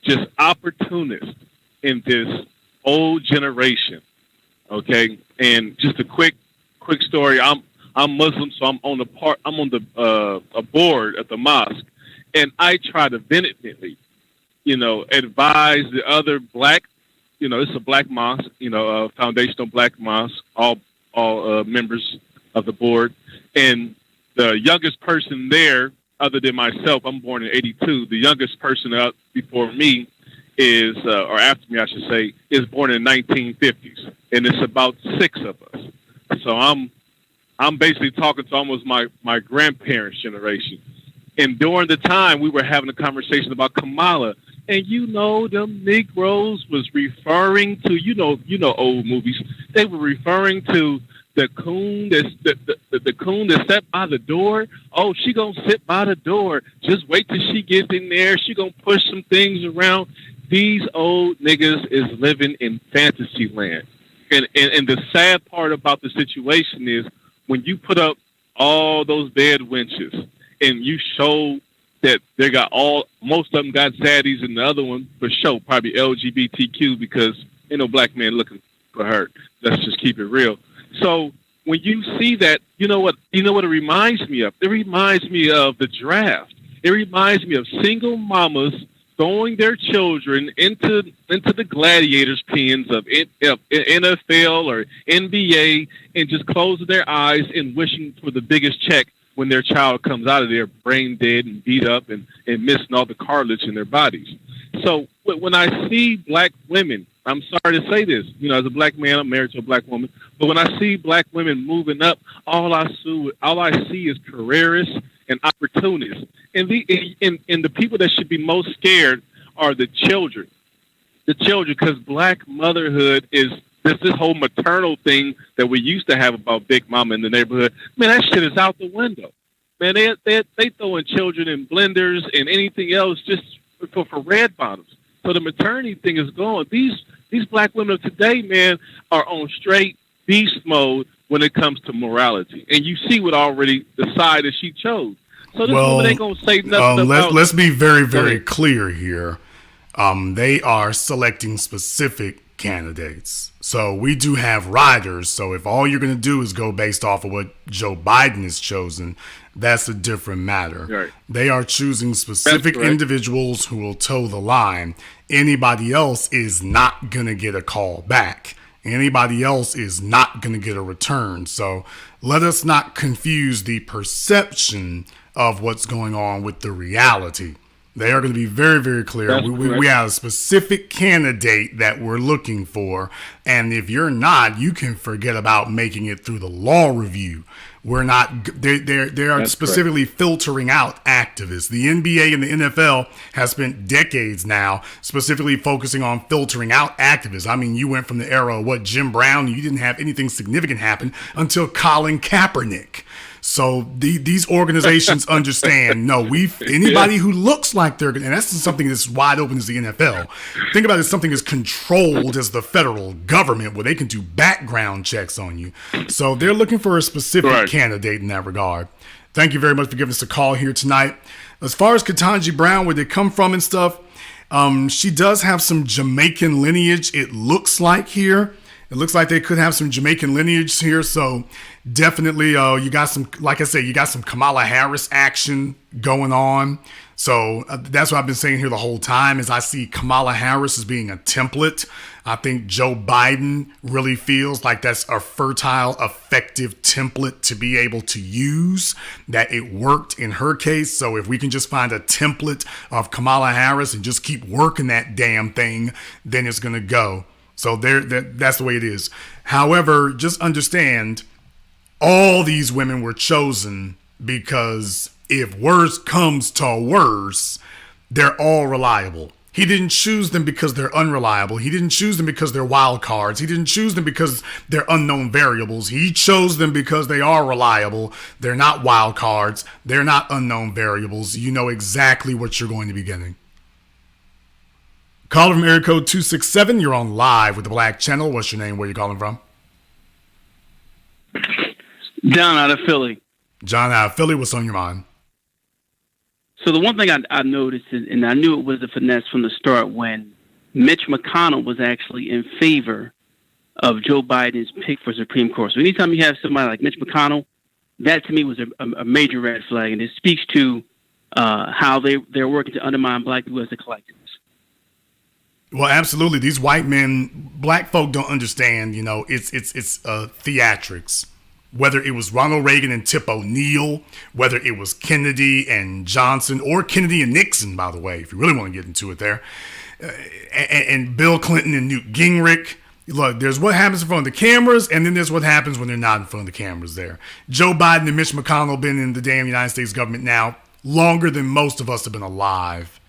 just opportunists in this old generation. Okay. And just a quick story. I'm Muslim, so I'm on a board at the mosque, and I try to vehemently, you know, advise the other black, you know, it's a black mosque, you know, foundational black mosque, all members of the board, and the youngest person there, other than myself, I'm born in '82. The youngest person up before me is, or after me, I should say, is born in 1950s, and it's about 6 of us. So I'm basically talking to almost my grandparents' generation. And during the time, we were having a conversation about Kamala. And, you know, them Negroes was referring to, you know, old movies. They were referring to the coon the coon that sat by the door. Oh, she gonna sit by the door. Just wait till she gets in there. She gonna push some things around. these old niggas is living in fantasy land. And the sad part about the situation is when you put up all those Bedwenches and you show that they got most of them got zaddies and the other one for sure probably LGBTQ because ain't no black man looking for her. Let's just keep it real. So when you see that, you know what it reminds me of? It reminds me of the draft. It reminds me of single mamas throwing their children into the gladiators pens of NFL or NBA and just closing their eyes and wishing for the biggest check when their child comes out of there brain dead and beat up and missing all the cartilage in their bodies. So when I see black women, I'm sorry to say this, as a black man, I'm married to a black woman, but when I see black women moving up, all I see is careerists and opportunists. And the people that should be most scared are the children. The children, because black motherhood is this whole maternal thing that we used to have about Big Mama in the neighborhood. Man, that shit is out the window. Man, they throwing children in blenders and anything else just for red bottoms. So the maternity thing is gone. These black women of today, man, are on straight beast mode when it comes to morality. And you see what already the side that she chose. So this woman ain't gonna say nothing about. Let's be very, very clear here. They are selecting specific candidates. So we do have riders. So if all you're going to do is go based off of what Joe Biden has chosen, that's a different matter. Right. They are choosing specific individuals who will toe the line. Anybody else is not going to get a call back. Anybody else is not going to get a return. So let us not confuse the perception of what's going on with the reality. They are going to be very, very clear. We have a specific candidate that we're looking for. And if you're not, you can forget about making it through the law review. We're not, they are specifically filtering out activists. The NBA and the NFL has spent decades now specifically focusing on filtering out activists. I mean, you went from the era of Jim Brown, you didn't have anything significant happen until Colin Kaepernick. So these organizations understand, anybody who looks like they're, and that's something that's wide open as the NFL. Think about it as something as controlled as the federal government where they can do background checks on you. So they're looking for a specific candidate in that regard. Thank you very much for giving us a call here tonight. As far as Ketanji Brown, where they come from and stuff, she does have some Jamaican lineage, it looks like here. It looks like they could have some Jamaican lineage here. So definitely you got some, like I said, you got some Kamala Harris action going on. So that's what I've been saying here the whole time is I see Kamala Harris as being a template. I think Joe Biden really feels like that's a fertile, effective template to be able to use, that it worked in her case. So if we can just find a template of Kamala Harris and just keep working that damn thing, then it's going to go. So that's the way it is. However, just understand all these women were chosen because if worse comes to worse, they're all reliable. He didn't choose them because they're unreliable. He didn't choose them because they're wild cards. He didn't choose them because they're unknown variables. He chose them because they are reliable. They're not wild cards. They're not unknown variables. You know exactly what you're going to be getting. Caller from area code 267. You're on live with the Black Channel. What's your name? Where you calling from? John out of Philly. John out of Philly. What's on your mind? So the one thing I noticed, and I knew it was a finesse from the start, when Mitch McConnell was actually in favor of Joe Biden's pick for Supreme Court. So anytime you have somebody like Mitch McConnell, that to me was a major red flag, and it speaks to how they're working to undermine black people as a collective. Well, absolutely. These white men, black folk don't understand, it's theatrics. Whether it was Ronald Reagan and Tip O'Neill, whether it was Kennedy and Johnson, or Kennedy and Nixon, by the way, if you really want to get into it there, and Bill Clinton and Newt Gingrich. Look, there's what happens in front of the cameras, and then there's what happens when they're not in front of the cameras there. Joe Biden and Mitch McConnell have been in the damn United States government now longer than most of us have been alive.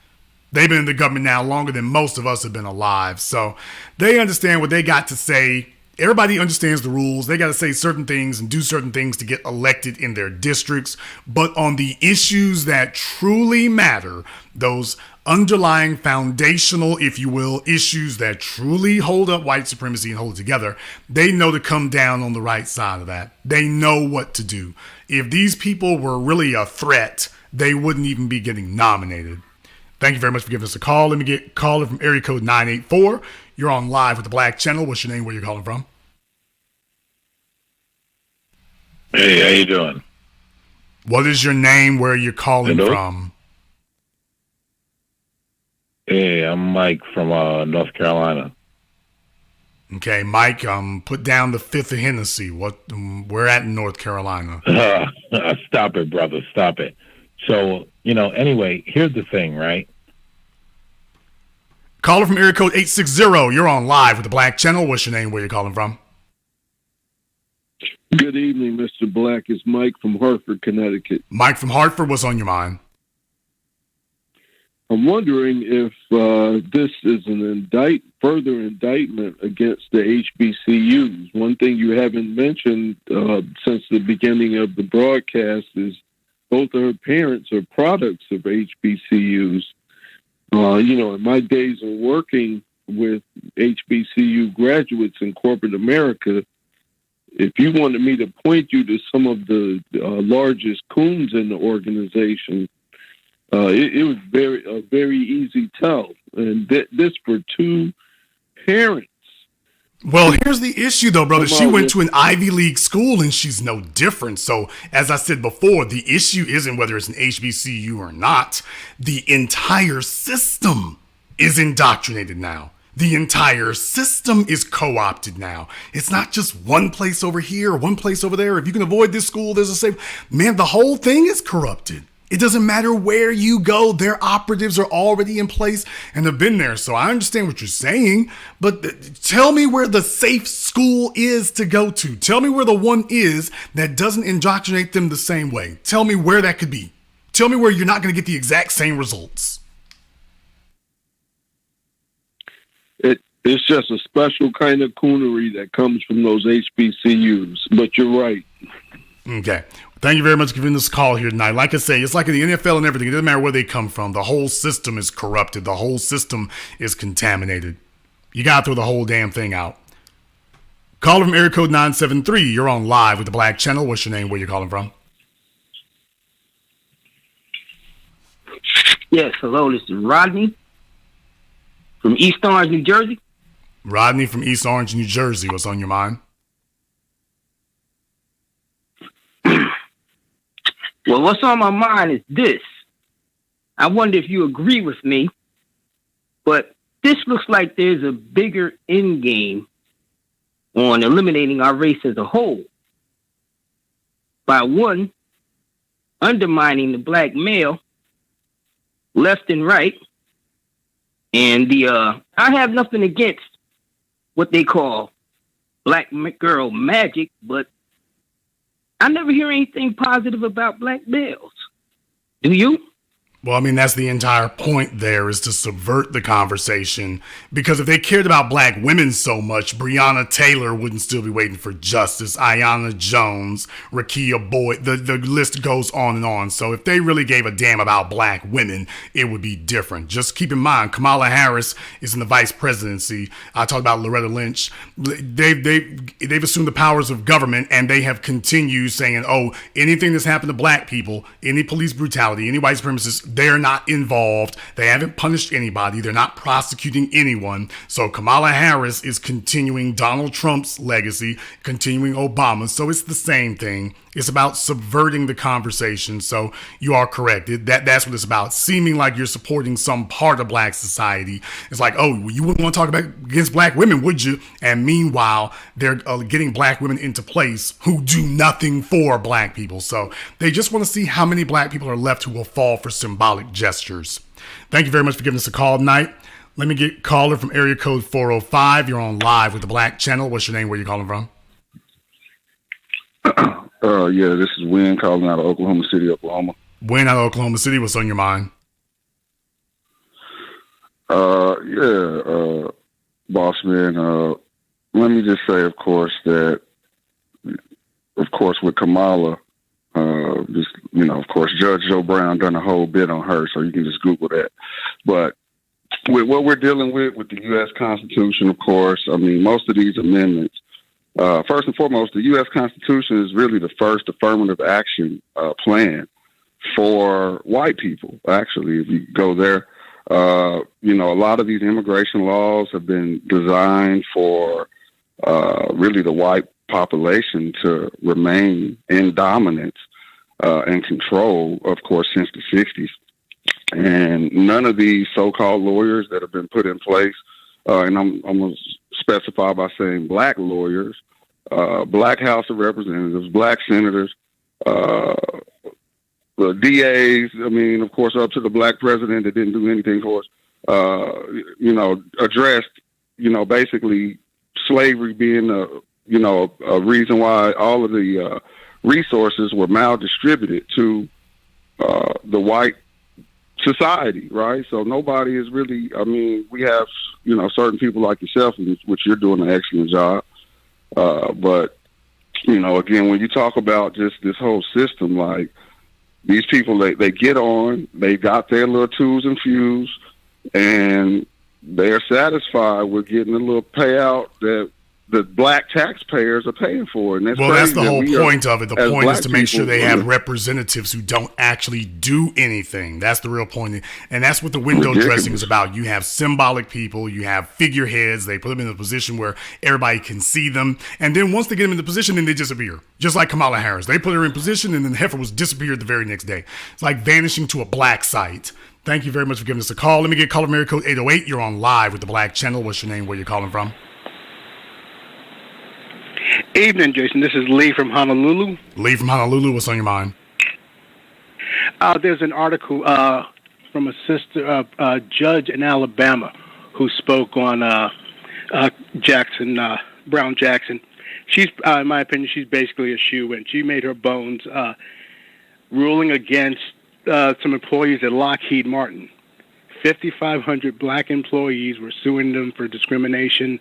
They've been in the government now longer than most of us have been alive. So they understand what they got to say Everybody understands the rules. They got to say certain things and do certain things to get elected in their districts. But on the issues that truly matter, those underlying foundational, if you will, issues that truly hold up white supremacy and hold it together, they know to come down on the right side of that. They know what to do. If these people were really a threat, they wouldn't even be getting nominated. Thank you very much for giving us a call. Let me get a caller from area code 984. You're on live with the Black Channel. What's your name? Where you calling from? Hey, how you doing? What is your name? Where you're calling from? Hey, I'm Mike from North Carolina. Okay, Mike. Put down the fifth of Hennessy. We're at in North Carolina. Stop it, brother. Stop it. So, anyway, here's the thing, right? Caller from area code 860. You're on live with the Black Channel. What's your name? Where you calling from? Good evening, Mr. Black. It's Mike from Hartford, Connecticut. Mike from Hartford, what's on your mind? I'm wondering if this is an further indictment against the HBCUs. One thing you haven't mentioned since the beginning of the broadcast is both of her parents are products of HBCUs. In my days of working with HBCU graduates in corporate America, if you wanted me to point you to some of the largest coons in the organization, it was a very easy tell. And this for two parents. Well, here's the issue, though, brother. She went to an Ivy League school, and she's no different. So, as I said before, the issue isn't whether it's an HBCU or not. The entire system is indoctrinated now. The entire system is co-opted now. It's not just one place over here, one place over there. If you can avoid this school, there's a safe. Man, the whole thing is corrupted. It doesn't matter where you go. Their operatives are already in place and have been there. So I understand what you're saying, but tell me where the safe school is to go to. Tell me where the one is that doesn't indoctrinate them the same way. Tell me where that could be. Tell me where you're not going to get the exact same results. It's just a special kind of coonery that comes from those HBCUs. But you're right. Okay. Thank you very much for giving this call here tonight. Like I say, it's like in the NFL and everything. It doesn't matter where they come from. The whole system is corrupted. The whole system is contaminated. You got to throw the whole damn thing out. Caller from area code 973. You're on live with the Black Channel. What's your name? Where you calling from? Yes, hello. This is Rodney from East Orange, New Jersey. Rodney from East Orange, New Jersey. What's on your mind? Well, what's on my mind is this. I wonder if you agree with me, but this looks like there's a bigger end game on eliminating our race as a whole. By one, undermining the black male, left and right, and I have nothing against what they call black girl magic, but I never hear anything positive about black males. Do you? Well, I mean, that's the entire point there, is to subvert the conversation. Because if they cared about black women so much, Breonna Taylor wouldn't still be waiting for justice. Ayanna Jones, Rakia Boyd, the list goes on and on. So if they really gave a damn about black women, it would be different. Just keep in mind, Kamala Harris is in the vice presidency. I talked about Loretta Lynch. They've assumed the powers of government, and they have continued saying, oh, anything that's happened to black people, any police brutality, any white supremacists, they're not involved. They haven't punished anybody. They're not prosecuting anyone. So Kamala Harris is continuing Donald Trump's legacy, continuing Obama. So it's the same thing. It's about subverting the conversation. So you are correct. That's what it's about. Seeming like you're supporting some part of black society. It's like, oh, you wouldn't want to talk about against black women, would you? And meanwhile, they're getting black women into place who do nothing for black people. So they just want to see how many black people are left who will fall for symbolic gestures. Thank you very much for giving us a call tonight. Let me get caller from area code 405. You're on live with the Black Channel. What's your name? Where you calling from? Yeah, this is Wynn calling out of Oklahoma City, Oklahoma. Wynn out of Oklahoma City. What's on your mind? Boss man, let me just say, of course, that, of course, with Kamala, of course, Judge Joe Brown done a whole bit on her, so you can just Google that. But with what we're dealing with the U.S. Constitution, of course, I mean, most of these amendments, first and foremost, the U.S. Constitution is really the first affirmative action plan for white people, actually, if you go there. A lot of these immigration laws have been designed for really the white population to remain in dominance and control, of course, since the 60s. And none of these so-called lawyers that have been put in place, and I'm going to specify by saying black lawyers, black House of Representatives, black senators, the DAs, I mean, of course, up to the black president that didn't do anything for us, addressed, basically slavery being a reason why all of the resources were maldistributed to the white society, right? So nobody is really, I mean, we have, certain people like yourself, which you're doing an excellent job. But, again, when you talk about just this whole system, like these people, they get on, they got their little twos and fews, and they're satisfied with getting a little payout that the black taxpayers are paying for. And that's the whole point of it. The point is to make sure they have representatives who don't actually do anything. That's the real point. And that's what the window dressing is about. You have symbolic people, you have figureheads, they put them in a position where everybody can see them. And then once they get them in the position, then they disappear. Just like Kamala Harris. They put her in position and then the heifer was disappeared the very next day. It's like vanishing to a black site. Thank you very much for giving us a call. Let me get caller area code 808. You're on live with the Black Channel. What's your name? Where you calling from? Evening, Jason. This is Lee from Honolulu. Lee from Honolulu. What's on your mind? There's an article from a sister judge in Alabama who spoke on Brown Jackson. She's, in my opinion, she's basically a shoo-in. She made her bones ruling against some employees at Lockheed Martin. 5,500 black employees were suing them for discrimination.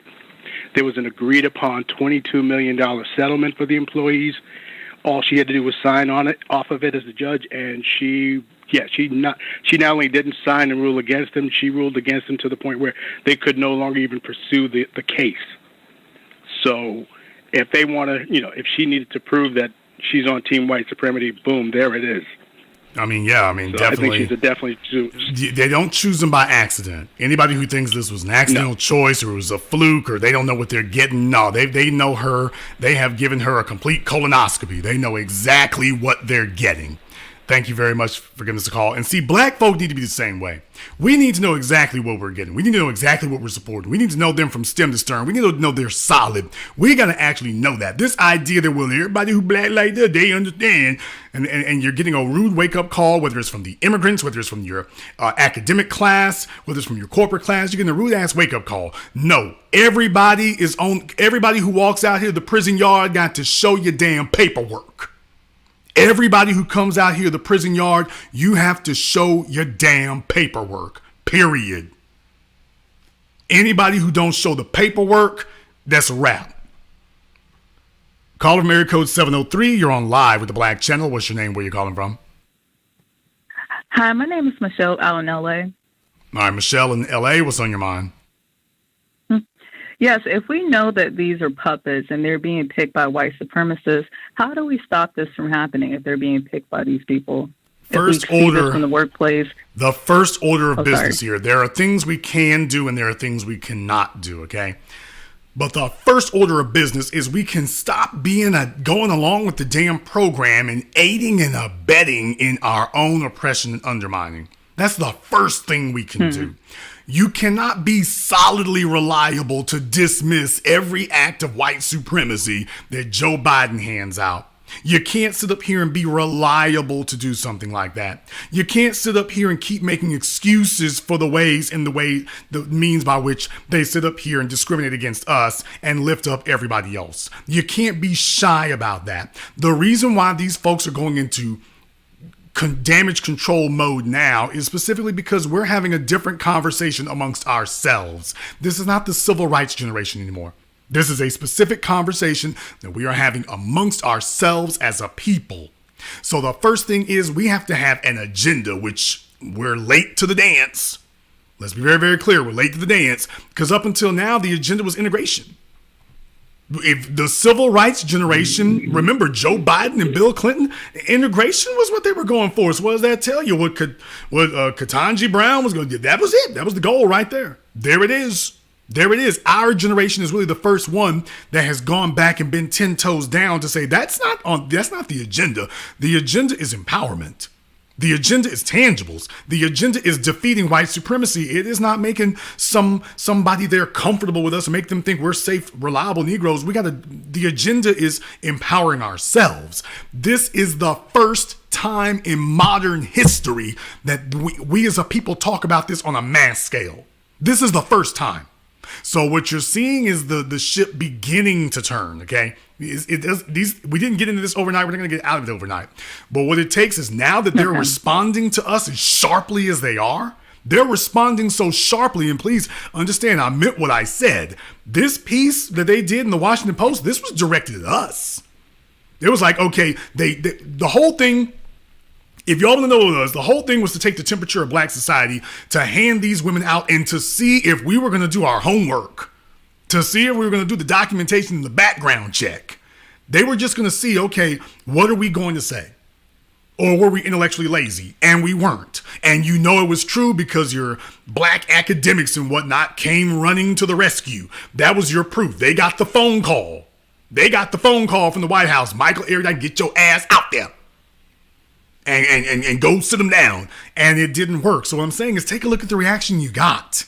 There was an agreed-upon $22 million settlement for the employees. All she had to do was sign off of it as a judge, and she not only didn't sign and rule against them, she ruled against them to the point where they could no longer even pursue the case. So, if they want to, if she needed to prove that she's on Team White Supremacy, boom, there it is. I mean, yeah, so definitely. I think she's definitely choose. They don't choose them by accident. Anybody who thinks this was an accidental choice or it was a fluke or they don't know what they're getting, no, they know her. They have given her a complete colonoscopy. They know exactly what they're getting. Thank you very much for giving us a call. And see, black folk need to be the same way. We need to know exactly what we're getting. We need to know exactly what we're supporting. We need to know them from stem to stern. We need to know they're solid. We got to actually know that. This idea that, well, everybody who black like that, they understand. And you're getting a rude wake-up call, whether it's from the immigrants, whether it's from your academic class, whether it's from your corporate class, you're getting a rude-ass wake-up call. No, everybody who walks out here, the prison yard, got to show your damn paperwork. Everybody who comes out here, the prison yard, you have to show your damn paperwork, period. Anybody who don't show the paperwork, that's a wrap. Caller from area code 703, you're on live with the Black Channel. What's your name? Where you calling from? Hi, my name is Michelle out in L.A. All right, Michelle in L.A., what's on your mind? Yes, if we know that these are puppets and they're being picked by white supremacists, how do we stop this from happening if they're being picked by these people? First order from the workplace. The first order of business here. There are things we can do and there are things we cannot do, okay? But the first order of business is we can stop going along with the damn program and aiding and abetting in our own oppression and undermining. That's the first thing we can do. You cannot be solidly reliable to dismiss every act of white supremacy that Joe Biden hands out. You can't sit up here and be reliable to do something like that. You can't sit up here and keep making excuses for the means by which they sit up here and discriminate against us and lift up everybody else. You can't be shy about that. The reason why these folks are going into damage control mode now is specifically because we're having a different conversation amongst ourselves. This is not the civil rights generation anymore. This is a specific conversation that we are having amongst ourselves as a people. So the first thing is we have to have an agenda, which we're late to the dance. Let's be very, very clear. We're late to the dance because up until now, the agenda was integration. If the civil rights generation, remember Joe Biden and Bill Clinton, integration was what they were going for. So what does that tell you? What Ketanji Brown was going to do? That was it. That was the goal right there. There it is. There it is. Our generation is really the first one that has gone back and been 10 toes down to say that's not the agenda. The agenda is empowerment. The agenda is tangibles. The agenda is defeating white supremacy. It is not making somebody there comfortable with us and make them think we're safe, reliable Negroes. The agenda is empowering ourselves. This is the first time in modern history that we as a people talk about this on a mass scale. This is the first time. So what you're seeing is the ship beginning to turn, okay? We didn't get into this overnight. We're not going to get out of it overnight. But what it takes is now that they're responding to us as sharply as they are, they're responding so sharply. And please understand, I meant what I said. This piece that they did in the Washington Post, this was directed at us. It was like, okay, the whole thing, if y'all want to know what it was, the whole thing was to take the temperature of black society, to hand these women out and to see if we were going to do our homework, to see if we were going to do the documentation and the background check. They were just going to see, okay, what are we going to say? Or were we intellectually lazy? And we weren't. And you know it was true because your black academics and whatnot came running to the rescue. That was your proof. They got the phone call. They got the phone call from the White House. Michael Erdogan, get your ass out there. And go sit them down. And it didn't work. So what I'm saying is take a look at the reaction you got.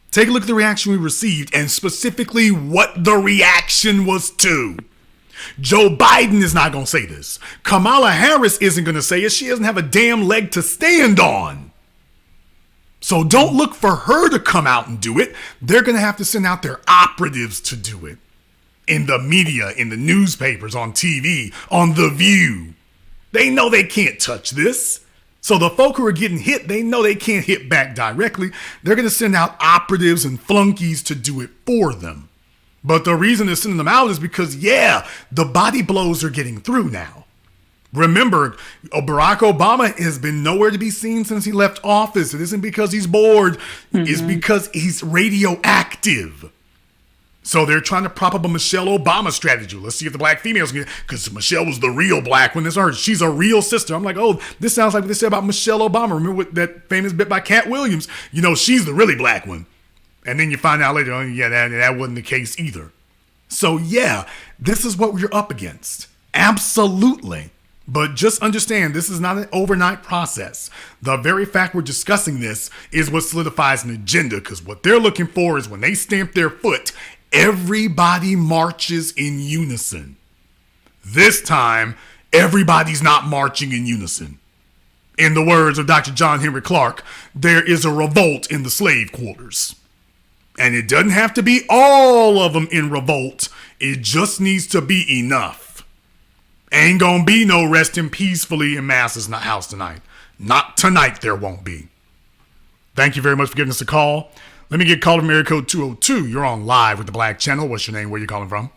Take a look at the reaction we received and specifically what the reaction was to. Joe Biden is not going to say this. Kamala Harris isn't going to say it. She doesn't have a damn leg to stand on. So don't look for her to come out and do it. They're going to have to send out their operatives to do it. In the media, in the newspapers, on TV, on The View. They know they can't touch this. So the folk who are getting hit, they know they can't hit back directly. They're going to send out operatives and flunkies to do it for them. But the reason they're sending them out is because, the body blows are getting through now. Remember, Barack Obama has been nowhere to be seen since he left office. It isn't because he's bored. It's because he's radioactive. So they're trying to prop up a Michelle Obama strategy. Let's see if the black females get, because Michelle was the real black one. She's a real sister. I'm like, oh, this sounds like what they said about Michelle Obama. Remember what that famous bit by Cat Williams? You know, she's the really black one. And then you find out later, that wasn't the case either. So this is what we're up against. Absolutely. But just understand, this is not an overnight process. The very fact we're discussing this is what solidifies an agenda, because what they're looking for is when they stamp their foot, everybody marches in unison. This time, everybody's not marching in unison. In the words of Dr. John Henry Clark, there is a revolt in the slave quarters. And it doesn't have to be all of them in revolt. It just needs to be enough. Ain't gonna be no resting peacefully in Massa's house tonight. Not tonight, there won't be. Thank you very much for giving us a call. Let me get called from area code 202. You're on live with the Black Channel. What's your name? Where you calling from?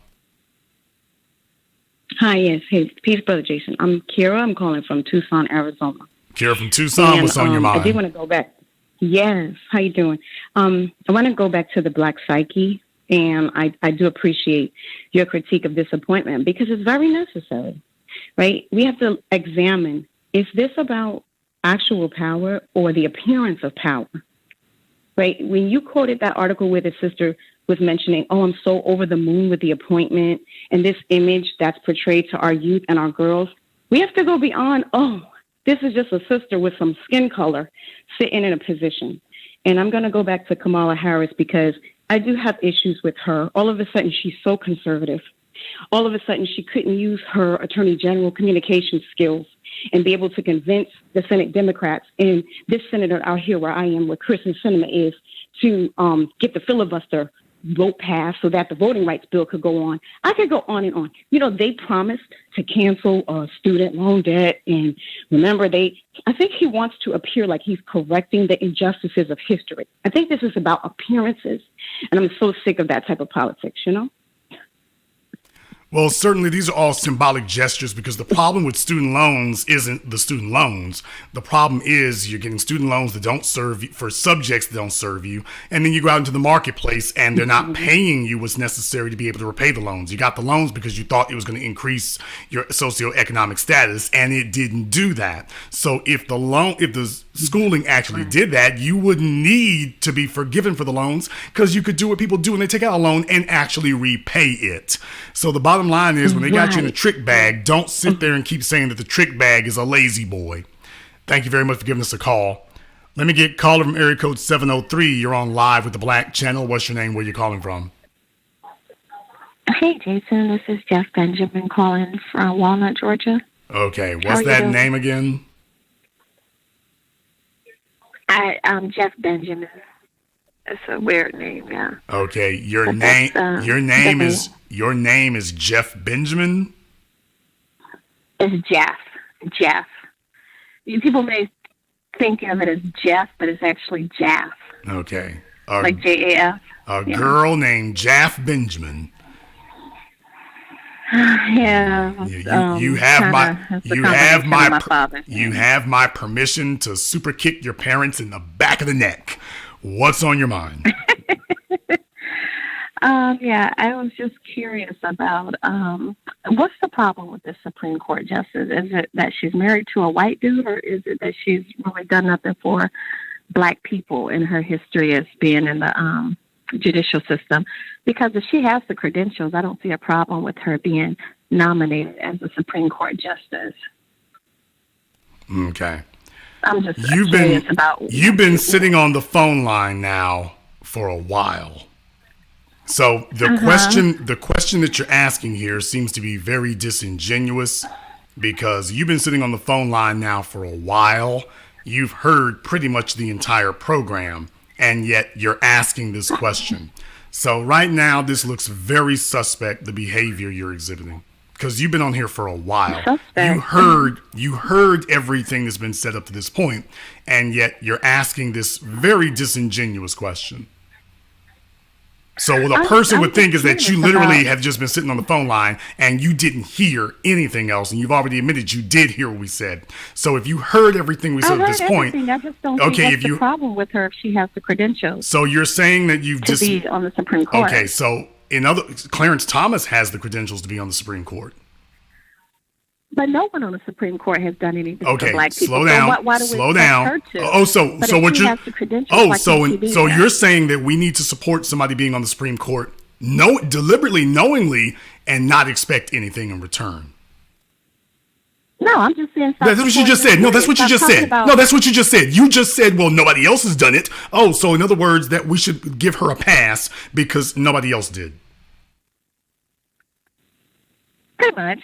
Hi, yes. Hey, peace, Brother Jason. I'm Kira. I'm calling from Tucson, Arizona. Kira from Tucson. What's on your mind? I did want to go back. Yes. How you doing? I want to go back to the Black psyche, and I do appreciate your critique of disappointment because it's very necessary, right? We have to examine, is this about actual power or the appearance of power, right? When you quoted that article where the sister was mentioning, oh, I'm so over the moon with the appointment and this image that's portrayed to our youth and our girls, we have to go beyond, oh, this is just a sister with some skin color sitting in a position. And I'm going to go back to Kamala Harris because I do have issues with her. All of a sudden, she's so conservative. All of a sudden, she couldn't use her attorney general communication skills and be able to convince the Senate Democrats and this senator out here where I am, where Kristen Sinema is, to get the filibuster vote passed so that the voting rights bill could go on. I could go on and on. You know, they promised to cancel student loan debt. And remember, I think he wants to appear like he's correcting the injustices of history. I think this is about appearances. And I'm so sick of that type of politics, you know? Well, certainly these are all symbolic gestures because the problem with student loans isn't the student loans. The problem is you're getting student loans that don't serve you for subjects that don't serve you. And then you go out into the marketplace and they're not paying you what's necessary to be able to repay the loans. You got the loans because you thought it was going to increase your socioeconomic status, and it didn't do that. So if the schooling actually did that, you wouldn't need to be forgiven for the loans because you could do what people do when they take out a loan and actually repay it. So the bottom line is when they got you in a trick bag, don't sit there and keep saying that the trick bag is a lazy boy. Thank you very much for giving us a call. Let me get caller from area code 703. You're on live with the Black Channel. What's your name? Where you calling from? Hey, Jason. This is Jeff Benjamin calling from Walnut, Georgia. Okay. What's that name again? I'm Jeff Benjamin. It's a weird name, yeah. Okay. Your name is Jeff Benjamin? It's Jeff. Jeff. People may think of it as Jeff, but it's actually Jaff. Okay. Like J-A-F. A girl named Jeff Benjamin. Yeah. You have my permission to super kick your parents in the back of the neck. What's on your mind? Yeah, I was just curious about what's the problem with this Supreme Court justice? Is it that she's married to a white dude, or is it that she's really done nothing for Black people in her history as being in the judicial system? Because if she has the credentials, I don't see a problem with her being nominated as a Supreme Court justice. Okay. I'm just curious about... You've been sitting on the phone line now for a while. So the question that you're asking here seems to be very disingenuous because you've been sitting on the phone line now for a while. You've heard pretty much the entire program, and yet you're asking this question. So right now, this looks very suspect, the behavior you're exhibiting, because you've been on here for a while. You heard everything that's been said up to this point, and yet you're asking this very disingenuous question. So what a person would think is that you literally have just been sitting on the phone line and you didn't hear anything else, and you've already admitted you did hear what we said. So if you heard everything we said at this point, I just don't think that's the problem with her if she has the credentials. So you're saying that you've to be on the Supreme Court. Okay, so Clarence Thomas has the credentials to be on the Supreme Court. But no one on the Supreme Court has done anything for Black people. Slow down. So why do we slow down. Her to? So you're saying that we need to support somebody being on the Supreme Court, deliberately, knowingly, and not expect anything in return. No, I'm just saying. That's what you just said. No, that's what you just said. No, that's what you just said. You just said, well, nobody else has done it. Oh, so in other words, that we should give her a pass because nobody else did. Pretty much.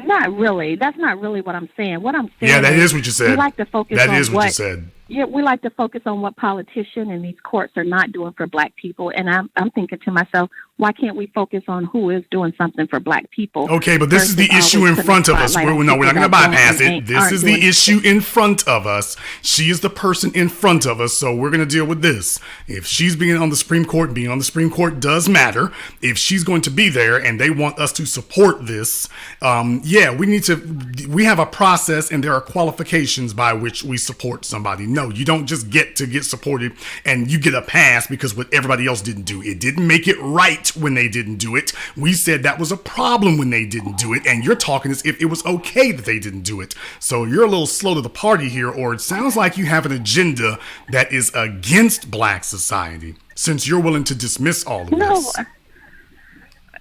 Not really. That's not really what I'm saying. What I'm saying. Yeah, that is what you said. We like to focus on what you said. Yeah, we like to focus on what politicians and these courts are not doing for Black people. And I'm thinking to myself, why can't we focus on who is doing something for Black people? Okay, but this is the issue in front of us. We're not going to bypass it. This is the issue in front of us. She is the person in front of us, so we're going to deal with this. If she's being on the Supreme Court, being on the Supreme Court does matter. If she's going to be there and they want us to support this, we have a process and there are qualifications by which we support somebody. No, you don't just get supported and you get a pass because what everybody else didn't do. It didn't make it right when they didn't do it. We said that was a problem when they didn't do it, and you're talking as if it was okay that they didn't do it. So you're a little slow to the party here, or it sounds like you have an agenda that is against Black society, since you're willing to dismiss all of this.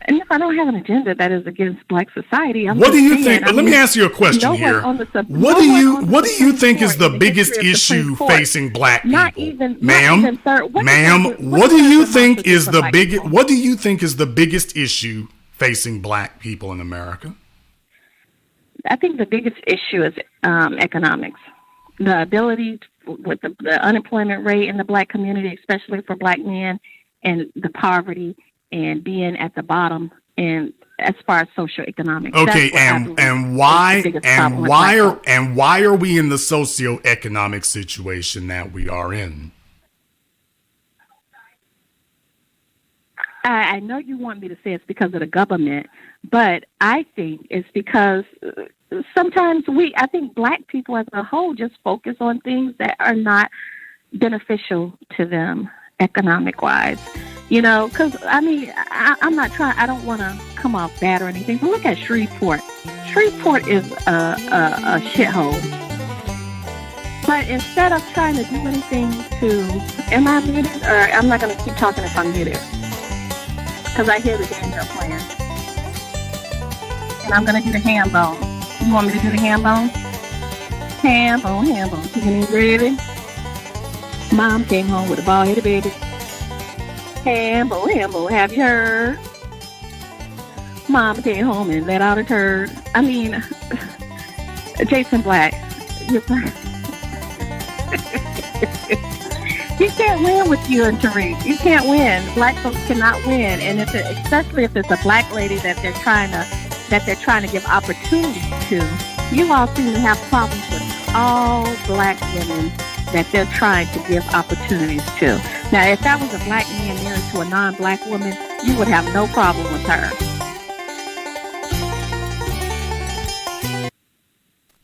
And if I don't have an agenda that is against Black society, what do you think? Let me ask you a question here. What do you think is the biggest issue facing Black people, ma'am? What do you think is the biggest issue facing Black people in America? I think the biggest issue is economics. The ability with the unemployment rate in the Black community, especially for Black men, and the poverty and being at the bottom, and as far as socioeconomic. Okay, and why are we in the socioeconomic situation that we are in? I know you want me to say it's because of the government, but I think it's because sometimes I think black people as a whole just focus on things that are not beneficial to them economic-wise. You know, because, I mean, I'm not trying, I don't want to come off bad or anything, but look at Shreveport. Shreveport is a shithole. But instead of trying to do anything to, am I muted? Or I'm not going to keep talking if I'm muted. Because I hear the game you're playing. And I'm going to do the ham bone. You want me to do the ham bone? Ham bone, chicken and gravy. Mom came home with a bald-headed baby. Ham bone, have you heard? Mom came home and let out a turd. I mean, Jason Black, you're you can't win with you and Tariq. You can't win. Black folks cannot win, and especially if it's a black lady that they're trying to give opportunity to. You all seem to have problems with all black women that they're trying to give opportunities to. Now, if that was a black man married to a non-black woman, you would have no problem with her.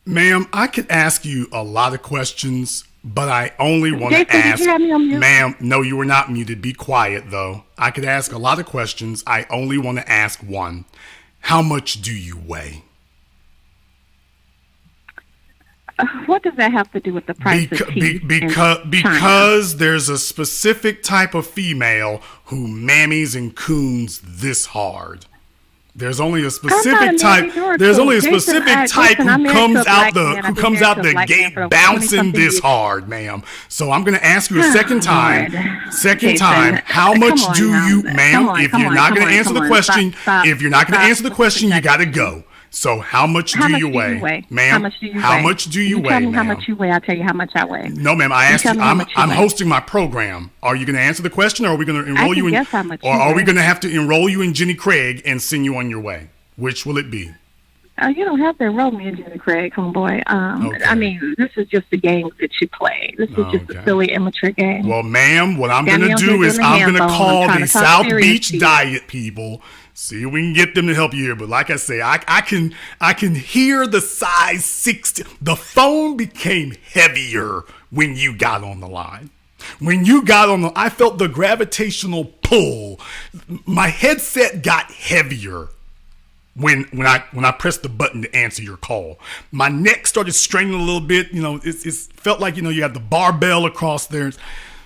Ma'am, I could ask you a lot of questions, but I only want to ask... Did you have me on mute? Ma'am, no, you were not muted. Be quiet, though. I could ask a lot of questions. I only want to ask one. How much do you weigh? What does that have to do with the price of tea? Because there's a specific type of female who mammies and coons this hard. There's only a specific type. There's only a specific type who comes out the gate bouncing this hard, ma'am. So I'm going to ask you a second time. How much do you, ma'am? If you're not going to answer the question, you got to go. So how much do you weigh, ma'am? How much do you weigh? Tell me how much you weigh. I'll tell you how much I weigh. No, ma'am. I asked you. I'm hosting my program. Are you going to answer the question, or are we going to enroll you in? Or are we going to have to enroll you in Jenny Craig and send you on your way? Which will it be? You don't have to enroll me in Jenny Craig, homeboy. Okay. I mean, this is just a game that you play. This is just a silly, immature game. Well, ma'am, what I'm going to do is I'm going to call the South Beach Diet people. See if we can get them to help you here. But like I say, I can hear the size 60. The phone became heavier when you got on the line. When you got on I felt the gravitational pull. My headset got heavier when I pressed the button to answer your call. My neck started straining a little bit. You know, it felt like, you know, you had the barbell across there.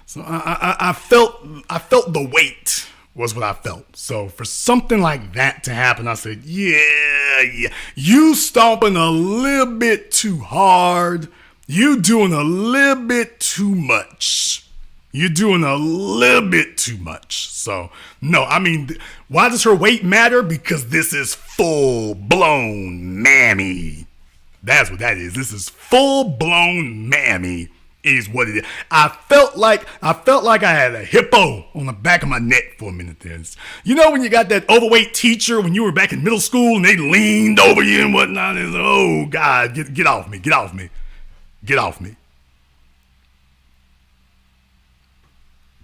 So I felt the weight. Was what I felt. So for something like that to happen, I said, yeah, you stomping a little bit too hard. You doing a little bit too much. You're doing a little bit too much. So, no, I mean, why does her weight matter? Because this is full-blown mammy. That's what that is. This is full-blown mammy. Is what it is. I felt like I had a hippo on the back of my neck for a minute there. You know when you got that overweight teacher when you were back in middle school and they leaned over you and whatnot? And oh God, get off me, get off me, get off me.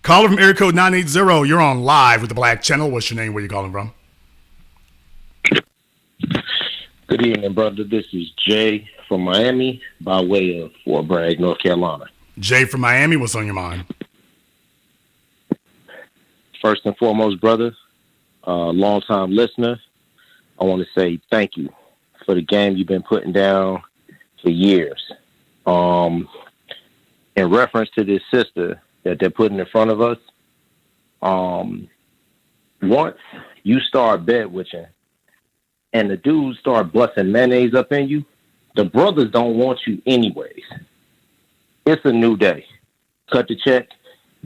Caller from area code 980. You're on live with the Black Channel. What's your name? Where you calling from? Good evening, brother. This is Jay from Miami by way of Fort Bragg, North Carolina. Jay from Miami, what's on your mind? First and foremost, brother, long-time listener, I want to say thank you for the game you've been putting down for years. In reference to this sister that they're putting in front of us, once you start bedwitching and the dudes start busting mayonnaise up in you, the brothers don't want you anyways. It's a new day. Cut the check,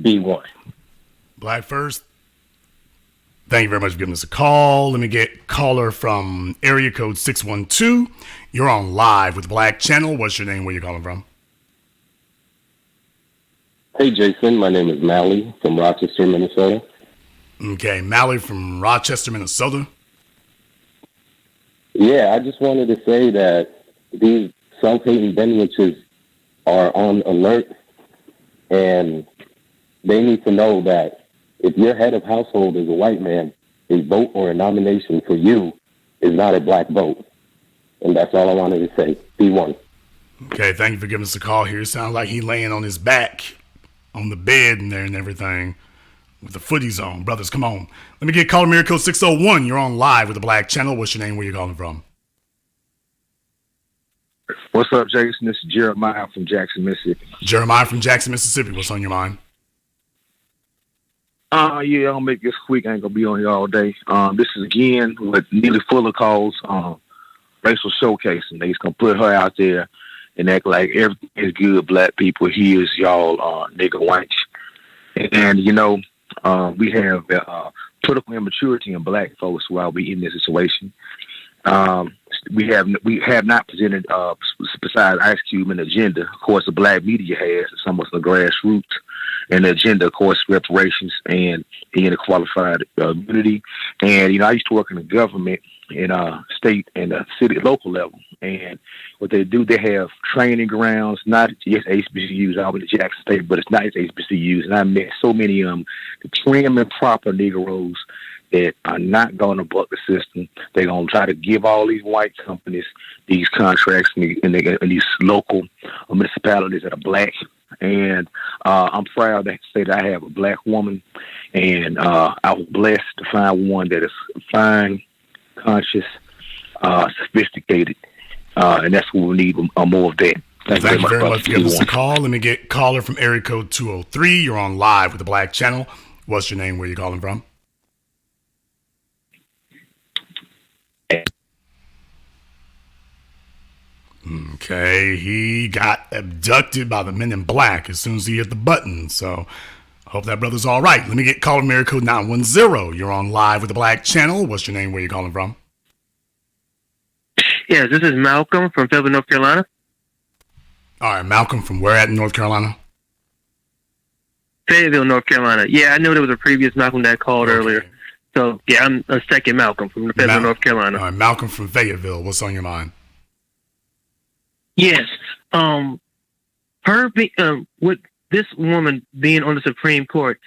be one. Black first. Thank you very much for giving us a call. Let me get caller from area code 612. You're on live with the Black Channel. What's your name? Where you calling from? Hey, Jason. My name is Mally from Rochester, Minnesota. Okay, Mally from Rochester, Minnesota. Yeah, I just wanted to say that these self-hating Bedwenches are on alert, and they need to know that If your head of household is a white man, a vote or a nomination for you is not a black vote. And that's all I wanted to say. Be1. Okay, thank you for giving us a call here. Sounds like he laying on his back on the bed in there and everything with the footies on. Brothers, come on. Let me get caller Mirror Code 601. You're on live with the Black Channel. What's your name? Where you calling from? What's up, Jason? This is Jeremiah from Jackson, Mississippi. Jeremiah from Jackson, Mississippi. What's on your mind? Yeah, I'll make this quick. I ain't gonna be on here all day. This is again what Neely Fuller calls racial showcasing. They just gonna put her out there and act like everything is good. Black people, here's y'all nigga whites. And you know, we have political immaturity in black folks while we in this situation. We have not presented, besides Ice Cube, an agenda. Of course, the black media has, some of the grassroots, and the agenda, of course, reparations and qualified immunity. And, you know, I used to work in the government in state and city, local level. And what they do, they have training grounds, not just HBCUs out in the Jackson State, but it's not just HBCUs. And I met so many trim and proper Negroes that are not going to buck the system. They're going to try to give all these white companies these contracts in these local municipalities that are black. And I'm proud to say that I have a black woman, and I was blessed to find one that is fine, conscious, sophisticated, and that's what we need more of that. Thank you very much for giving us a call. Let me get caller from area code 203. You're on live with the Black Channel. What's your name? Where you calling from? Okay, he got abducted by the men in black as soon as he hit the button. So I hope that brother's all right. Let me get caller Mirror Code 910. You're on live with the Black Channel. What's your name? Where you calling from? Yes, this is Malcolm from Fayetteville, North Carolina. All right, Malcolm from where at in North Carolina? Fayetteville, North Carolina. Yeah, I know there was a previous Malcolm that called earlier. So, yeah, I'm a second Malcolm from Fayetteville, North Carolina. All right, Malcolm from Fayetteville. What's on your mind? Yes. With this woman being on the Supreme Court,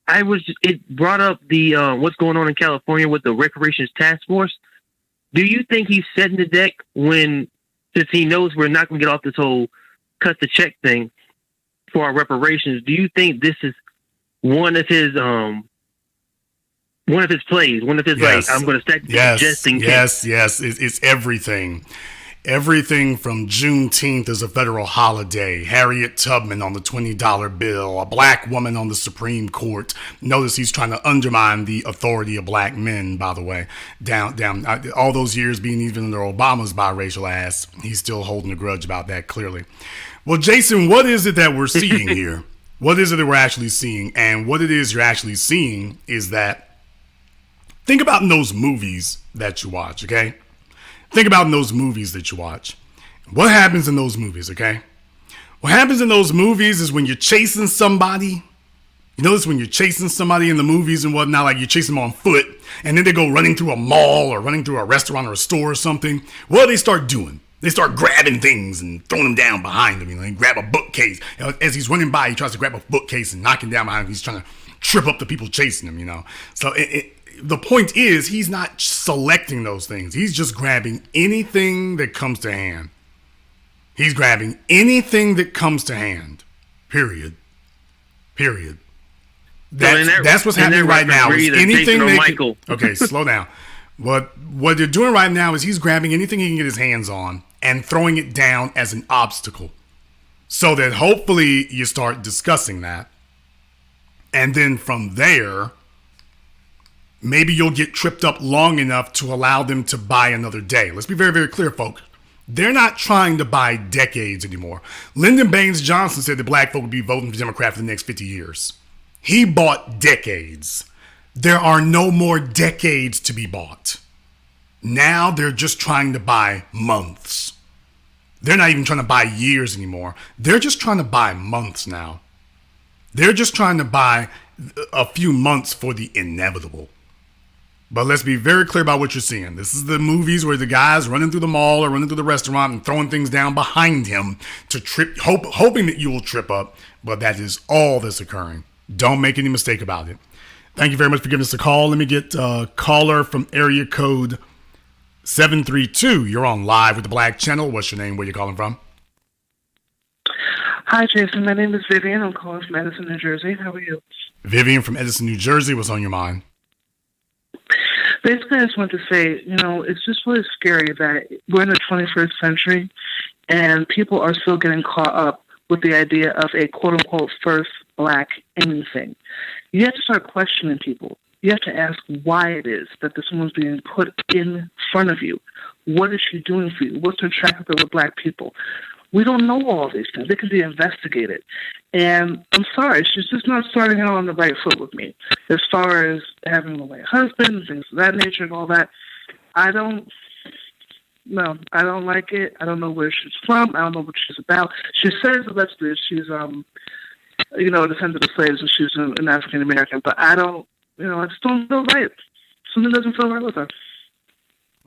it brought up the what's going on in California with the reparations task force. Do you think he's setting the deck since he knows we're not going to get off this whole cut the check thing for our reparations? Do you think this is one of his plays, Yes. I'm going to stack just in case? Yes. It's everything. Everything from Juneteenth is a federal holiday. Harriet Tubman on the $20 bill. A black woman on the Supreme Court. Notice he's trying to undermine the authority of black men, by the way. Down all those years being even under Obama's biracial ass, he's still holding a grudge about that, clearly. Well, Jason, what is it that we're seeing here? What is it that we're actually seeing? And what it is you're actually seeing is that, think about in those movies that you watch, okay? Think about in those movies that you watch. What happens in those movies, okay? What happens in those movies is when you're chasing somebody. You notice when you're chasing somebody in the movies and whatnot, like you're chasing them on foot, and then they go running through a mall or running through a restaurant or a store or something. What do they start doing? They start grabbing things and throwing them down behind them. You know, they grab a bookcase. You know, as he's running by, he tries to grab a bookcase and knock him down behind him. He's trying to trip up the people chasing him, you know. So the point is, he's not selecting those things. He's just grabbing anything that comes to hand. He's grabbing anything that comes to hand. Period. That's what's happening right now. Is anything okay, slow down. What they're doing right now is he's grabbing anything he can get his hands on and throwing it down as an obstacle. So that hopefully you start discussing that. And then from there, maybe you'll get tripped up long enough to allow them to buy another day. Let's be very, very clear, folks. They're not trying to buy decades anymore. Lyndon Baines Johnson said that black folk would be voting for Democrat for the next 50 years. He bought decades. There are no more decades to be bought. Now they're just trying to buy months. They're not even trying to buy years anymore. They're just trying to buy months now. They're just trying to buy a few months for the inevitable. But let's be very clear about what you're seeing. This is the movies where the guy's running through the mall or running through the restaurant and throwing things down behind him to trip, hoping that you will trip up. But that is all that's occurring. Don't make any mistake about it. Thank you very much for giving us a call. Let me get a caller from area code 732. You're on live with the Black Channel. What's your name? Where you calling from? Hi, Jason. My name is Vivian. I'm calling from Edison, New Jersey. How are you? Vivian from Edison, New Jersey. What's on your mind? Basically, I just want to say, it's just really scary that we're in the 21st century and people are still getting caught up with the idea of a quote-unquote first black anything. You have to start questioning people. You have to ask why it is that this woman's being put in front of you. What is she doing for you? What's her track record with black people? We don't know all these things. They can be investigated. And I'm sorry, she's just not starting out on the right foot with me. As far as having a white husband and things of that nature and all that, I don't like it. I don't know where she's from. I don't know what she's about. She says allegedly she's, a descendant of slaves and she's an African American, but I just don't feel right. Something doesn't feel right with her.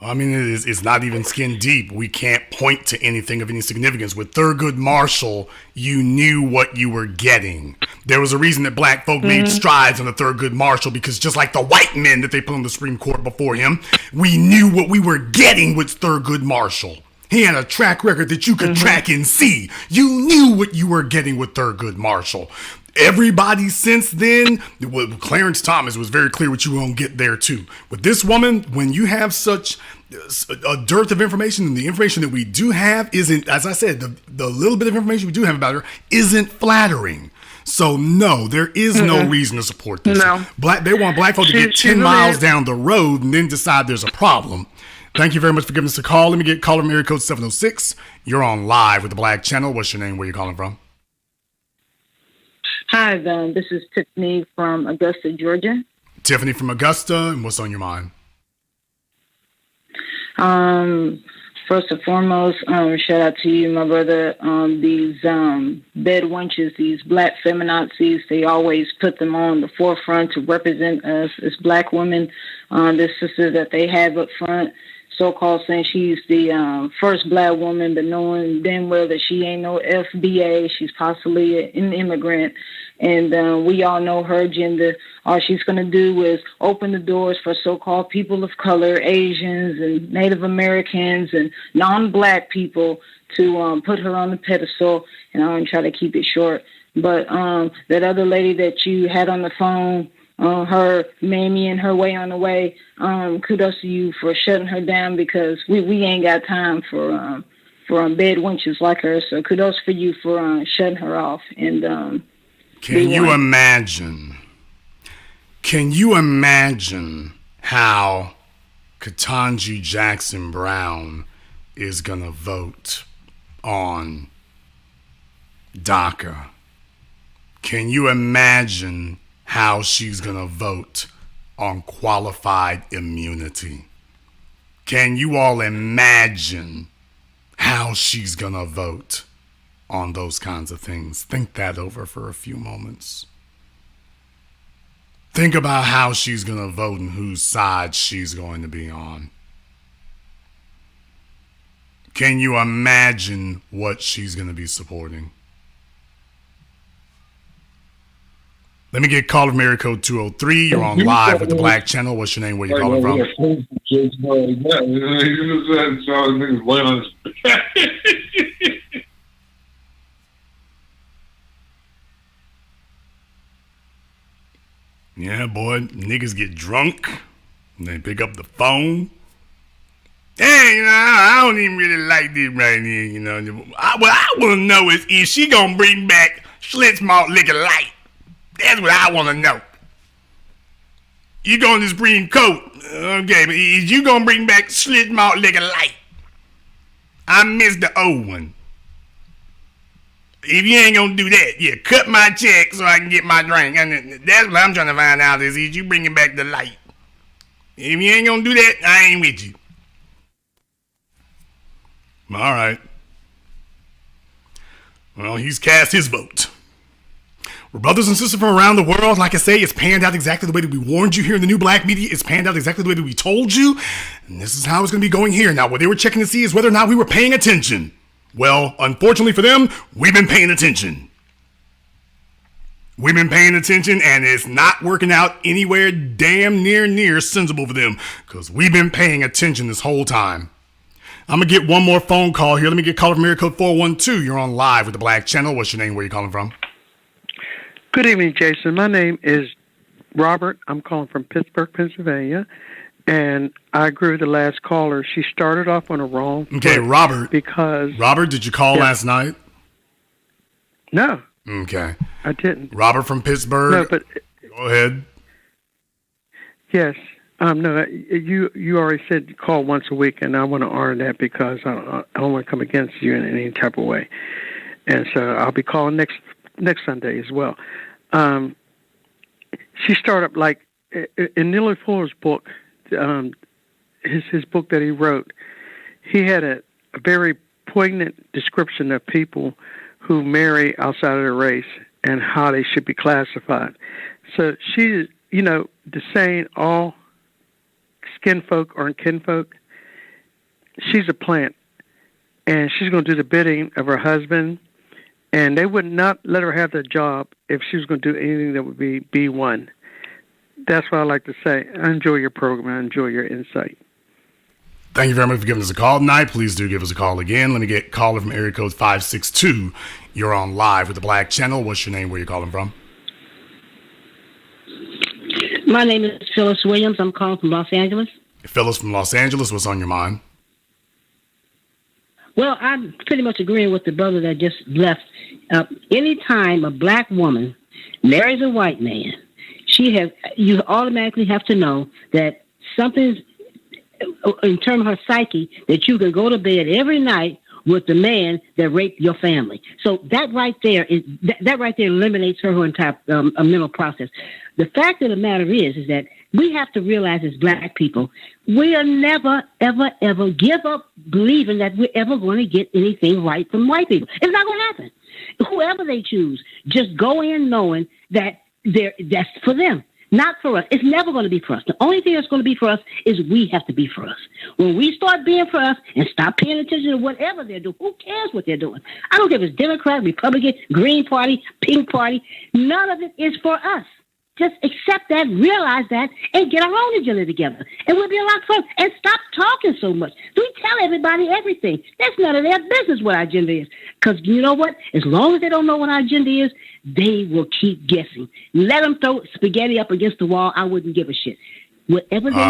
I mean, it's not even skin deep. We can't point to anything of any significance. With Thurgood Marshall, you knew what you were getting. There was a reason that black folk made strides on the Thurgood Marshall, because just like the white men that they put on the Supreme Court before him, we knew what we were getting with Thurgood Marshall. He had a track record that you could track and see. You knew what you were getting with Thurgood Marshall. Everybody since then, Clarence Thomas was very clear what you were going to get there too. With this woman, when you have such a dearth of information, and the information that we do have isn't, as I said, the little bit of information we do have about her isn't flattering. So no, there is no reason to support this. No. They want black folk to get 10 miles down the road and then decide there's a problem. Thank you very much for giving us a call. Let me get caller from area code 706. You're on live with the Black Channel. What's your name? Where you calling from? Hi, this is Tiffany from Augusta, Georgia. Tiffany from Augusta, and what's on your mind? First and foremost, shout out to you, my brother. These bedwenches, these black feminazis, they always put them on the forefront to represent us as black women. This sister that they have up front, so-called saying she's the first black woman, but knowing damn well that she ain't no FBA. She's possibly an immigrant. And we all know her agenda. All she's going to do is open the doors for so-called people of color, Asians and Native Americans and non-black people to put her on the pedestal. And I'm going to try to keep it short. But that other lady that you had on the phone, her Mamie and her way on the way, kudos to you for shutting her down, because we ain't got time for bed wenches like her. So kudos for you for shutting her off. And Can you imagine how Ketanji Jackson Brown is going to vote on DACA? Can you imagine how she's going to vote on qualified immunity? Can you all imagine how she's going to vote on those kinds of things? Think that over for a few moments. Think about how she's going to vote and whose side she's going to be on. Can you imagine what she's going to be supporting? Let me get caller from area code 203. You're on live with the Black Channel. What's your name? Where you calling from? Yeah, boy, niggas get drunk and they pick up the phone. Hey, I don't even really like this right here, What I want to know is she going to bring back Schlitz Malt Liquor Light? That's what I want to know. You going to the Supreme Court. Okay, but is you going to bring back Schlitz Malt Liquor Light? I miss the old one. If you ain't going to do that, cut my check so I can get my drink. And that's what I'm trying to find out is you bringing back the light. If you ain't going to do that, I ain't with you. All right. Well, he's cast his vote. We're brothers and sisters from around the world. Like I say, it's panned out exactly the way that we warned you here in the new black media. It's panned out exactly the way that we told you. And this is how it's going to be going here. Now, what they were checking to see is whether or not we were paying attention. Well, unfortunately for them, we've been paying attention. We've been paying attention, and it's not working out anywhere damn near sensible for them, because we've been paying attention this whole time. I'm going to get one more phone call here. Let me get caller from area code 412. You're on live with the Black Channel. What's your name? Where are you calling from? Good evening, Jason. My name is Robert. I'm calling from Pittsburgh, Pennsylvania. And I agree with the last caller. She started off on a wrong foot. Okay, Robert. Because Robert, did you call last night? No. Okay. I didn't. Robert from Pittsburgh. No, but go ahead. Yes. No, you already said you call once a week, and I want to honor that because I don't want to come against you in any type of way. And so I'll be calling next Sunday as well. She started like in Neely Fuller's book, his book that he wrote. He had a very poignant description of people who marry outside of their race and how they should be classified. So she, the saying all skin folk or kinfolk, she's a plant, and she's going to do the bidding of her husband, and they would not let her have the job if she was going to do anything that would be B1. That's what I like to say. I enjoy your program. I enjoy your insight. Thank you very much for giving us a call tonight. Please do give us a call again. Let me get caller from area code 562. You're on live with the Black Channel. What's your name? Where are you calling from? My name is Phyllis Williams. I'm calling from Los Angeles. Phyllis from Los Angeles. What's on your mind? Well, I'm pretty much agreeing with the brother that just left. Anytime a black woman marries a white man, you automatically have to know that something's in terms of her psyche, that you can go to bed every night with the man that raped your family. So that right there eliminates her entire mental process. The fact of the matter is that we have to realize as black people, we are never, ever, ever give up believing that we're ever going to get anything right from white people. It's not going to happen. Whoever they choose, just go in knowing that that's for them. Not for us. It's never going to be for us. The only thing that's going to be for us is we have to be for us. When we start being for us and stop paying attention to whatever they're doing, who cares what they're doing? I don't care if it's Democrat, Republican, Green Party, Pink Party. None of it is for us. Just accept that, realize that, and get our own agenda together. And we'll be a lot fun. And stop talking so much. We tell everybody everything. That's none of their business what our agenda is. Because you know what? As long as they don't know what our agenda is, they will keep guessing. Let them throw spaghetti up against the wall. I wouldn't give a shit. Whatever they do,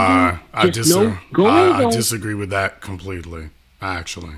I disagree with that completely, actually.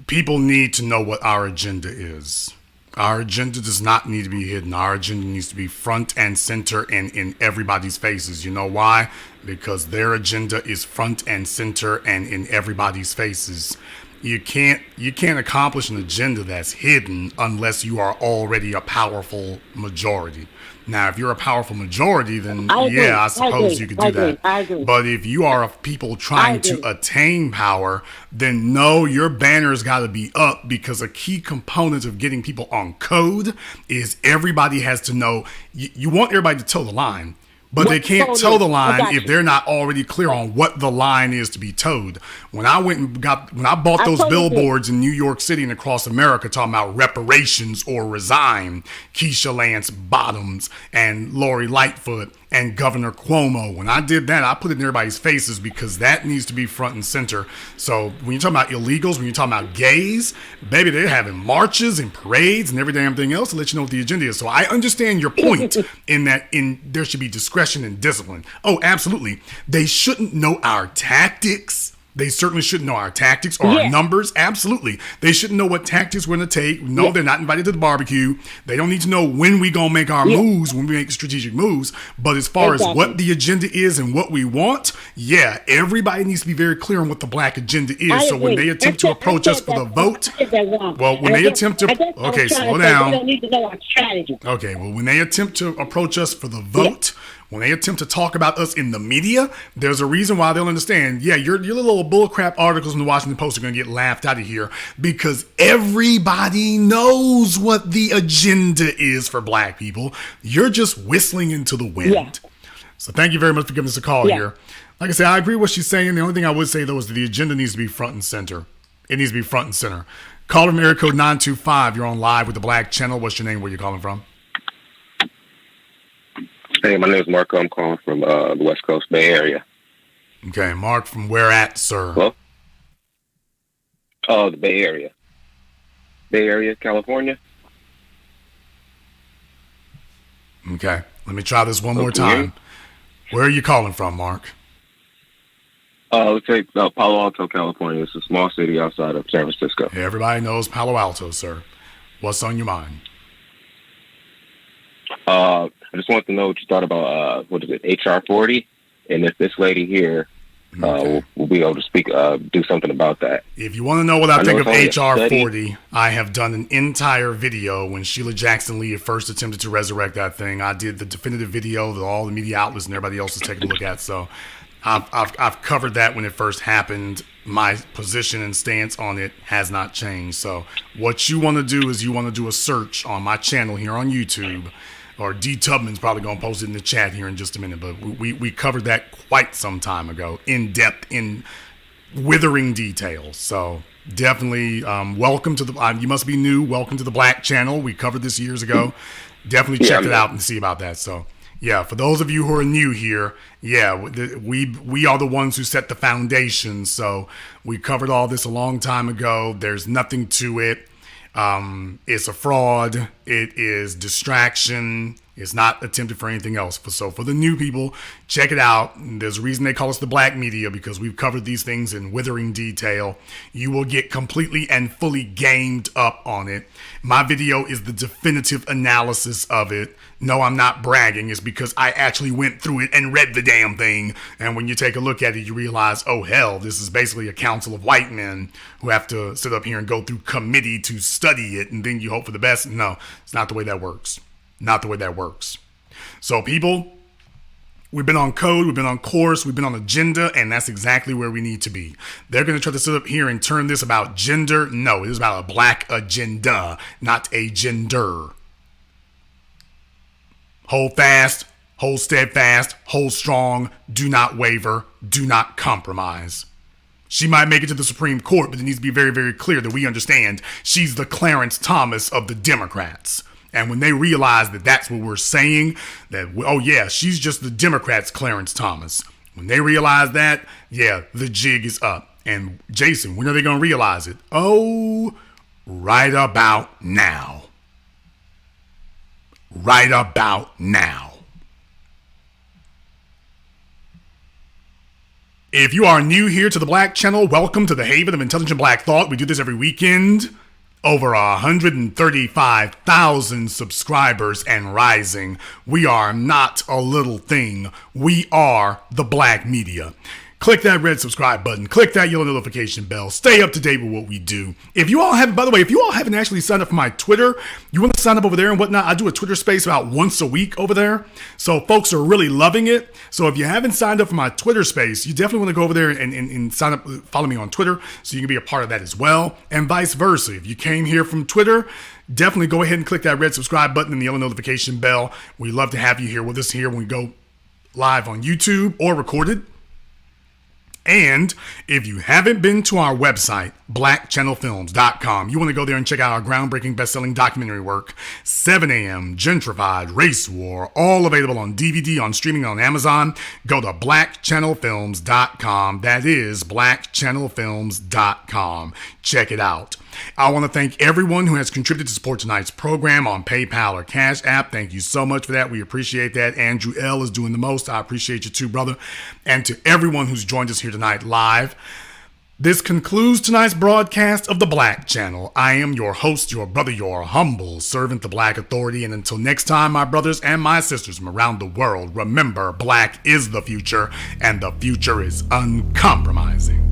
People need to know what our agenda is. Our agenda does not need to be hidden. Our agenda needs to be front and center and in everybody's faces. You know why? Because their agenda is front and center and in everybody's faces. You can't accomplish an agenda that's hidden unless you are already a powerful majority. Now, if you're a powerful majority, then I suppose you could do that. I agree. But if you are of people trying to attain power, then no, your banner's got to be up, because a key component of getting people on code is everybody has to know. You want everybody to toe the line. But they can't toe the line if they're not already clear on what the line is to be towed. When I bought those billboards in New York City and across America talking about reparations or resign, Keisha Lance Bottoms and Lori Lightfoot and Governor Cuomo, when I did that, I put it in everybody's faces because that needs to be front and center. So when you're talking about illegals, when you're talking about gays, baby, they're having marches and parades and every damn thing else to let you know what the agenda is. So I understand your point in that there should be discretion and discipline. Oh, absolutely. They shouldn't know our tactics. They certainly shouldn't know our tactics or our numbers. Absolutely. They shouldn't know what tactics we're going to take. No, they're not invited to the barbecue. They don't need to know when we going to make our moves, when we make strategic moves. But as far as what the agenda is and what we want, everybody needs to be very clear on what the black agenda is. So when they attempt to approach us for the vote, slow down. We don't need to know our strategy. Okay, well, when they attempt to approach us for the vote, when they attempt to talk about us in the media, there's a reason why they'll understand. Yeah, your little bullcrap articles in the Washington Post are going to get laughed out of here because everybody knows what the agenda is for black people. You're just whistling into the wind. Yeah. So thank you very much for giving us a call here. Like I said, I agree with what she's saying. The only thing I would say, though, is that the agenda needs to be front and center. It needs to be front and center. Call from area code 925. You're on live with the Black Channel. What's your name? Where you calling from? Hey, my name is Marco. I'm calling from the West Coast Bay Area. Okay, Mark, from where at, sir? Hello? Oh, the Bay Area. Bay Area, California. Okay, let me try this one more can you hear time. Where are you calling from, Mark? Let's say Palo Alto, California. It's a small city outside of San Francisco. Hey, everybody knows Palo Alto, sir. What's on your mind? I just want to know what you thought about, what is it, HR 40? And if this lady here will be able to speak, do something about that. If you want to know what I think of it's only a HR study. 40, I have done an entire video when Sheila Jackson Lee first attempted to resurrect that thing. I did the definitive video that all the media outlets and everybody else is taking a look at. So I've covered that when it first happened. My position and stance on it has not changed. So what you want to do is you want to do a search on my channel here on YouTube, or D Tubman's probably going to post it in the chat here in just a minute. But we covered that quite some time ago, in depth, in withering detail. So definitely welcome to the, you must be new, welcome to the Black Channel. We covered this years ago. Definitely check it out and see about that. So yeah, for those of you who are new here, yeah, we are the ones who set the foundation. So we covered all this a long time ago. There's nothing to it. It's a fraud. It is distraction. It's not attempted for anything else. So for the new people, check it out. There's a reason they call us the Black Media, because we've covered these things in withering detail. You will get completely and fully gamed up on it. My video is the definitive analysis of it. No, I'm not bragging. It's because I actually went through it and read the damn thing. And when you take a look at it, you realize, oh hell, this is basically a council of white men who have to sit up here and go through committee to study it, and then you hope for the best. No, it's not the way that works. Not the way that works. So people, we've been on code, we've been on course, we've been on agenda, and that's exactly where we need to be. They're going to try to sit up here and turn this about gender. No, it is about a black agenda, not a gender. Hold fast, hold steadfast, hold strong, do not waver, do not compromise. She might make it to the Supreme Court, but it needs to be very, very clear that we understand she's the Clarence Thomas of the Democrats. And when they realize that that's what we're saying, that, oh yeah, she's just the Democrats' Clarence Thomas. When they realize that, yeah, the jig is up. And Jason, when are they going to realize it? Oh, right about now. Right about now. If you are new here to the Black Channel, welcome to the Haven of Intelligent Black Thought. We do this every weekend. Over 135,000 subscribers and rising. We are not a little thing. We are the Black Media. Click that red subscribe button. Click that yellow notification bell. Stay up to date with what we do. If you all haven't, by the way, if you all haven't actually signed up for my Twitter, you want to sign up over there and whatnot, I do a Twitter space about once a week over there. So folks are really loving it. So if you haven't signed up for my Twitter space, you definitely want to go over there and sign up, follow me on Twitter so you can be a part of that as well. And vice versa. If you came here from Twitter, definitely go ahead and click that red subscribe button and the yellow notification bell. We love to have you here with us here when we go live on YouTube or recorded. And if you haven't been to our website, blackchannelfilms.com, you want to go there and check out our groundbreaking best-selling documentary work, 7 a.m., Gentrified, Race War, all available on DVD, on streaming, on Amazon. Go to blackchannelfilms.com. That is blackchannelfilms.com. Check it out. I want to thank everyone who has contributed to support tonight's program on PayPal or Cash App. Thank you so much for that. We appreciate that. Andrew L. is doing the most. I appreciate you too, brother. And to everyone who's joined us here tonight live, this concludes tonight's broadcast of the Black Channel. I am your host, your brother, your humble servant, the Black Authority. And until next time, my brothers and my sisters from around the world, remember, black is the future, and the future is uncompromising.